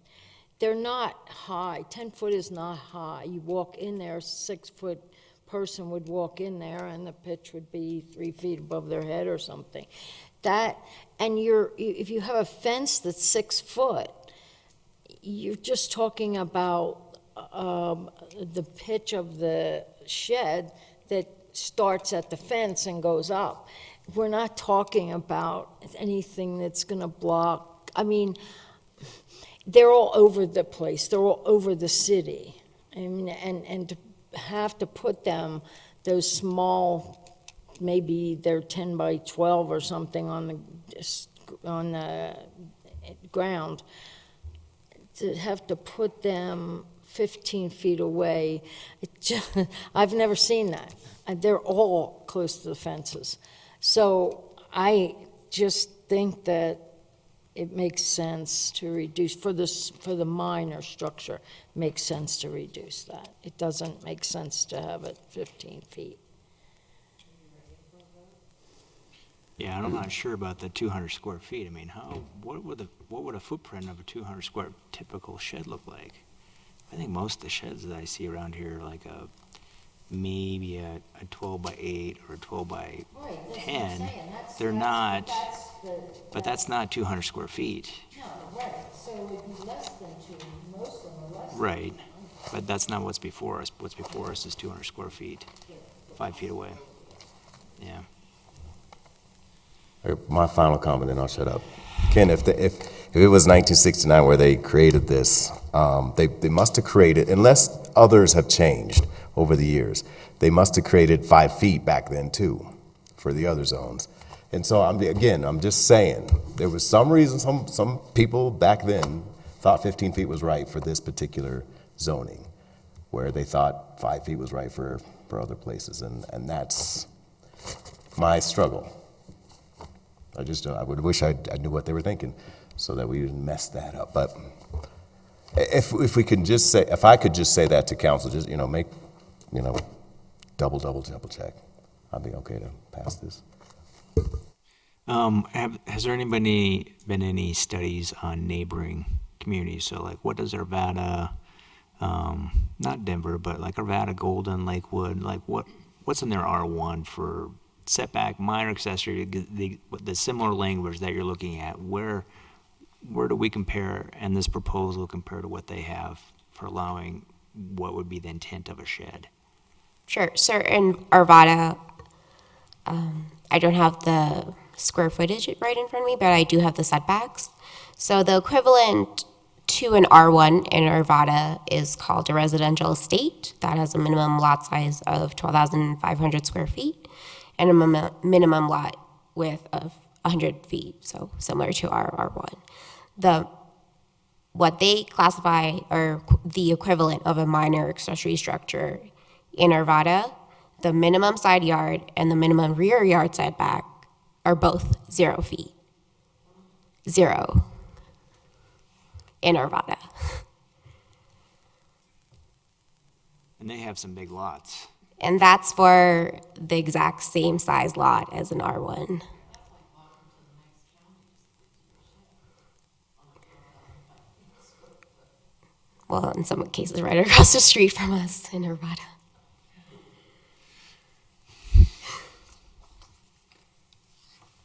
They're not high. 10 foot is not high. You walk in there, a 6-foot person would walk in there, and the pitch would be 3 feet above their head or something. And if you have a fence that's 6 foot, you're just talking about the pitch of the shed that starts at the fence and goes up. We're not talking about anything that's going to block. I mean, they're all over the place. They're all over the city. I mean, and to have to put them, those small, maybe they're 10 by 12 or something on the ground, to have to put them 15 feet away, I've never seen that. They're all close to the fences. So I just think that it makes sense to reduce, for the minor structure, makes sense to reduce that. It doesn't make sense to have it 15 feet. Yeah, I'm not sure about the 200 square feet. I mean, what would a footprint of a 200 square typical shed look like? I think most of the sheds that I see around here are like maybe a 12 by 8 or a 12 by 10. They're not, but that's not 200 square feet. No, right, so it would be less than 2, most of them are less than Right, but that's not what's before us. What's before us is 200 square feet, 5 feet away. Yeah. My final comment, then I'll shut up. Ken, if it was 1969 where they created this, they must have created, unless others have changed over the years, they must have created 5 feet back then too, for the other zones. And so I'm just saying, there was some reason, some people back then thought 15 feet was right for this particular zoning, where they thought 5 feet was right for other places, and that's my struggle. I would wish I knew what they were thinking so that we didn't mess that up. But if we can just say, if I could just say that to council, just, make, double check, I'd be okay to pass this. Has there been any studies on neighboring communities? So like, what does Arvada, not Denver, but like Arvada, Golden, Lakewood, like what's in their R1 for setback, minor accessory, the similar language that you're looking at? Where do we compare, and this proposal compare to what they have for allowing what would be the intent of a shed? Sure. So in Arvada, I don't have the square footage right in front of me, but I do have the setbacks. So the equivalent to an R1 in Arvada is called a residential estate. That has a minimum lot size of 12,500 square feet and a minimum lot width of 100 feet, so similar to our R1. What they classify, or the equivalent of a minor accessory structure in Arvada, the minimum side yard and the minimum rear yard setback are both 0 feet. 0 in Arvada. And they have some big lots. And that's for the exact same size lot as an R1. Well, in some cases, right across the street from us in Arvada.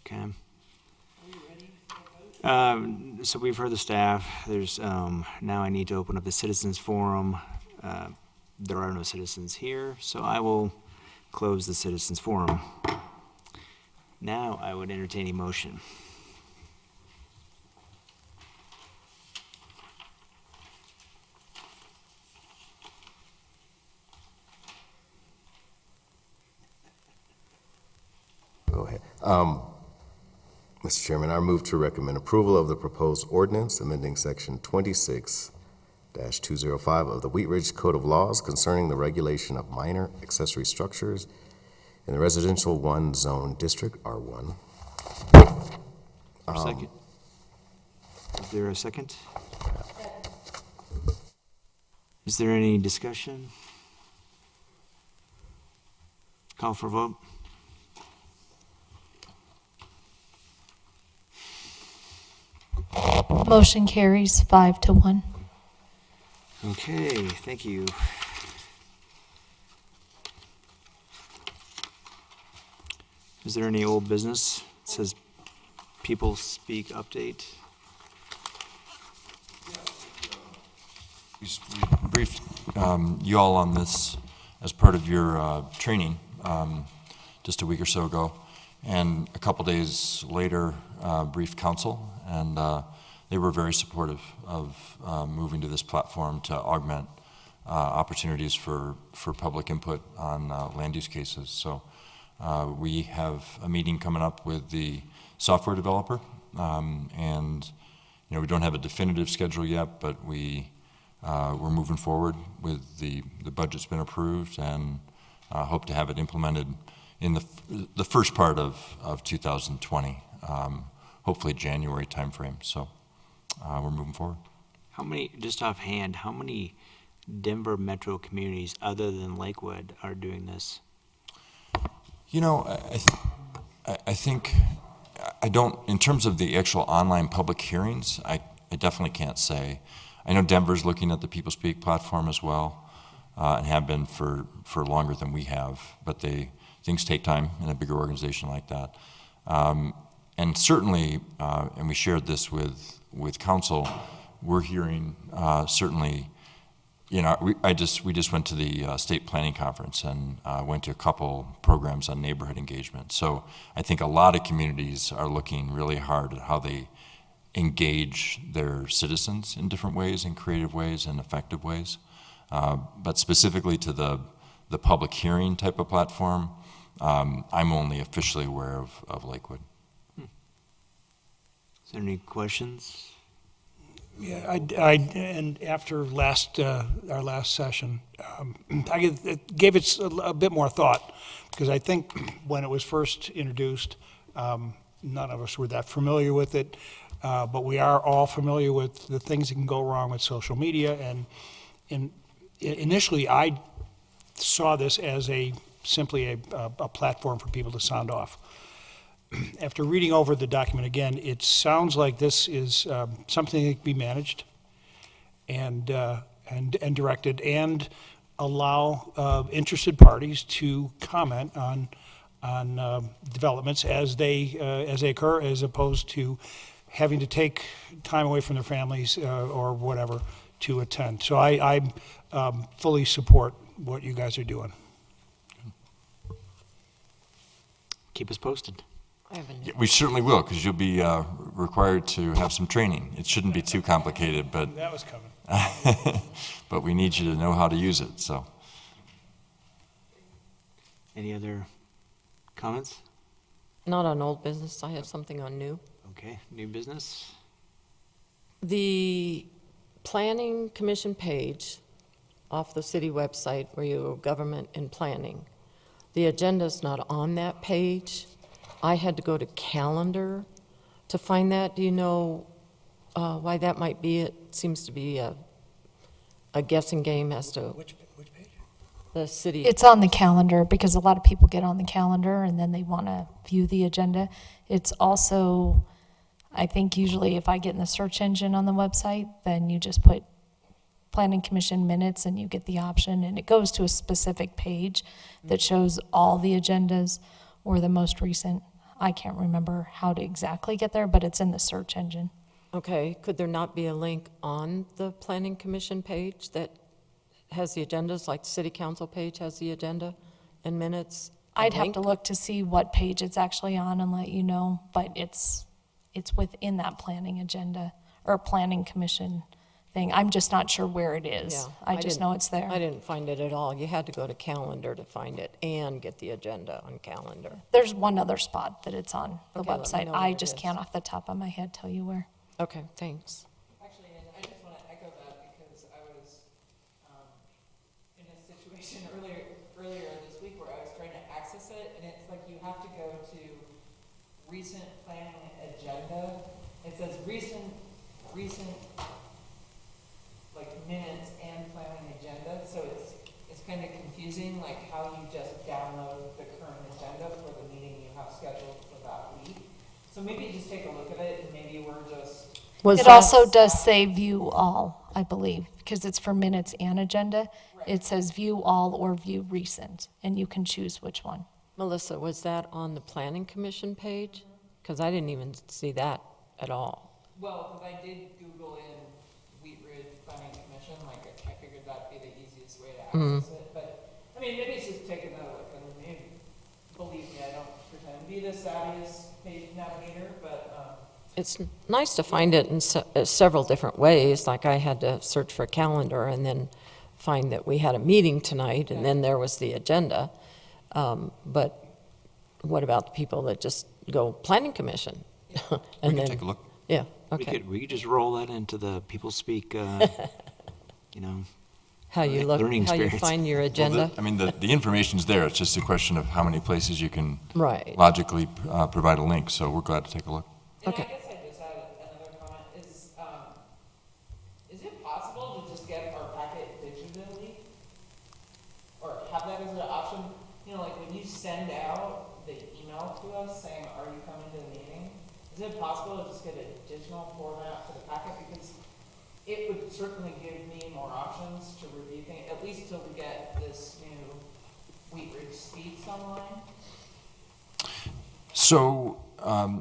Okay. So we've heard the staff. There's now I need to open up the citizens forum. There are no citizens here, so I will close the citizens forum. Now I would entertain a motion. Go ahead. Mr. Chairman, I move to recommend approval of the proposed ordinance amending section 26-205 of the Wheat Ridge Code of Laws concerning the regulation of minor accessory structures in the residential 1 zone district, R1. Second. Is there a second? Is there any discussion? Call for vote. Motion carries 5-1. Okay, thank you. Is there any old business? It says people speak update. We briefed you all on this as part of your training just a week or so ago, and a couple days later briefed council, and they were very supportive of moving to this platform to augment opportunities for public input on land use cases. So we have a meeting coming up with the software developer, and we don't have a definitive schedule yet, but we're moving forward with the budget's been approved, and hope to have it implemented in the first part of 2020, hopefully January timeframe. So we're moving forward. How many, just offhand, how many Denver metro communities other than Lakewood are doing this? I think, I don't, in terms of the actual online public hearings, I definitely can't say. I know Denver's looking at the People Speak platform as well, and have been for longer than we have, but things take time in a bigger organization like that. And certainly, and we shared this with council, we're hearing certainly, we just went to the state planning conference and went to a couple programs on neighborhood engagement. So I think a lot of communities are looking really hard at how they engage their citizens in different ways, in creative ways and effective ways. But specifically to the public hearing type of platform, I'm only officially aware of Lakewood. Is there any questions? Yeah, and after our last session, I gave it a bit more thought, because I think when it was first introduced, none of us were that familiar with it, but we are all familiar with the things that can go wrong with social media, and initially I saw this as simply a platform for people to sound off. After reading over the document again, it sounds like this is something that can be managed and directed, and allow interested parties to comment on developments as they occur, as opposed to having to take time away from their families or whatever to attend. So I fully support what you guys are doing. Keep us posted. Yeah, we certainly will, because you'll be required to have some training. It shouldn't be too complicated, but that was coming. but we need you to know how to use it. So, Any other comments? Not on old business, I have something on new. Okay, new business? The Planning Commission page off the city website where you go government and planning, the agenda's not on that page. I had to go to calendar to find that. Do you know why that might be? It seems to be a guessing game as to which page? The city. It's on the calendar because a lot of people get on the calendar and then they want to view the agenda. It's also, I think usually if I get in the search engine on the website, then you just put Planning Commission minutes and you get the option, and it goes to a specific page that shows all the agendas or the most recent. I can't remember how to exactly get there, but it's in the search engine. Okay, could there not be a link on the Planning Commission page that has the agendas, like the City Council page has the agenda and minutes? I'd have to look to see what page it's actually on and let you know, but it's within that planning agenda or Planning Commission thing. I'm just not sure where it is. Yeah, I just know it's there. I didn't find it at all. You had to go to calendar to find it and get the agenda on calendar. There's one other spot that it's on the Okay, let me website. know I where it just is. can't off the top of my head tell you where. Okay, thanks. Actually, and I just want to echo that because I was in a situation earlier this week where I was trying to access it, and it's like you have to go to recent planning agenda. It says recent like minutes and planning agenda, so it's kind of confusing, like how you just download the current agenda for the meeting you have scheduled for that week. So maybe just take a look at it, and maybe we're just. It also does say view all, I believe, because it's for minutes and agenda. It says view all or view recent, and you can choose which one. Melissa, was that on the Planning Commission page? Because I didn't even see that at all. Well, because I did Google in Wheat Ridge Planning Commission, like I figured that'd be the easiest way to access it. But I mean, maybe it's just taking a look. I mean, maybe, believe me, I don't pretend to be the savviest page navigator, but. It's nice to find it in several different ways, like I had to search for a calendar and then find that we had a meeting tonight, and then there was the agenda. But what about the people that just go Planning Commission? we can take a look. Yeah, We okay. could just roll that into the people speak, How you look, learning how you experience. find your Well, agenda? I mean, the information's there. It's just a question of how many places you can Right. logically provide a link. So we're glad to take a look. Okay. And I guess I just had another comment, is it possible to just get our packet digitally? Or have that as an option? You know, like when you send out the email to us saying, are you coming to the meeting? Is it possible to just get a digital format for the packet? Because it would certainly give me more options to review things, at least till we get this new Wheat Ridge Speaks online. So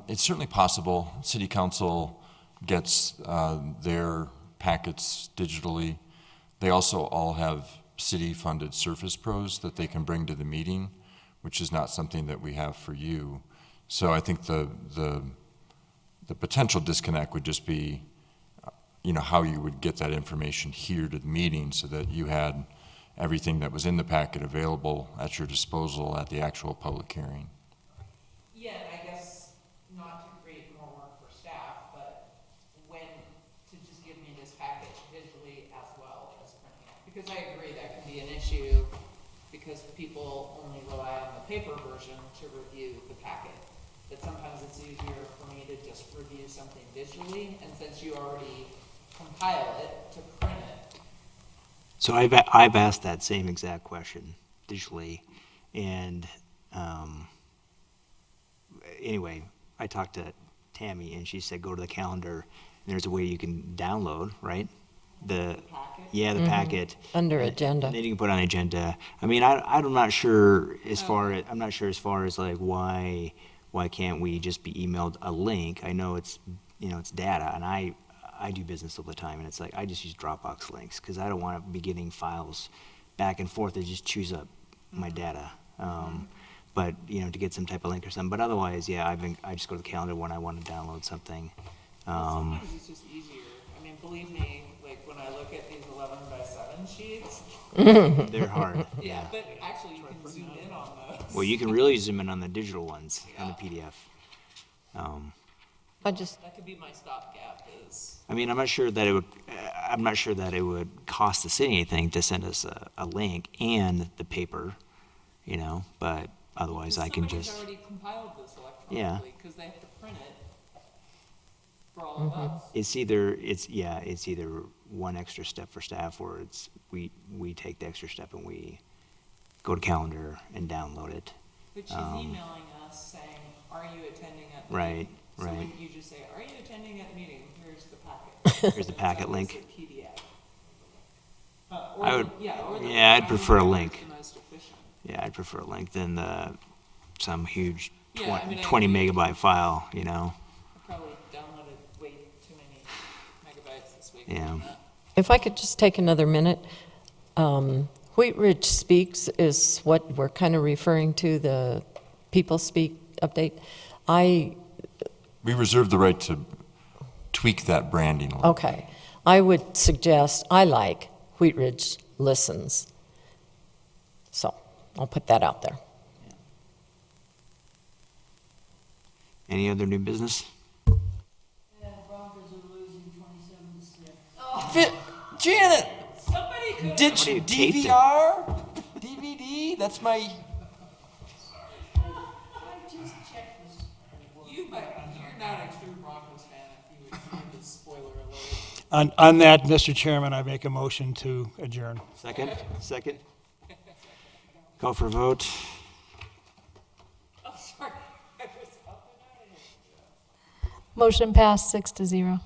it's certainly possible. City Council gets their packets digitally. They also all have city-funded Surface Pros that they can bring to the meeting, which is not something that we have for you. So I think the potential disconnect would just be, how you would get that information here to the meeting so that you had everything that was in the packet available at your disposal at the actual public hearing. Yeah, and I guess not to create more work for staff, but when to just give me this packet visually as well as printing it. Because I agree that can be an issue because people only rely on the paper version to review the packet. But sometimes it's easier for me to just review something visually, and since you already compile it, to print it. So I've asked that same exact question digitally, and anyway, I talked to Tammy, and she said go to the calendar, and there's a way you can download, right? The packet. Under agenda. And then you can put on agenda. I mean, I'm not sure as far as like why can't we just be emailed a link? I know it's it's data, and I do business all the time, and it's like I just use Dropbox links because I don't want to be getting files back and forth. I just choose up my data. But to get some type of link or something. But otherwise, yeah, I just go to the calendar when I want to download something. Sometimes it's just easier. I mean, believe me, like when I look at these 11x7 sheets. They're hard. Yeah, but actually you can zoom in on those. Well, you can really zoom in on the digital ones on the PDF. That could be my stopgap is. I mean, I'm not sure that it would cost the city anything to send us a link and the paper, but otherwise I can just. Somebody's already compiled this Yeah. electronically because they have to print it for all of us. It's either one extra step for staff, or we take the extra step and we go to calendar and download it. But she's emailing us saying, "Are you attending at the Right, meeting?" So right. wouldn't you just say, "Are you attending at the meeting? Here's the packet." Here's the packet link. It's a PDF. I'd prefer a link. The most efficient. Yeah, I'd prefer a link than some huge Yeah, I mean, 20 I- megabyte file. I probably downloaded way too many megabytes this week. Yeah. If I could just take another minute. Wheat Ridge Speaks is what we're kind of referring to, the People Speak update. We reserve the right to tweak that branding a little. Okay. I would suggest, I like Wheat Ridge Listens. So I'll put that out there. Any other new business? Broncos are losing 27-6. Janet, Somebody could. did Somebody you taped it. DVR? DVD? That's my. I just checked this. You're not a true Broncos fan if you would hear the spoiler alert. On that, Mr. Chairman, I make a motion to adjourn. Second? Call for vote. Oh, sorry. I was up and out of it. Motion passed 6-0.